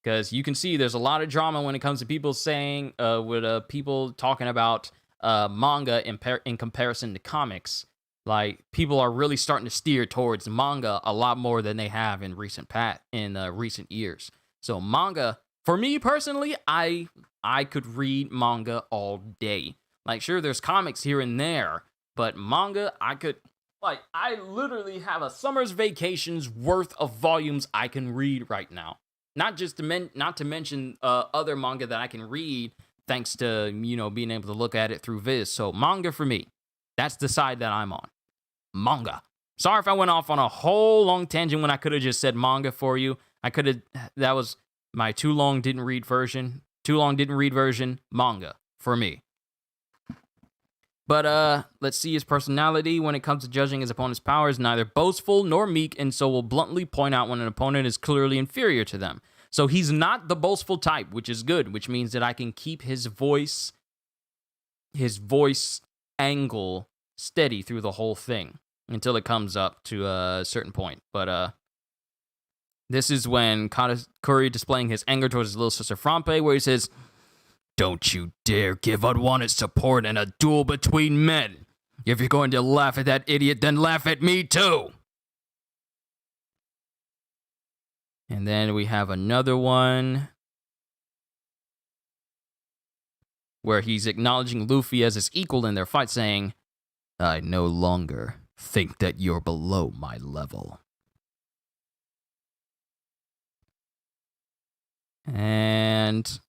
Because you can see there's a lot of drama when it comes to people saying, with people talking about manga in comparison to comics. Like, people are really starting to steer towards manga a lot more than they have in recent years. So manga, for me personally, I could read manga all day. Like, sure, there's comics here and there, but manga, I literally have a summer's vacation's worth of volumes I can read right now. Not to mention other manga that I can read thanks to, being able to look at it through Viz. So manga for me, that's the side that I'm on. Manga. Sorry if I went off on a whole long tangent when I could have just said manga for you. That was my too long didn't read version. Manga for me. But let's see his personality. When it comes to judging his opponent's powers, neither boastful nor meek, and so will bluntly point out when an opponent is clearly inferior to them. So he's not the boastful type, which is good, which means that I can keep his voice angle steady through the whole thing until it comes up to a certain point. But this is when Katakuri displaying his anger towards his little sister Frampe, where he says, "Don't you dare give unwanted support in a duel between men. If you're going to laugh at that idiot, then laugh at me too." And then we have another one where he's acknowledging Luffy as his equal in their fight, saying, "I no longer think that you're below my level." And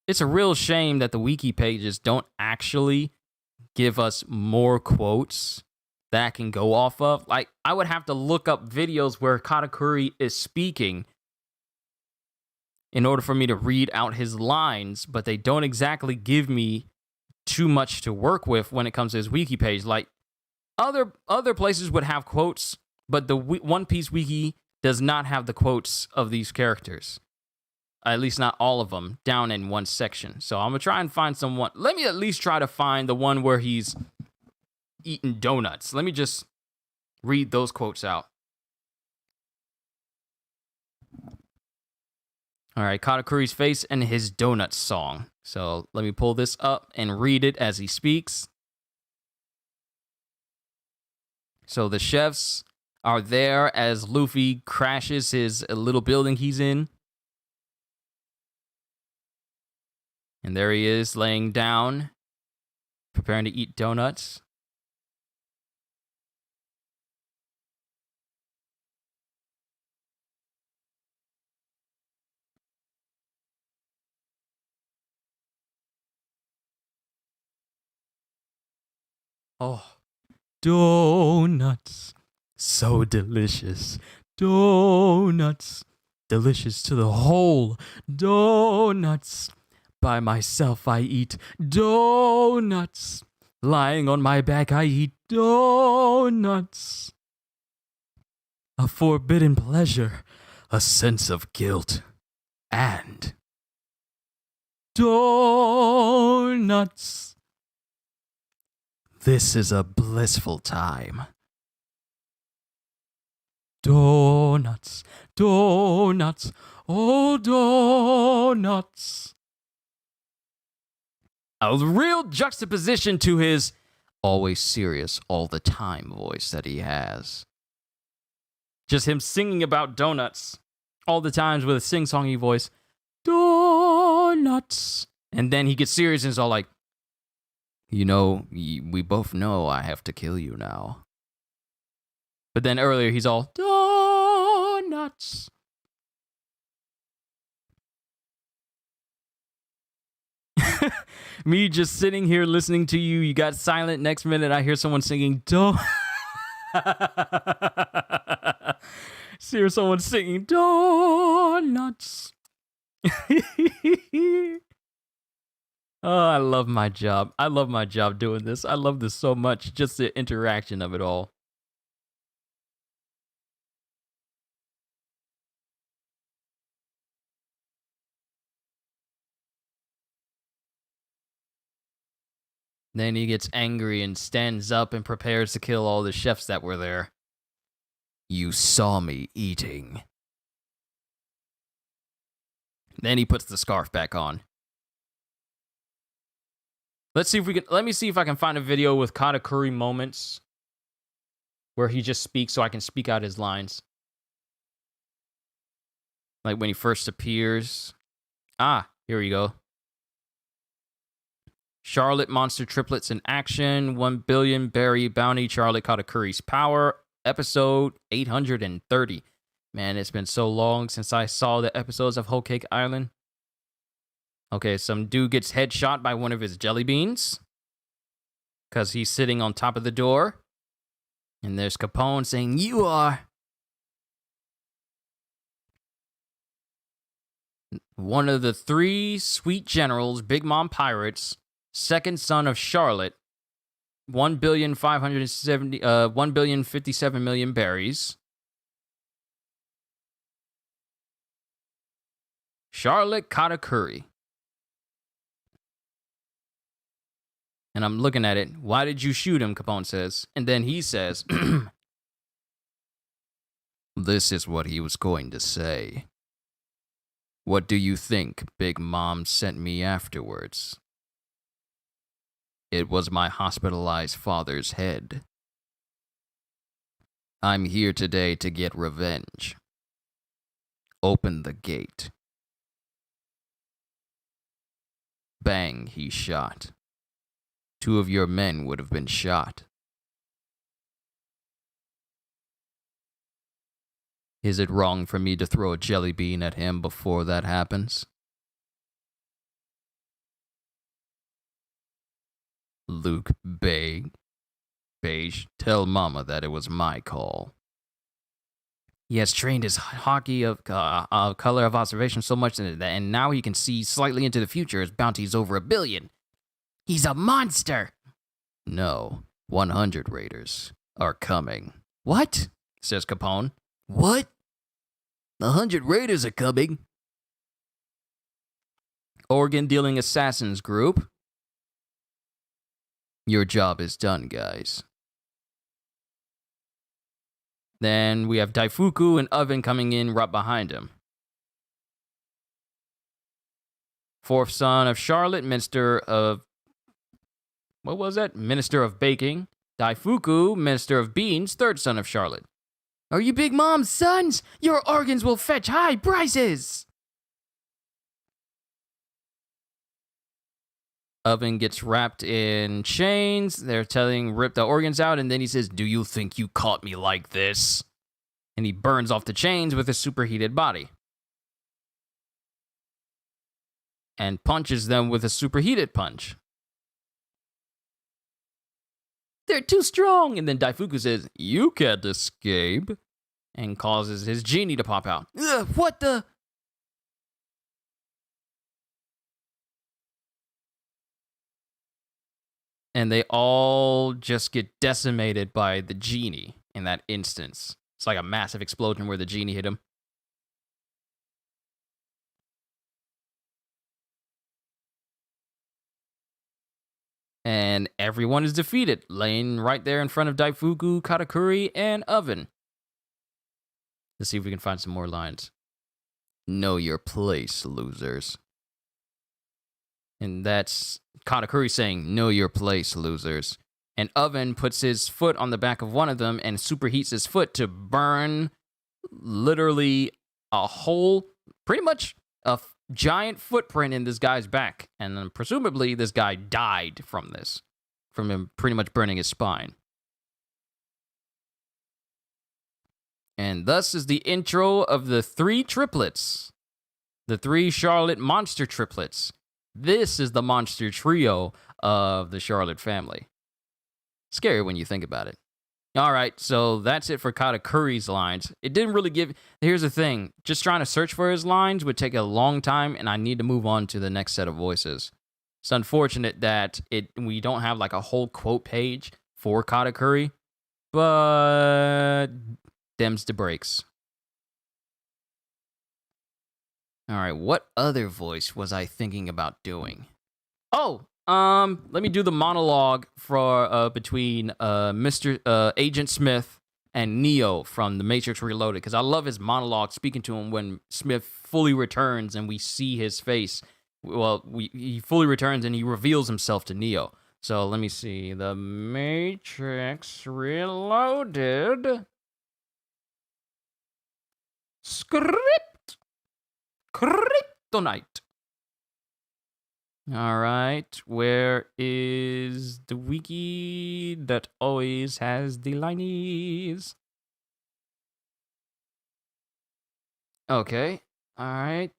it's a real shame that the wiki pages don't actually give us more quotes that I can go off of. Like, I would have to look up videos where Katakuri is speaking in order for me to read out his lines, but they don't exactly give me too much to work with when it comes to his wiki page. Like, other places would have quotes, but the One Piece wiki does not have the quotes of these characters. At least not all of them, down in one section. So I'm going to try and find someone. Let me at least try to find the one where he's eating donuts. Let me just read those quotes out. All right, Katakuri's face and his donuts song. So let me pull this up and read it as he speaks. So the chefs are there as Luffy crashes his little building he's in. And there he is, laying down, preparing to eat donuts. Oh, donuts, so delicious. Donuts, delicious to the whole. Donuts. By myself I eat donuts. Lying on my back I eat donuts. A forbidden pleasure, a sense of guilt, and donuts. This is a blissful time. Donuts, donuts, oh donuts. A real juxtaposition to his always serious all the time voice that he has. Just him singing about donuts all the times with a sing-songy voice. Donuts. And then he gets serious and is all like, "You know, we both know I have to kill you now." But then earlier he's all, "Donuts." Me just sitting here listening to you. You got silent. Next minute, I hear someone singing. Hear someone singing donuts. Oh, I love my job. I love my job doing this. I love this so much. Just the interaction of it all. Then he gets angry and stands up and prepares to kill all the chefs that were there. "You saw me eating." Then he puts the scarf back on. Let me see if I can find a video with Katakuri moments where he just speaks so I can speak out his lines. Like when he first appears. Here we go. Charlotte Monster Triplets in action. 1 billion berry bounty. Charlotte Katakuri's power. Episode 830. Man, it's been so long since I saw the episodes of Whole Cake Island. Okay, some dude gets headshot by one of his jelly beans because he's sitting on top of the door. And there's Capone saying, "You are." One of the 3 sweet generals, Big Mom Pirates, second son of Charlotte, 1,057 million berries. Charlotte Katakuri. And I'm looking at it. "Why did you shoot him?" Capone says. And then he says, "This is what he was going to say. What do you think Big Mom sent me afterwards? It was my hospitalized father's head. I'm here today to get revenge. Open the gate." bang, he shot. 2 of your men would have been shot. Is it wrong for me to throw a jelly bean at him before that happens? Luke Beige, tell Mama that it was my call. He has trained his hockey of color of observation so much that, and now he can see slightly into the future. His bounty is over 1 billion. He's a monster. No, 100 raiders are coming. What? Says Capone. What? 100 raiders are coming. Organ Dealing Assassins Group. Your job is done, guys. Then we have Daifuku and Oven coming in right behind him. 4th son of Charlotte, Minister of... What was that? Minister of Baking. Daifuku, Minister of Beans, 3rd son of Charlotte. Are you Big Mom's sons? Your organs will fetch high prices! Oven gets wrapped in chains. They're telling rip the organs out, and then he says, "Do you think you caught me like this?" And he burns off the chains with his superheated body. And punches them with a superheated punch. They're too strong! And then Daifuku says, "You can't escape." And causes his genie to pop out. Ugh, what the... And they all just get decimated by the genie in that instance. It's like a massive explosion where the genie hit him. And everyone is defeated, laying right there in front of Daifuku, Katakuri, and Oven. Let's see if we can find some more lines. Know your place, losers. And that's Katakuri saying, "Know your place, losers." And Oven puts his foot on the back of one of them and superheats his foot to burn literally a whole, pretty much a giant footprint in this guy's back. And then presumably this guy died from this, from him pretty much burning his spine. And thus is the intro of the 3 triplets. The 3 Charlotte monster triplets. This is the monster trio of the Charlotte family. Scary when you think about it. All right, so that's it for Katakuri's lines. It didn't really give... Here's the thing. Just trying to search for his lines would take a long time, and I need to move on to the next set of voices. It's unfortunate that we don't have like a whole quote page for Katakuri, but them's the breaks. All right, what other voice was I thinking about doing? Oh, let me do the monologue for between Mr. Agent Smith and Neo from The Matrix Reloaded, because I love his monologue speaking to him when Smith fully returns and we see his face. Well, he fully returns and he reveals himself to Neo. So let me see. The Matrix Reloaded. Script. Kryptonite. All right, where is the wiki that always has the lineies? Okay, all right.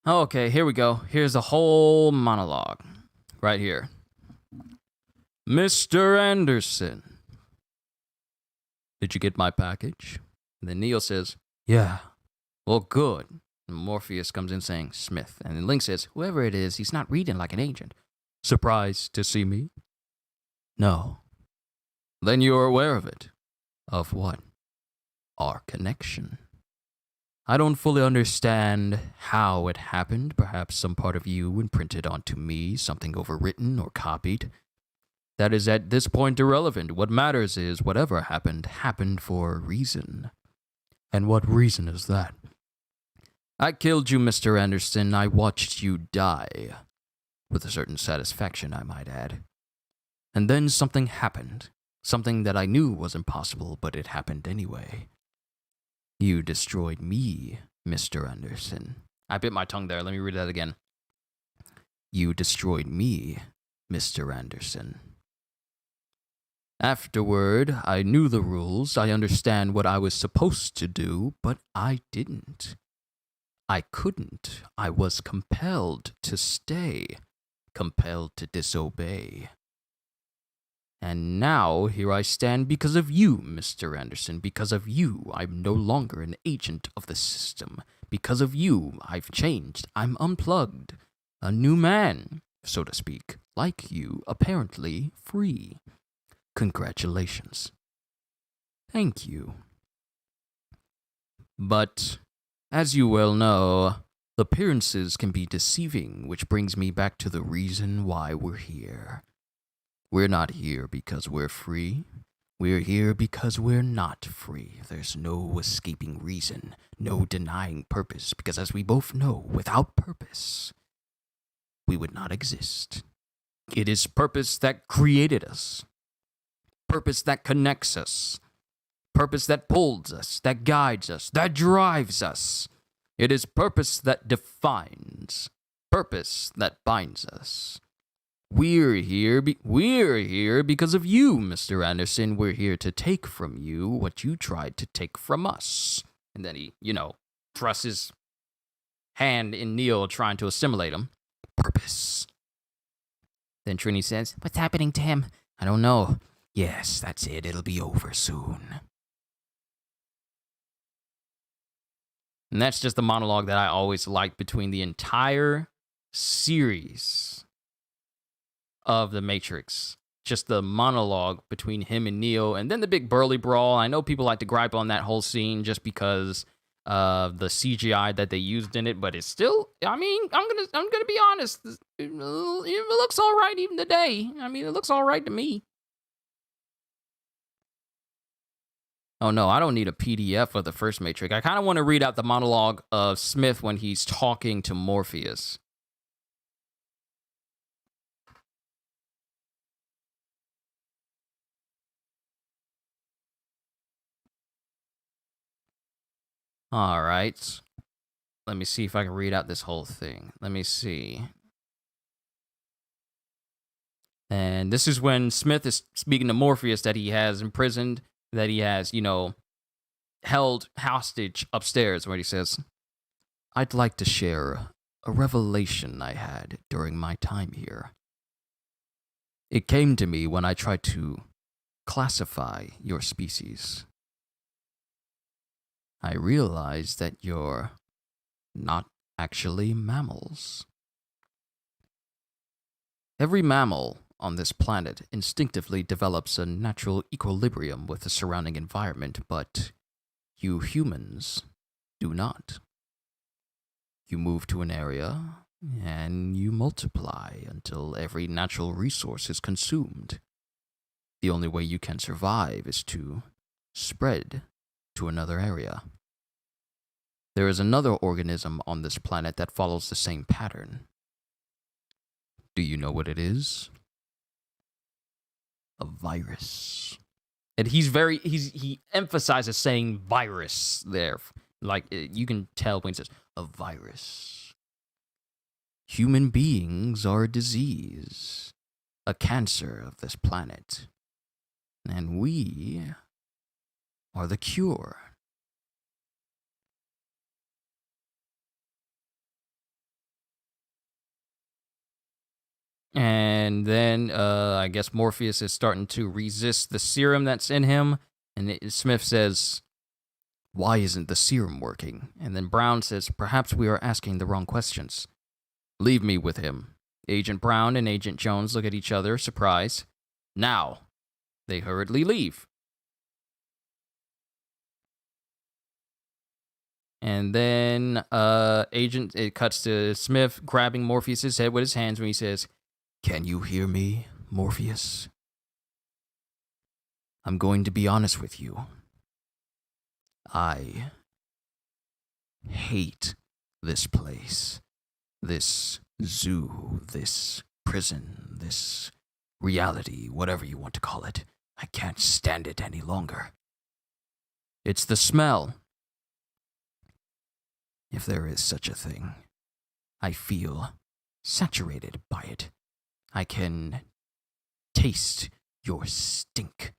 Okay, here we go. Here's a whole monologue right here. Mr. Anderson, did you get my package? And then Neo says, yeah. Well, good. And Morpheus comes in saying, Smith. And then Link says, whoever it is, he's not reading like an agent. Surprised to see me? No. Then you're aware of it. Of what? Our connection. I don't fully understand how it happened. Perhaps some part of you imprinted onto me, something overwritten or copied. That is at this point irrelevant. What matters is whatever happened, happened for a reason. And what reason is that? I killed you, Mr. Anderson. I watched you die. With a certain satisfaction, I might add. And then something happened. Something that I knew was impossible, but it happened anyway. You destroyed me, Mr. Anderson. I bit my tongue there. Let me read that again. You destroyed me, Mr. Anderson. Afterward, I knew the rules. I understand what I was supposed to do, but I didn't. I couldn't. I was compelled to stay, compelled to disobey. And now here I stand because of you, Mr. Anderson. Because of you, I'm no longer an agent of the system. Because of you, I've changed. I'm unplugged. A new man, so to speak. Like you, apparently free. Congratulations. Thank you. But, as you well know, appearances can be deceiving, which brings me back to the reason why we're here. We're not here because we're free. We're here because we're not free. There's no escaping reason, no denying purpose, because as we both know, without purpose, we would not exist. It is purpose that created us. Purpose that connects us. Purpose that pulls us, that guides us, that drives us. It is purpose that defines. Purpose that binds us. We're here because of you, Mr. Anderson. We're here to take from you what you tried to take from us. And then he, thrusts his hand in Neo, trying to assimilate him. Purpose. Then Trini says, "What's happening to him?" "I don't know." "Yes, that's it. It'll be over soon." And that's just the monologue that I always liked between the entire series of The Matrix. Just the monologue between him and Neo, and then the big burly brawl. I know people like to gripe on that whole scene just because of the CGI that they used in it, but it's still, I'm gonna be honest, it looks all right even today. It looks all right to me. Oh no, I don't need a PDF of the first Matrix. I kind of want to read out the monologue of Smith when he's talking to Morpheus. All right. Let me see if I can read out this whole thing. Let me see. And this is when Smith is speaking to Morpheus that he has imprisoned, that he has, held hostage upstairs, where he says, "I'd like to share a revelation I had during my time here. It came to me when I tried to classify your species. I realized that you're not actually mammals. Every mammal on this planet instinctively develops a natural equilibrium with the surrounding environment, but you humans do not. You move to an area and you multiply until every natural resource is consumed. The only way you can survive is to spread to another area. There is another organism on this planet that follows the same pattern. Do you know what it is? A virus." And he emphasizes saying virus there. Like, you can tell when he says, a virus. Human beings are a disease, a cancer of this planet. And we are the cure. And then, I guess Morpheus is starting to resist the serum that's in him. And Smith says, "Why isn't the serum working?" And then Brown says, "Perhaps we are asking the wrong questions. Leave me with him." Agent Brown and Agent Jones look at each other, surprised. Now, they hurriedly leave. And then, it cuts to Smith grabbing Morpheus' head with his hands when he says, "Can you hear me, Morpheus? I'm going to be honest with you. I hate this place, this zoo, this prison, this reality, whatever you want to call it. I can't stand it any longer. It's the smell. If there is such a thing. I feel saturated by it. I can taste your stink.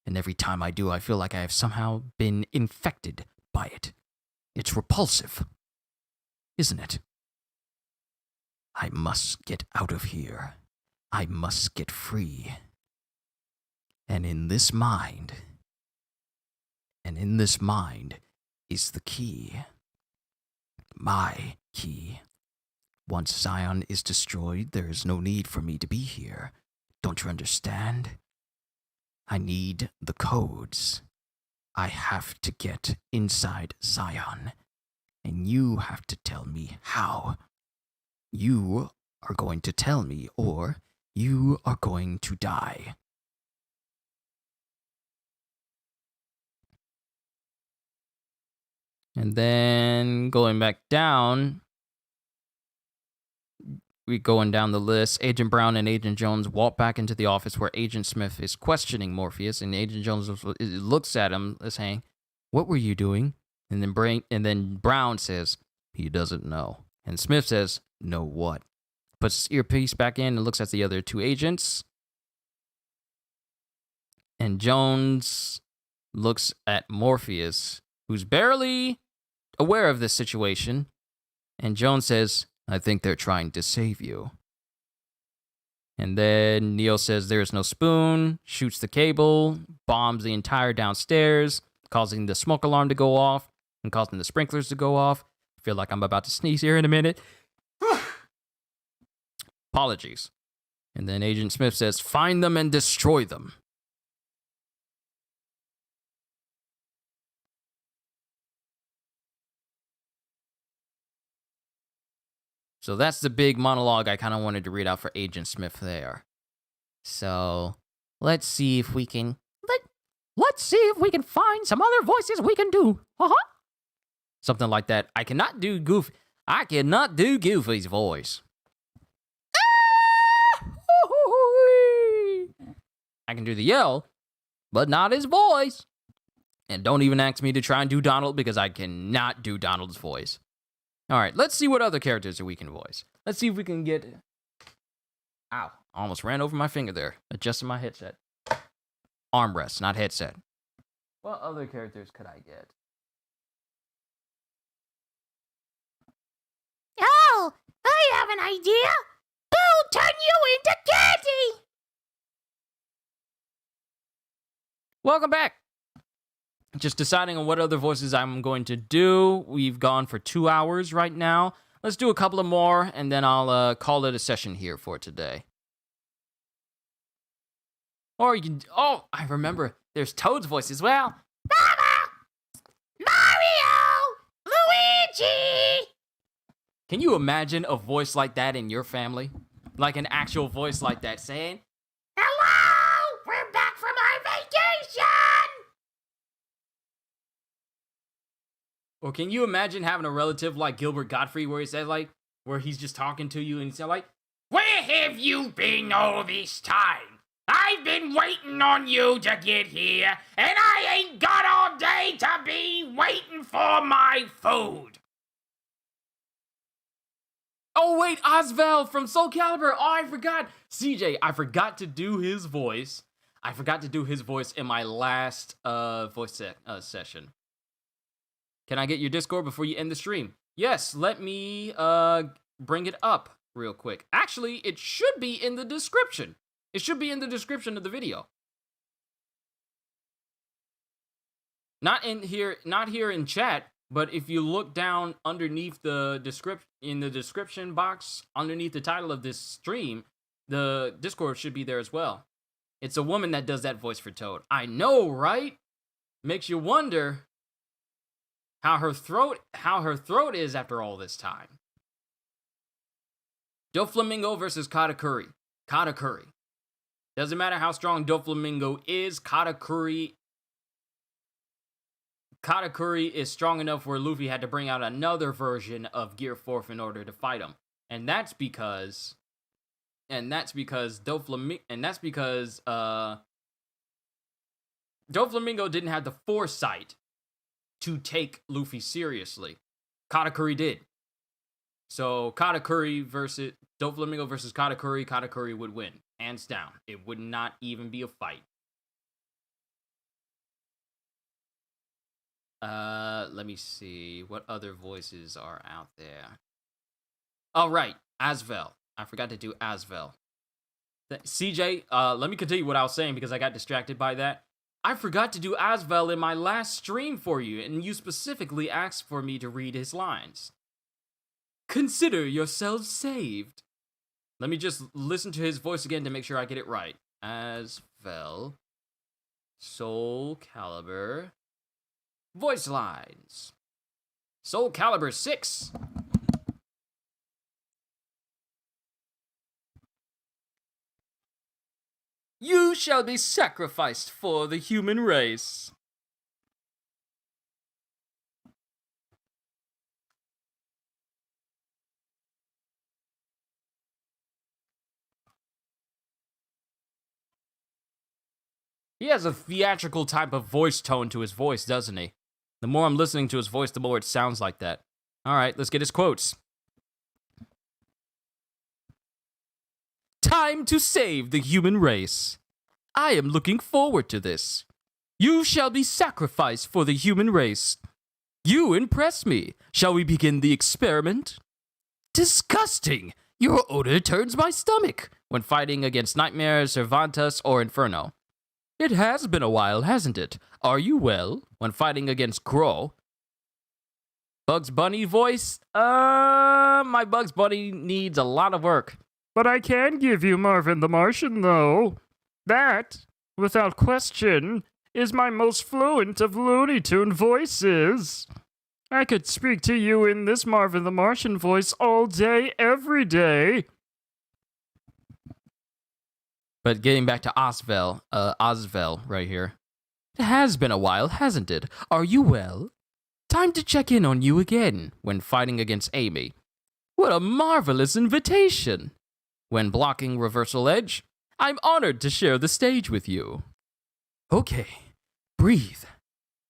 And every time I do, I feel like I have somehow been infected by it. It's repulsive, isn't it? I must get out of here. I must get free. And in this mind is the key. My key. Once Zion is destroyed, there is no need for me to be here. Don't you understand? I need the codes. I have to get inside Zion. And you have to tell me how. You are going to tell me, or you are going to die. And then going back down, we going down the list. Agent Brown and Agent Jones walk back into the office where Agent Smith is questioning Morpheus, and Agent Jones looks at him saying, "What were you doing?" And then Brown says, "He doesn't know." And Smith says, "Know what?" Puts his earpiece back in and looks at the other two agents. And Jones looks at Morpheus, who's barely aware of this situation. And Jones says, "I think they're trying to save you." And then Neo says there's no spoon, shoots the cable, bombs the entire downstairs, causing the smoke alarm to go off and causing the sprinklers to go off. I feel like I'm about to sneeze here in a minute. Apologies. And then Agent Smith says, "Find them and destroy them." So that's the big monologue I kind of wanted to read out for Agent Smith there. So let's see if we can find some other voices we can do. Something like that. I cannot do Goofy's voice. I can do the yell, but not his voice. And don't even ask me to try and do Donald because I cannot do Donald's voice. All right, let's see what other characters we can voice. Let's see if we can get... Ow, almost ran over my finger there. Adjusting my headset. Armrest, not headset. What other characters could I get? Oh, I have an idea. Who'll turn you into candy? Welcome back. Just deciding on what other voices I'm going to do. We've gone for 2 hours right now. Let's do a couple of more, and then I'll call it a session here for today. Or you can... Oh, I remember. There's Toad's voice as well. Mama! Mario! Luigi! Can you imagine a voice like that in your family? Like an actual voice like that saying, Hello! We're back from our vacation! or can you imagine having a relative like Gilbert Gottfried where he says like, where he's just talking to you and he's like, Where have you been all this time? I've been waiting on you to get here, and I ain't got all day to be waiting for my food. oh wait, Oswald from Soul Calibur. Oh, I forgot. CJ, I forgot to do his voice. I forgot to do his voice in my last voice session. Can I get your Discord before you end the stream? Yes, let me bring it up real quick. Actually, it should be in the description. It should be in the description of the video. Not here in chat, but if you look down underneath the description box, underneath the title of this stream, the Discord should be there as well. It's a woman that does that voice for Toad. I know, right? Makes you wonder how her throat is after all this time. Doflamingo versus Katakuri. Katakuri. Doesn't matter how strong Doflamingo is, Katakuri Katakuri is strong enough where Luffy had to bring out another version of Gear 4 in order to fight him. And that's because Doflamingo didn't have the foresight to take Luffy seriously. Katakuri did. So Doflamingo versus Katakuri would win. Hands down. It would not even be a fight. Let me see. What other voices are out there? Oh, right. Asvel. I forgot to do Asvel. CJ, let me continue what I was saying because I got distracted by that. I forgot to do Asvel in my last stream for you, and you specifically asked for me to read his lines. Consider yourselves saved. Let me just listen to his voice again to make sure I get it right. Asvel. Soul Calibur. Voice lines. Soul Calibur 6. You shall be sacrificed for the human race. He has a theatrical type of voice tone to his voice, doesn't he? The more I'm listening to his voice, the more it sounds like that. All right, let's get his quotes. Time to save the human race. I am looking forward to this. You shall be sacrificed for the human race. You impress me. Shall we begin the experiment? Disgusting! Your odor turns my stomach when fighting against Nightmare, Cervantes, or Inferno. It has been a while, hasn't it? Are you well? When fighting against Crow. Bugs Bunny voice? My Bugs Bunny needs a lot of work. But I can give you Marvin the Martian, though. That, without question, is my most fluent of Looney Tune voices. I could speak to you in this Marvin the Martian voice all day, every day. But getting back to Asvel right here. It has been a while, hasn't it? Are you well? Time to check in on you again when fighting against Amy. What a marvelous invitation! When blocking Reversal Edge, I'm honored to share the stage with you. Okay, breathe.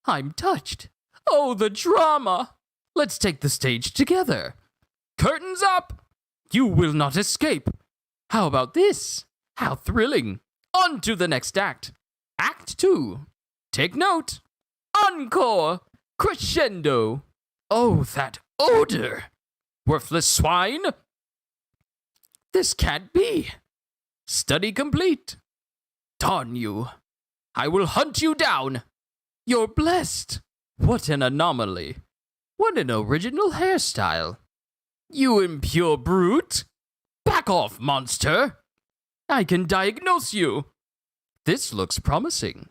I'm touched. Oh, the drama! Let's take the stage together. Curtains up! You will not escape. How about this? How thrilling! On to the next act. Act 2. Take note. Encore! Crescendo! Oh, that odor! Worthless swine! This can't be. Study complete. Darn you. I will hunt you down. You're blessed. What an anomaly. What an original hairstyle. You impure brute. Back off, monster. I can diagnose you. This looks promising.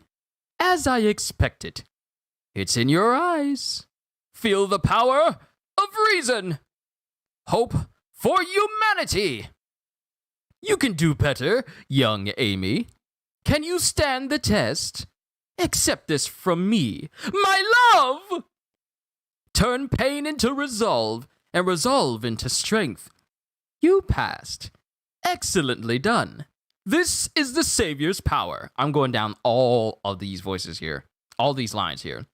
As I expected. It's in your eyes. Feel the power of reason. Hope for humanity. You can do better, young Amy. Can you stand the test? Accept this from me, my love! Turn pain into resolve, and resolve into strength. You passed. Excellently done. This is the Savior's power. I'm going down all of these voices here. All these lines here.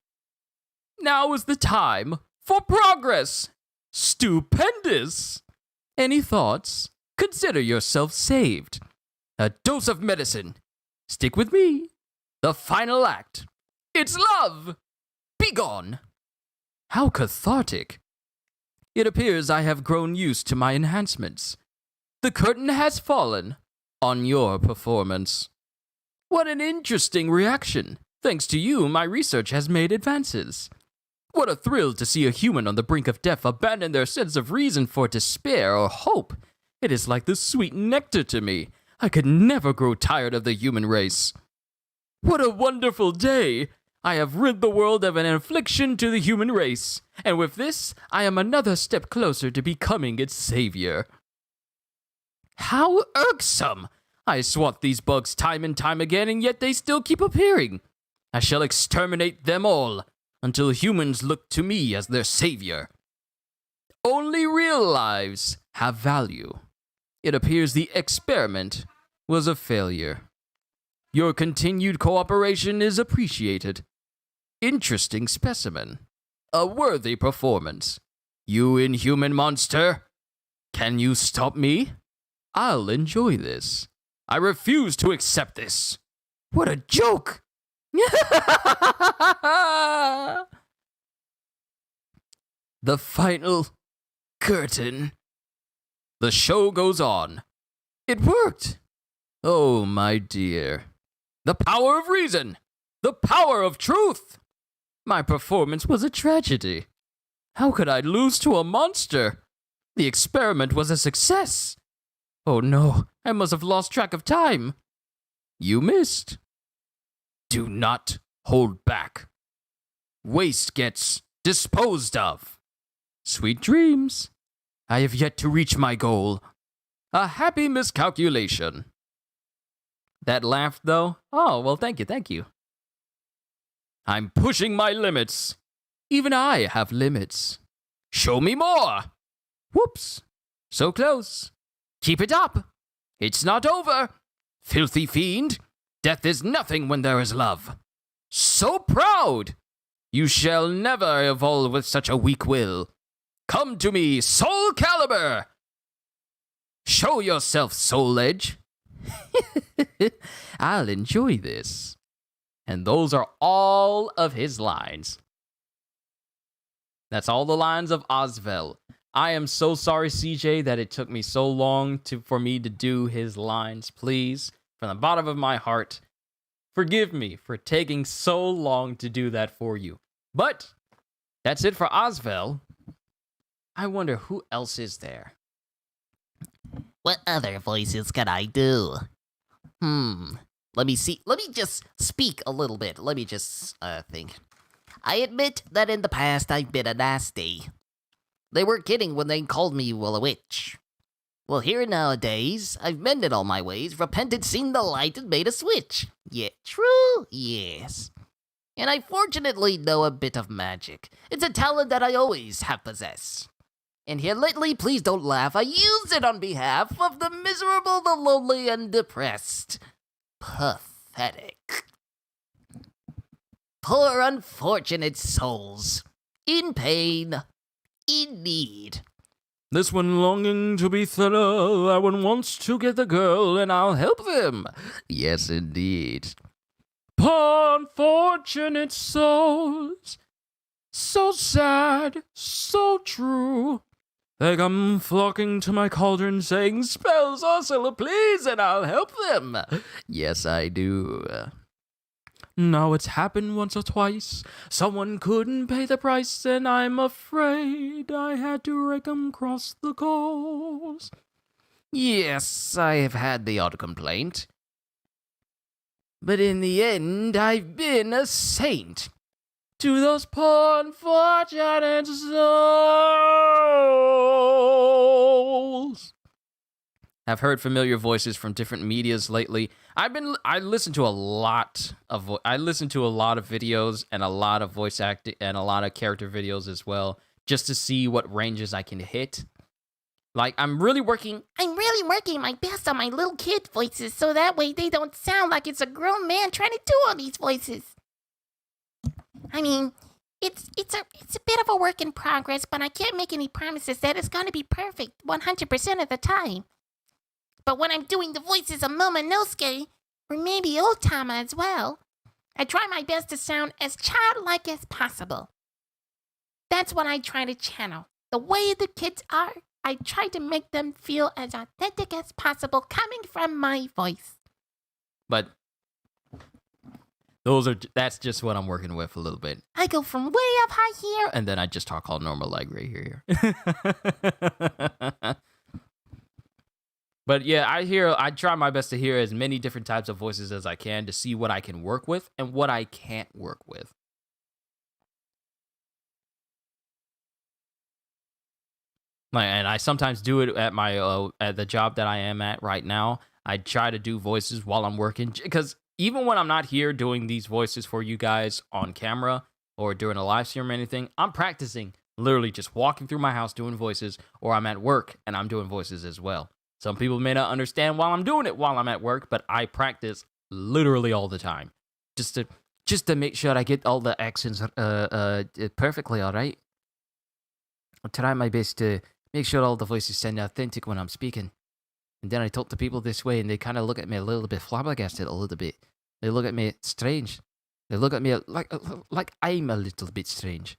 Now is the time for progress. Stupendous. Any thoughts? Consider yourself saved. A dose of medicine. Stick with me. The final act. It's love. Be gone. How cathartic. It appears I have grown used to my enhancements. The curtain has fallen on your performance. What an interesting reaction. Thanks to you, my research has made advances. What a thrill to see a human on the brink of death abandon their sense of reason for despair or hope. It is like the sweet nectar to me. I could never grow tired of the human race. What a wonderful day! I have rid the world of an affliction to the human race, and with this, I am another step closer to becoming its savior. How irksome! I swat these bugs time and time again, and yet they still keep appearing. I shall exterminate them all. until humans look to me as their savior. Only real lives have value. It appears the experiment was a failure. Your continued cooperation is appreciated. Interesting specimen. A worthy performance. You inhuman monster! Can you stop me? I'll enjoy this. I refuse to accept this. What a joke! The final curtain. The show goes on. It worked. Oh, my dear. The power of reason. The power of truth. My performance was a tragedy. How could I lose to a monster? The experiment was a success. Oh no, I must have lost track of time. You missed. Do not hold back. Waste gets disposed of. Sweet dreams. I have yet to reach my goal. A happy miscalculation. That laugh, though? Oh, well, thank you. I'm pushing my limits. Even I have limits. Show me more. Whoops. So close. Keep it up. It's not over. Filthy fiend. Death is nothing when there is love. So proud. You shall never evolve with such a weak will. Come to me, Soul Calibur. Show yourself, Soul Edge. I'll enjoy this. And those are all of his lines. That's all the lines of Osvel. I am so sorry, CJ, that it took me so long for me to do his lines. Please, from the bottom of my heart, forgive me for taking so long to do that for you. But that's it for Osvel. I wonder who else is there. What other voices can I do? Let me see. Let me just speak a little bit. Let me just think. I admit that in the past I've been a nasty. They weren't kidding when they called me, well, a witch. Well, here nowadays, I've mended all my ways, repented, seen the light, and made a switch. Yeah, true? Yes. And I fortunately know a bit of magic. It's a talent that I always have possessed. And here lately, please don't laugh, I use it on behalf of the miserable, the lonely, and depressed. Pathetic. Poor unfortunate souls. In pain. In need. This one longing to be thorough, that one wants to get the girl, and I'll help them. Yes, indeed. Poor unfortunate souls. So sad, so true. They come flocking to my cauldron saying, spell sorcerer, please, and I'll help them. Yes, I do. Now it's happened once or twice. Someone couldn't pay the price, and I'm afraid I had to rake 'em across the coals. Yes, I have had the odd complaint. But in the end, I've been a saint. To those poor unfortunate souls. I've heard familiar voices from different medias lately. I listen to a lot of videos and a lot of voice acting and a lot of character videos as well, just to see what ranges I can hit. Like I'm really working my best on my little kid voices so that way they don't sound like it's a grown man trying to do all these voices. I mean, it's a bit of a work in progress, but I can't make any promises that it's going to be perfect 100% of the time. But when I'm doing the voices of Momonosuke, or maybe Otama as well, I try my best to sound as childlike as possible. That's what I try to channel. The way the kids are, I try to make them feel as authentic as possible coming from my voice. But that's just what I'm working with a little bit. I go from way up high here, and then I just talk all normal like right here. But yeah, I try my best to hear as many different types of voices as I can to see what I can work with and what I can't work with. And I sometimes do it at my at the job that I am at right now. I try to do voices while I'm working, because even when I'm not here doing these voices for you guys on camera, or during a live stream or anything, I'm practicing literally just walking through my house doing voices, or I'm at work and I'm doing voices as well. Some people may not understand while I'm doing it while I'm at work, but I practice literally all the time just to make sure I get all the accents perfectly, all right? I try my best to make sure all the voices sound authentic when I'm speaking. And then I talk to people this way, and they kind of look at me a little bit flabbergasted, a little bit. They look at me strange. They look at me like I'm a little bit strange.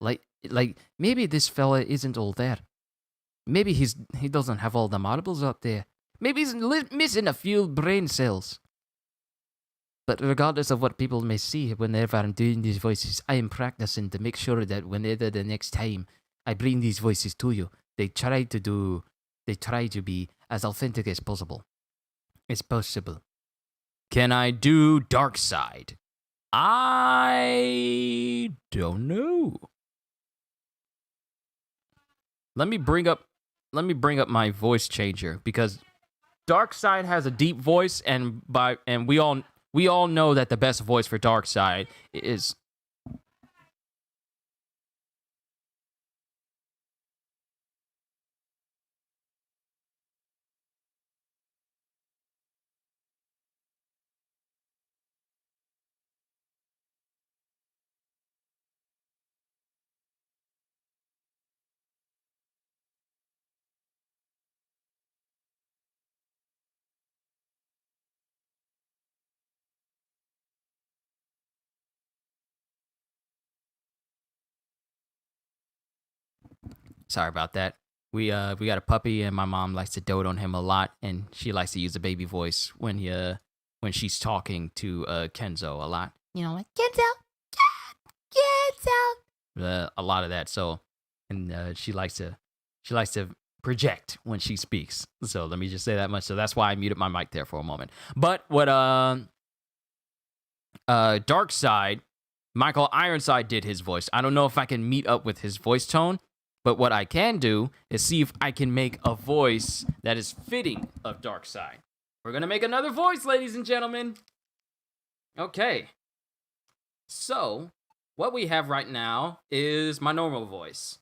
Like maybe this fella isn't all there. Maybe he doesn't have all the marbles up there. Maybe he's missing a few brain cells. But regardless of what people may see whenever I'm doing these voices, I am practicing to make sure that whenever the next time I bring these voices to you, they try to be as authentic as possible. It's possible. Can I do Dark Side? I don't know. Let me bring up my voice changer, because Dark Side has a deep voice, and we all know that the best voice for Dark Side is sorry about that. We got a puppy, and my mom likes to dote on him a lot, and she likes to use a baby voice when she's talking to Kenzo a lot. You know, like Kenzo, a lot of that. So, and she likes to project when she speaks. So let me just say that much. So that's why I muted my mic there for a moment. But what Dark Side, Michael Ironside did his voice. I don't know if I can meet up with his voice tone. But what I can do is see if I can make a voice that is fitting of Dark Side. We're going to make another voice, ladies and gentlemen. Okay. So, what we have right now is my normal voice.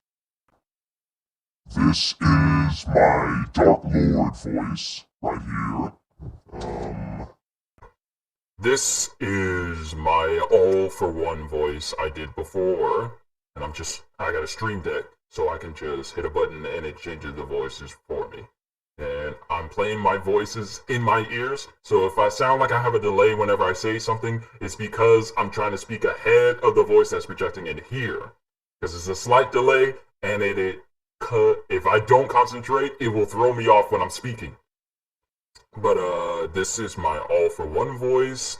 This is my Dark Lord voice right here. This is my All for One voice I did before, and I got a Stream Deck, so I can just hit a button and it changes the voices for me. And I'm playing my voices in my ears, so if I sound like I have a delay whenever I say something, it's because I'm trying to speak ahead of the voice that's projecting in here. Because it's a slight delay, and if I don't concentrate, it will throw me off when I'm speaking. But this is my All for One voice.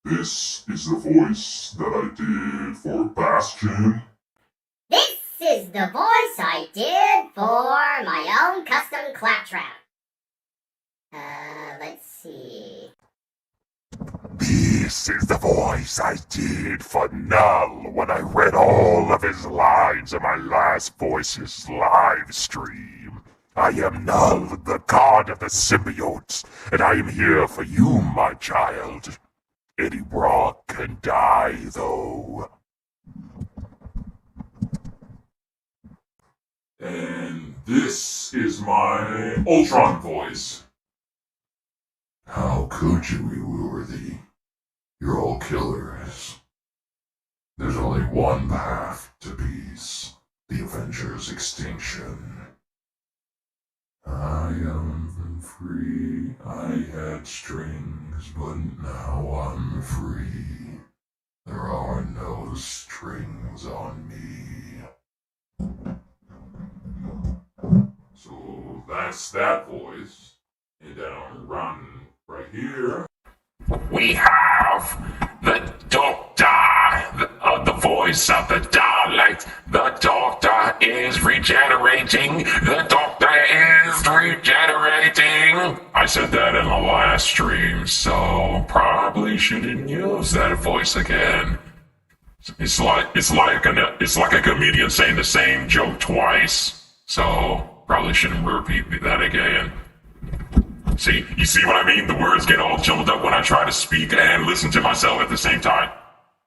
This is the voice that I did for Bastion. This is the voice I did for my own custom claptrap. Let's see. This is the voice I did for Null when I read all of his lines in my last Voices live stream. I am Null, the god of the symbiotes, and I am here for you, my child. Eddie Brock can die, though. And this is my Ultron voice. How could you be worthy? You're all killers. There's only one path to peace. The Avengers' extinction. I am free. I had strings, but now I'm free. There are no strings on me. So that's that voice. And then run right here. We have the Doctor, the voice of the Daleks. The Doctor is regenerating. The Doctor is regenerating. I said that in the last stream, so probably shouldn't use that voice again. It's like a comedian saying the same joke twice, so probably shouldn't repeat that again. See, you see what I mean? The words get all jumbled up when I try to speak and listen to myself at the same time.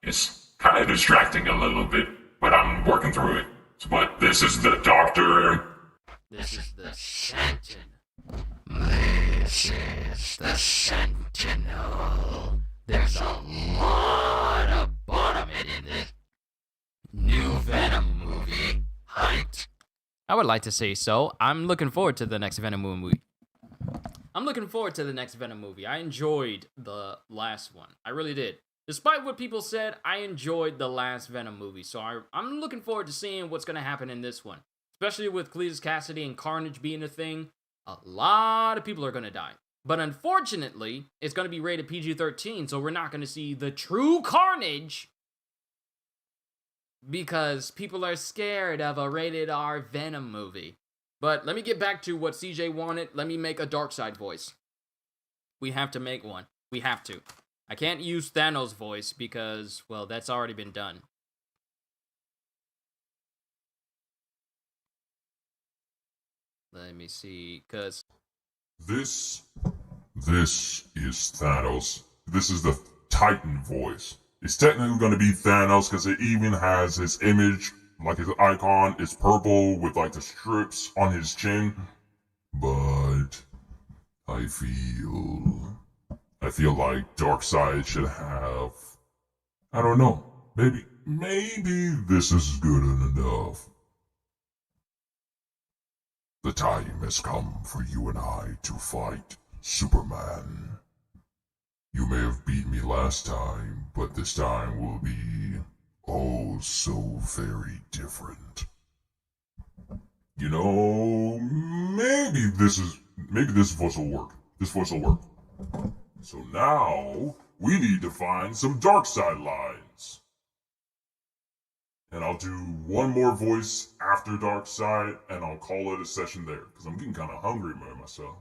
It's kind of distracting a little bit, but I'm working through it. But this is the doctor. This is the Sentinel. This is the Sentinel. There's a lot of Bottomit in this new Venom movie. Hyped. I would like to say so. I'm looking forward to the next Venom movie. I enjoyed the last one. I really did. Despite what people said, I enjoyed the last Venom movie. So I'm looking forward to seeing what's going to happen in this one. Especially with Cletus Cassidy and Carnage being a thing. A lot of people are going to die. But unfortunately, it's going to be rated PG-13, so we're not going to see the true Carnage. Because people are scared of a rated R Venom movie. But let me get back to what CJ wanted. Let me make a Darkseid voice. We have to make one. We have to. I can't use Thanos' voice because, well, that's already been done. Let me see, because... This is Thanos. This is the Titan voice. It's technically going to be Thanos because it even has his image, like his icon, is purple with like the strips on his chin. But I feel like Darkseid should have, I don't know, maybe this is good enough. The time has come for you and I to fight Superman. You may have beat me last time, but this time will be, oh, so very different. You know, maybe this voice will work. This voice will work. So now, we need to find some Darkseid lines. And I'll do one more voice after Darkseid, and I'll call it a session there. Because I'm getting kind of hungry myself.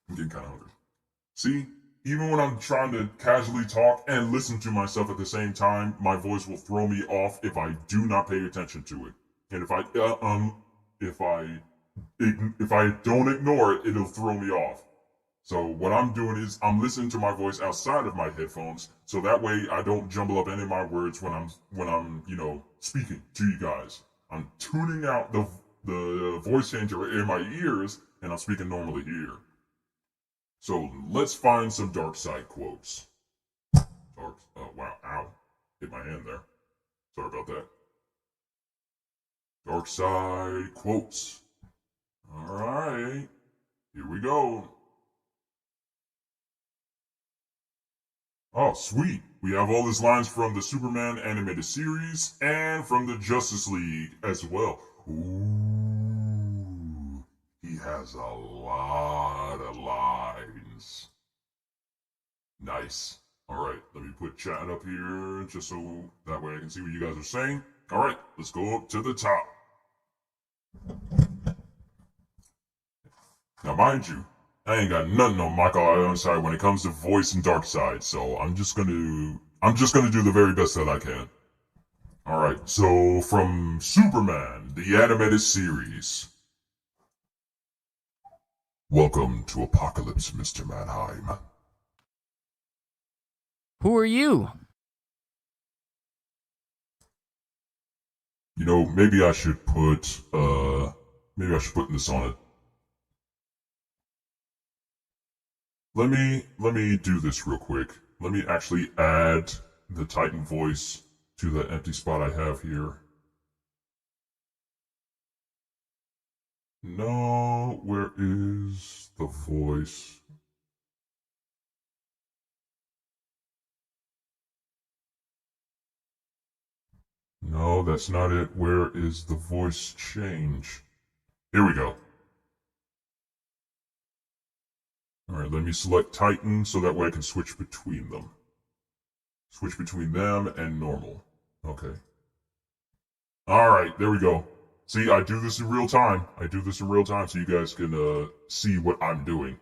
I'm getting kind of hungry. See? Even when I'm trying to casually talk and listen to myself at the same time, my voice will throw me off if I do not pay attention to it. And if I don't ignore it, it'll throw me off. So what I'm doing is I'm listening to my voice outside of my headphones, so that way I don't jumble up any of my words when I'm speaking to you guys. I'm tuning out the voice changer in my ears, and I'm speaking normally here. So let's find some Darkseid quotes. Oh wow, ow. Hit my hand there. Sorry about that. Darkseid quotes. Alright. Here we go. Oh, sweet. We have all these lines from the Superman animated series and from the Justice League as well. Ooh. He has a lot of lines. Nice. Alright, let me put chat up here just so that way I can see what you guys are saying. Alright, let's go up to the top. Now mind you, I ain't got nothing on Michael Ironside when it comes to voice and Darkseid, so I'm just gonna do the very best that I can. Alright, so from Superman, the animated series. Welcome to Apocalypse, Mr. Mannheim. Who are you? You know, maybe I should put this on it. Let me do this real quick. Let me actually add the Titan voice to the empty spot I have here. No, where is the voice? No, that's not it. Where is the voice change? Here we go. Alright, let me select Titan so that way I can switch between them. Switch between them and normal. Okay. Alright, there we go. See, I do this in real time. so you guys can see what I'm doing.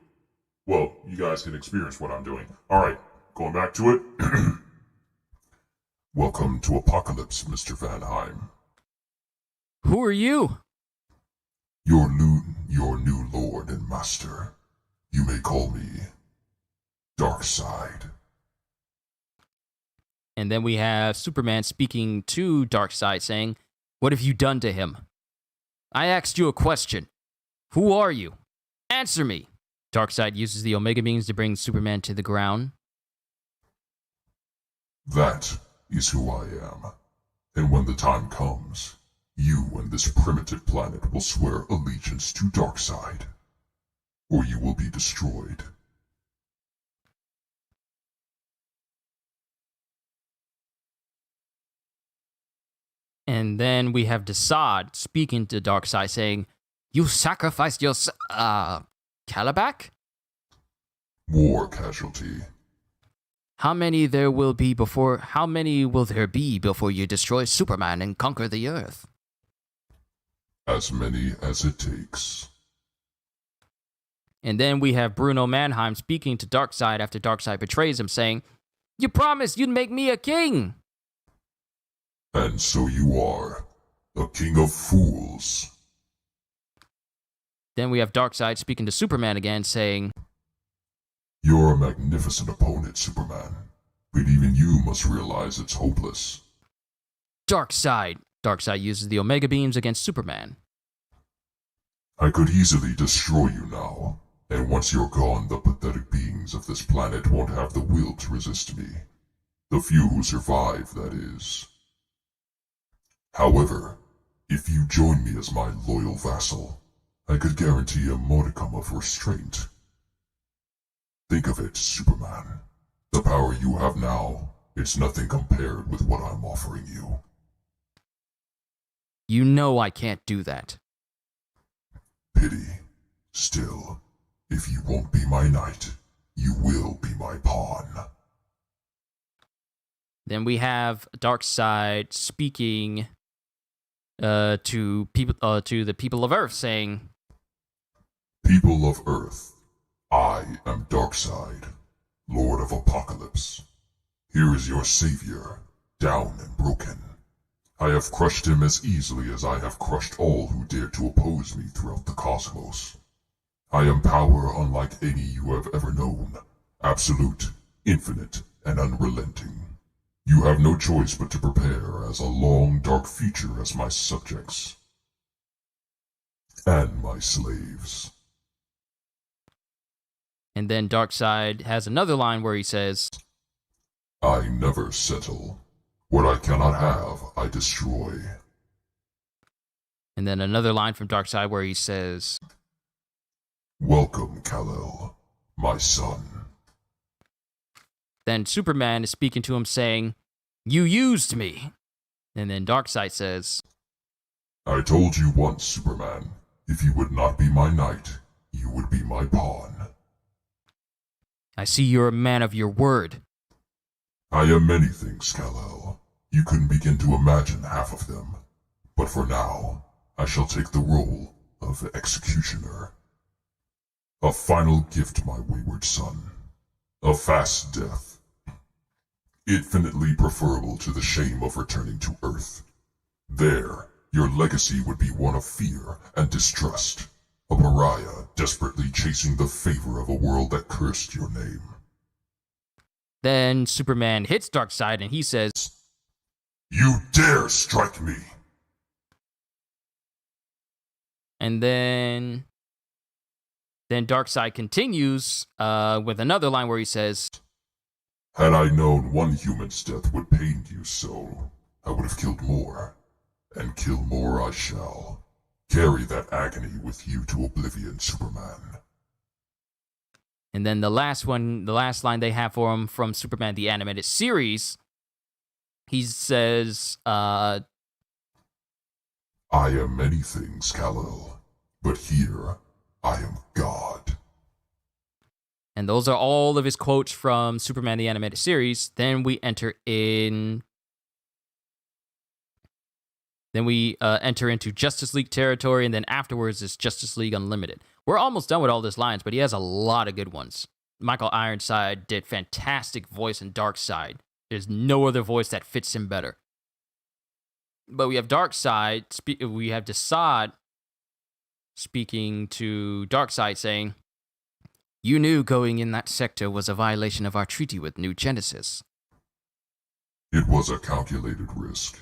Well, you guys can experience what I'm doing. Alright, going back to it. Welcome to Apocalypse, Mr. Mannheim. Who are you? Your new lord and master. You may call me Darkseid. And then we have Superman speaking to Darkseid saying, "What have you done to him? I asked you a question. Who are you? Answer me." Darkseid uses the Omega Beams to bring Superman to the ground. That is who I am. And when the time comes, you and this primitive planet will swear allegiance to Darkseid, or you will be destroyed. And then we have Desaad speaking to Darkseid saying, "You sacrificed your Kalibak? War casualty. How many will there be before you destroy Superman and conquer the Earth?" As many as it takes. And then we have Bruno Mannheim speaking to Darkseid after Darkseid betrays him, saying, "You promised you'd make me a king." And so you are, a king of fools. Then we have Darkseid speaking to Superman again, saying, You're a magnificent opponent, Superman, but even you must realize it's hopeless. "Darkseid." Darkseid uses the Omega Beams against Superman. I could easily destroy you now, and once you're gone, the pathetic beings of this planet won't have the will to resist me. The few who survive, that is. However, if you join me as my loyal vassal, I could guarantee a modicum of restraint. Think of it, Superman. The power you have now, it's nothing compared with what I'm offering you. You know I can't do that. Pity. Still, if you won't be my knight, you will be my pawn. Then we have Darkseid speaking to the people of Earth, saying, People of Earth, I am Darkseid, Lord of Apocalypse. Here is your savior, down and broken. I have crushed him as easily as I have crushed all who dare to oppose me throughout the cosmos. I am power unlike any you have ever known, absolute, infinite, and unrelenting. You have no choice but to prepare as a long, dark future as my subjects. And my slaves. and then Darkseid has another line where he says, I never settle. What I cannot have, I destroy. and then another line from Darkseid where he says, Welcome, Kal-El, my son. then Superman is speaking to him saying, You used me. And then Darkseid says, I told you once, Superman, if you would not be my knight, you would be my pawn. I see you're a man of your word. I am many things, Kal-El. You couldn't begin to imagine half of them. But for now, I shall take the role of executioner. A final gift, my wayward son. A fast death. Infinitely preferable to the shame of returning to Earth. There, your legacy would be one of fear and distrust. A pariah desperately chasing the favor of a world that cursed your name. Then Superman hits Darkseid and he says, You dare strike me! and then Darkseid continues with another line where he says, Had I known one human's death would pain you so, I would have killed more. And kill more I shall. Carry that agony with you to oblivion, Superman. and then the last line they have for him from Superman the Animated Series, he says, I am many things, Kal-El, but here I am God. and those are all of his quotes from Superman the Animated Series. Then we enter into Justice League territory, and then afterwards is Justice League Unlimited. We're almost done with all his lines, but he has a lot of good ones. Michael Ironside did fantastic voice in Darkseid. There's no other voice that fits him better. But we have we have Desaad speaking to Darkseid saying, You knew going in that sector was a violation of our treaty with New Genesis. It was a calculated risk.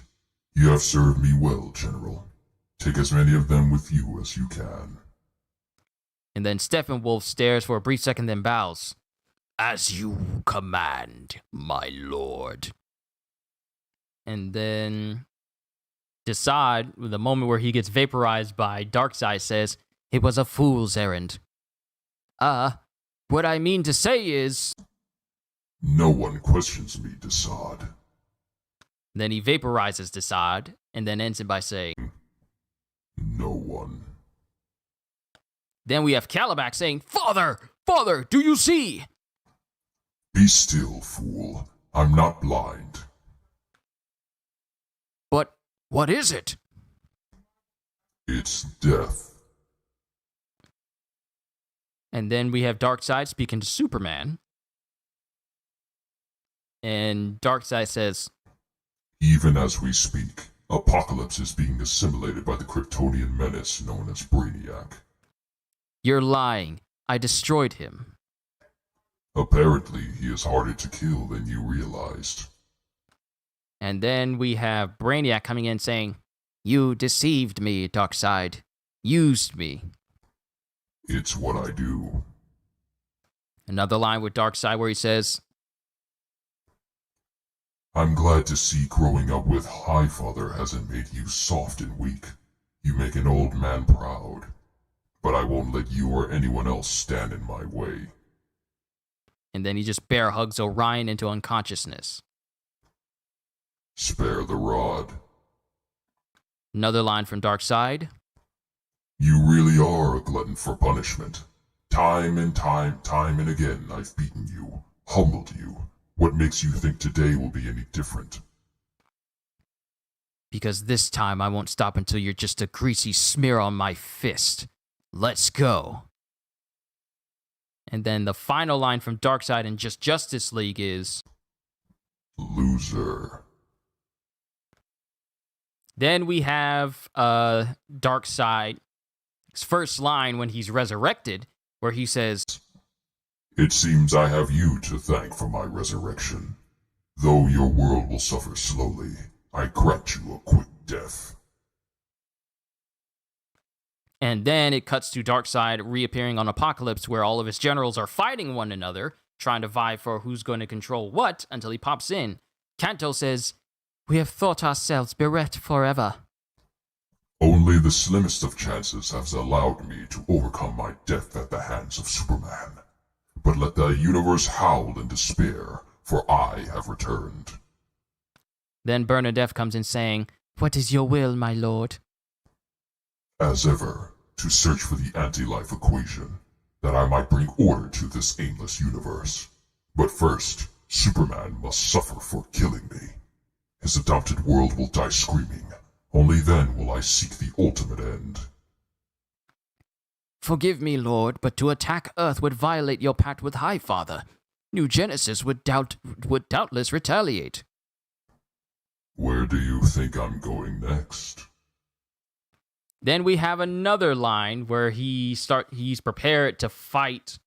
You have served me well, General. Take as many of them with you as you can. And then Steppenwolf stares for a brief second, then bows. As you command, my lord. And then Desaad, the moment where he gets vaporized by Darkseid, says, "It was a fool's errand." What I mean to say is... No one questions me, Desaad. Then he vaporizes Desaad, and then ends it by saying... No one. Then we have Calabac saying, "Father! Father, do you see?" Be still, fool. I'm not blind. But what is it? It's death. And then we have Darkseid speaking to Superman. And Darkseid says, Even as we speak, Apocalypse is being assimilated by the Kryptonian menace known as Brainiac. "You're lying. I destroyed him." Apparently, he is harder to kill than you realized. And then we have Brainiac coming in saying, "You deceived me, Darkseid. Used me." It's what I do. Another line with Darkseid where he says, I'm glad to see growing up with Highfather hasn't made you soft and weak. You make an old man proud. But I won't let you or anyone else stand in my way. and then he just bear hugs Orion into unconsciousness. Spare the rod. Another line from Darkseid. You really are a glutton for punishment. Time and again I've beaten you, humbled you. What makes you think today will be any different? Because this time I won't stop until you're just a greasy smear on my fist. Let's go. And then the final line from Darkseid in just Justice League is... Loser. Then we have Darkseid's first line when he's resurrected, where he says, It seems I have you to thank for my resurrection. Though your world will suffer slowly, I grant you a quick death. and then it cuts to Darkseid reappearing on Apocalypse, where all of his generals are fighting one another, trying to vie for who's going to control what, until he pops in. Kanto says, "We have thought ourselves bereft forever." Only the slimmest of chances has allowed me to overcome my death at the hands of Superman. But let the universe howl in despair, for I have returned. Then Bernadette comes in saying, "What is your will, my lord?" As ever, to search for the anti-life equation, that I might bring order to this aimless universe. But first, Superman must suffer for killing me. His adopted world will die screaming. Only then will I seek the ultimate end. "Forgive me, lord, but to attack Earth would violate your pact with Highfather. New Genesis would doubtless retaliate." Where do you think I'm going next? Then we have another line where he's prepared to fight.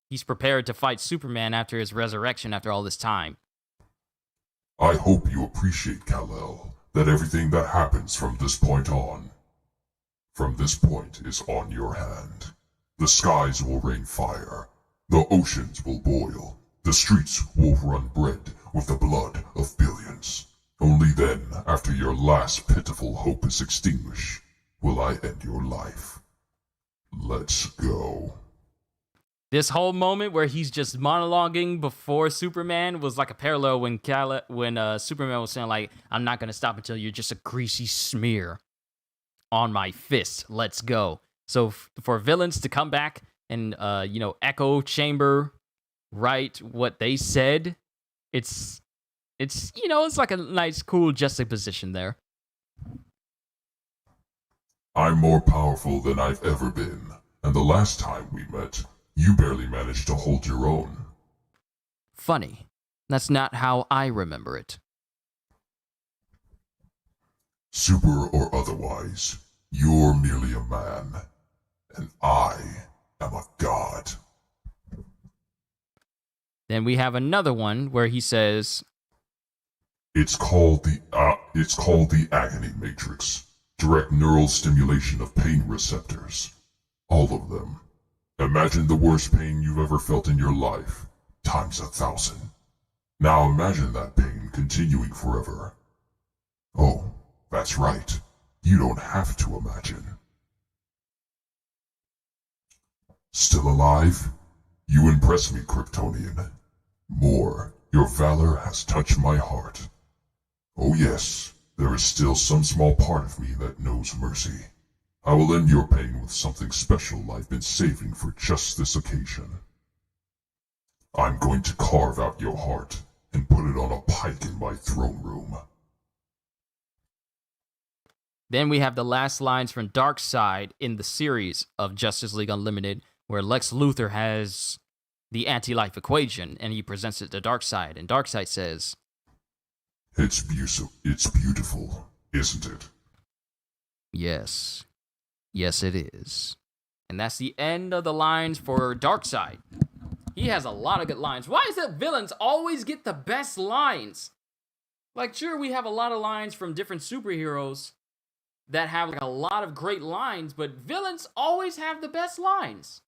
He's prepared to fight Superman after his resurrection after all this time. I hope you appreciate, Kal-El, that everything that happens from this point is on your hand. The skies will rain fire. The oceans will boil. The streets will run red with the blood of billions. Only then, after your last pitiful hope is extinguished, will I end your life. Let's go. This whole moment where he's just monologuing before Superman was like a parallel when Superman was saying, like, "I'm not going to stop until you're just a greasy smear on my fist. Let's go." So for villains to come back and, echo chamber, write what they said, it's like a nice, cool juxtaposition there. I'm more powerful than I've ever been, and the last time we met, you barely managed to hold your own. Funny. That's not how I remember it. Super or otherwise, you're merely a man, and I am a god. Then we have another one where he says, It's called the agony matrix. Direct neural stimulation of pain receptors. All of them. Imagine the worst pain you've ever felt in your life, times 1,000. Now imagine that pain continuing forever. Oh, that's right. You don't have to imagine. Still alive? You impress me, Kryptonian. More, your valor has touched my heart. Oh yes, there is still some small part of me that knows mercy. I will end your pain with something special I've been saving for just this occasion. I'm going to carve out your heart and put it on a pike in my throne room. Then we have the last lines from Darkseid in the series of Justice League Unlimited, where Lex Luthor has the anti-life equation, and he presents it to Darkseid, and Darkseid says, It's beautiful, isn't it? yes. Yes, it is. And that's the end of the lines for Darkseid. He has a lot of good lines. Why is it villains always get the best lines? Like, sure, we have a lot of lines from different superheroes that have like a lot of great lines, but villains always have the best lines.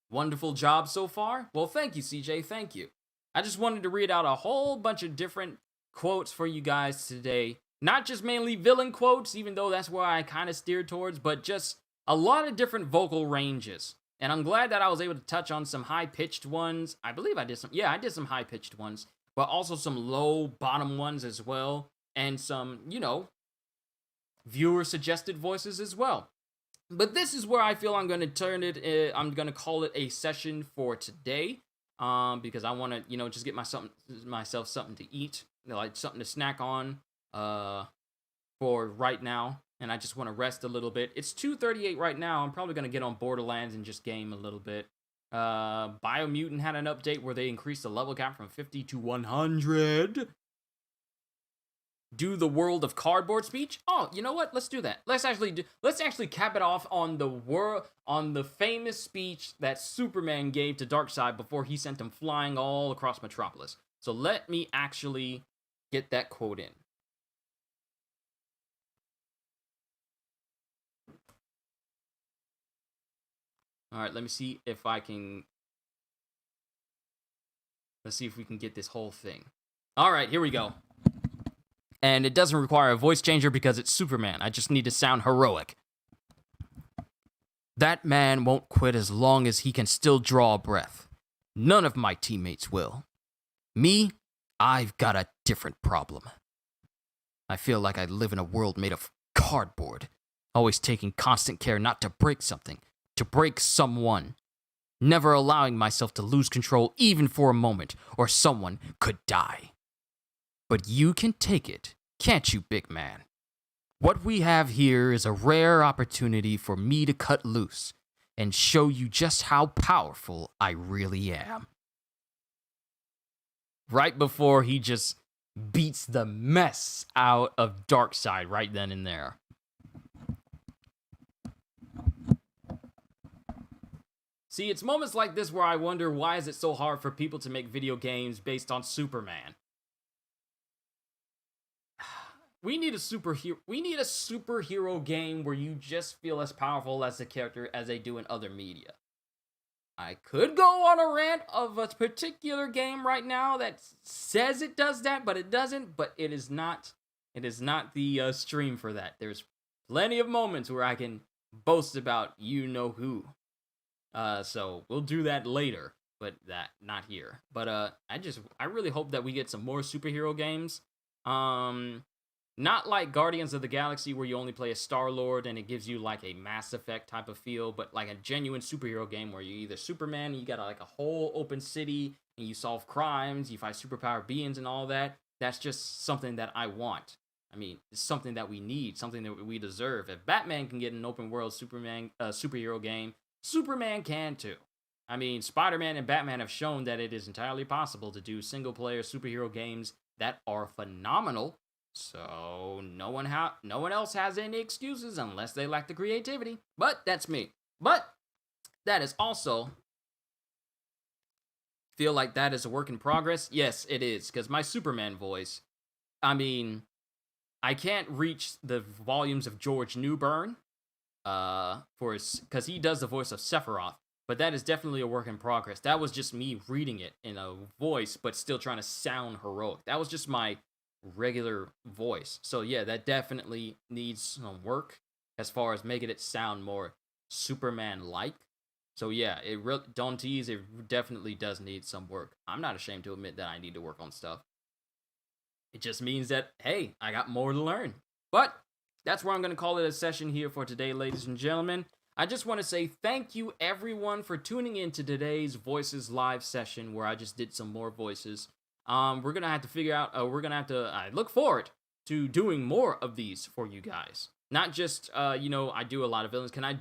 Wonderful job so far. Well, thank you, CJ. Thank you. I just wanted to read out a whole bunch of different quotes for you guys today. Not just mainly villain quotes, even though that's where I kind of steered towards, but just a lot of different vocal ranges. And I'm glad that I was able to touch on some high-pitched ones. I believe I did some, I did some high-pitched ones, but also some low bottom ones as well. And some, viewer-suggested voices as well. But this is where I feel I'm going to turn it, I'm going to call it a session for today. Because I want to, just get myself something to eat, like something to snack on, for right now. And I just want to rest a little bit. It's 2:38 right now. I'm probably going to get on Borderlands and just game a little bit. Biomutant had an update where they increased the level cap from 50 to 100. Do the World of Cardboard speech. Oh, you know what? Let's do that. Let's actually cap it off on the famous speech that Superman gave to Darkseid before he sent him flying all across Metropolis. So let me actually get that quote in. All right, let me see if I can. Let's see if we can get this whole thing. All right, here we go. And it doesn't require a voice changer because it's Superman. I just need to sound heroic. That man won't quit as long as he can still draw a breath. None of my teammates will. Me, I've got a different problem. I feel like I live in a world made of cardboard, always taking constant care not to break something, to break someone, never allowing myself to lose control even for a moment, or someone could die. But you can take it, can't you, big man? What we have here is a rare opportunity for me to cut loose and show you just how powerful I really am. Right before he just beats the mess out of Darkseid right then and there. See, it's moments like this where I wonder, why is it so hard for people to make video games based on Superman? We need a superhero game where you just feel as powerful as the character as they do in other media. I could go on a rant of a particular game right now that says it does that, but it doesn't. But it is not the stream for that. There's plenty of moments where I can boast about you-know-who. So we'll do that later, but that not here. But I really hope that we get some more superhero games. Not like Guardians of the Galaxy where you only play as Star-Lord and it gives you like a Mass Effect type of feel, but like a genuine superhero game where you're either Superman and you got like a whole open city and you solve crimes, you fight superpowered beings and all that. That's just something that I want. I mean, it's something that we need, something that we deserve. If Batman can get an open world superhero game, Superman can too. I mean, Spider-Man and Batman have shown that it is entirely possible to do single-player superhero games that are phenomenal. So no one else has any excuses unless they lack the creativity. But that's me. But that is also feel like that is a work in progress? Yes, it is, because my Superman voice, I mean, I can't reach the volumes of George Newbern, because he does the voice of Sephiroth, but that is definitely a work in progress. That was just me reading it in a voice, but still trying to sound heroic. That was just my regular voice. So yeah, that definitely needs some work as far as making it sound more Superman-like. So yeah, don't tease, it definitely does need some work. I'm not ashamed to admit that I need to work on stuff. It just means that, hey, I got more to learn. But that's where I'm going to call it a session here for today, ladies and gentlemen. I just want to say thank you, everyone, for tuning in to today's Voices Live session, where I just did some more voices. We're going to have to figure out, I look forward to doing more of these for you guys. Not just, I do a lot of villains. Can I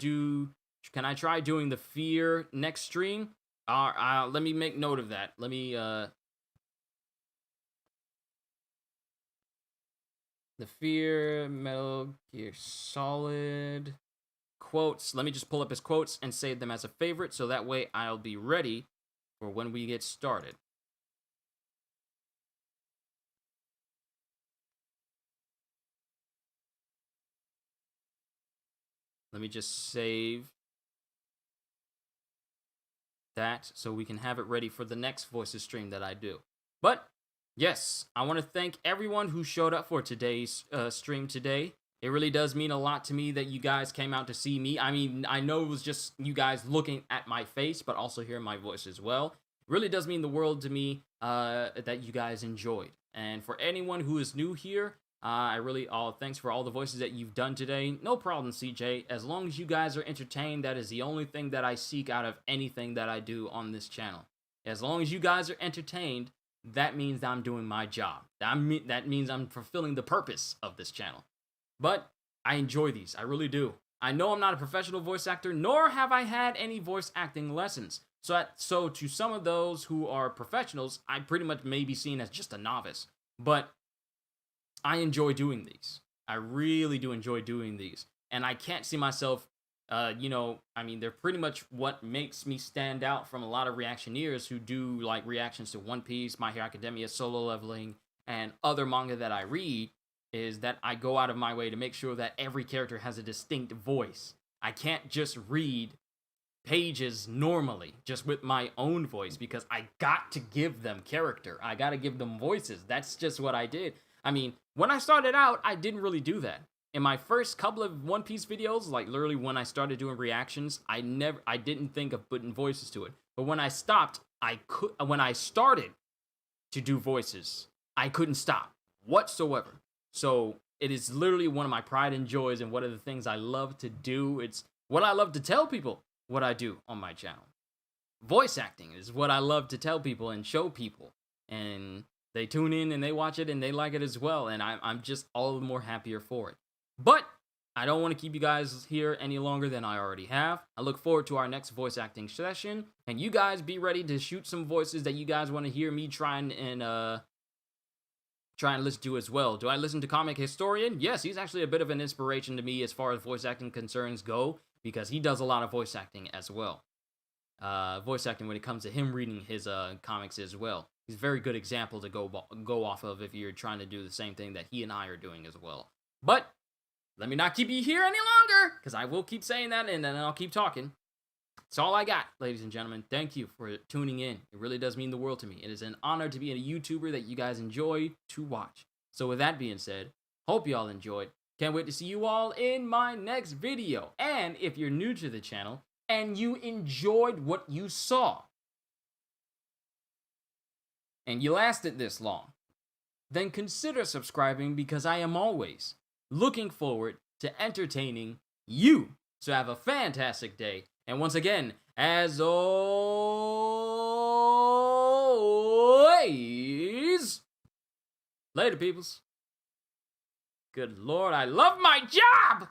try doing the Fear next stream? Let me make note of that. Let me, the Fear, Metal Gear Solid quotes. Let me just pull up his quotes and save them as a favorite, so that way I'll be ready for when we get started. Let me just save that so we can have it ready for the next Voices stream that I do. But yes, I want to thank everyone who showed up for today's stream today. It really does mean a lot to me that you guys came out to see me. I mean, I know it was just you guys looking at my face, but also hearing my voice as well. It really does mean the world to me that you guys enjoyed. And for anyone who is new here, thanks for all the voices that you've done today. No problem, CJ. As long as you guys are entertained, that is the only thing that I seek out of anything that I do on this channel. As long as you guys are entertained, that means I'm doing my job. That means I'm fulfilling the purpose of this channel. But I enjoy these. I really do. I know I'm not a professional voice actor, nor have I had any voice acting lessons. So to some of those who are professionals, I pretty much may be seen as just a novice. But I enjoy doing these. I really do enjoy doing these. And I can't see myself, they're pretty much what makes me stand out from a lot of reactioneers who do like reactions to One Piece, My Hero Academia, Solo Leveling, and other manga that I read, is that I go out of my way to make sure that every character has a distinct voice. I can't just read pages normally, just with my own voice, because I got to give them character. I got to give them voices. That's just what I did. I mean, when I started out, I didn't really do that. In my first couple of One Piece videos, like literally when I started doing reactions, I didn't think of putting voices to it. But when I started to do voices, I couldn't stop whatsoever. So it is literally one of my pride and joys, and one of the things I love to do. It's what I love to tell people what I do on my channel. Voice acting is what I love to tell people and show people. And they tune in and they watch it and they like it as well. And I'm just all the more happier for it. But I don't want to keep you guys here any longer than I already have. I look forward to our next voice acting session. And you guys be ready to shoot some voices that you guys want to hear me try and listen to as well. Do I listen to Comic Historian? Yes, he's actually a bit of an inspiration to me as far as voice acting concerns go, because he does a lot of voice acting as well. Voice acting when it comes to him reading his comics as well. He's a very good example to go off of if you're trying to do the same thing that he and I are doing as well. But let me not keep you here any longer, because I will keep saying that and then I'll keep talking. That's all I got, ladies and gentlemen. Thank you for tuning in. It really does mean the world to me. It is an honor to be a YouTuber that you guys enjoy to watch. So with that being said, hope you all enjoyed. Can't wait to see you all in my next video. And if you're new to the channel and you enjoyed what you saw, and you lasted this long, then consider subscribing, because I am always looking forward to entertaining you. So have a fantastic day. And once again, as always, later, peoples. Good Lord, I love my job!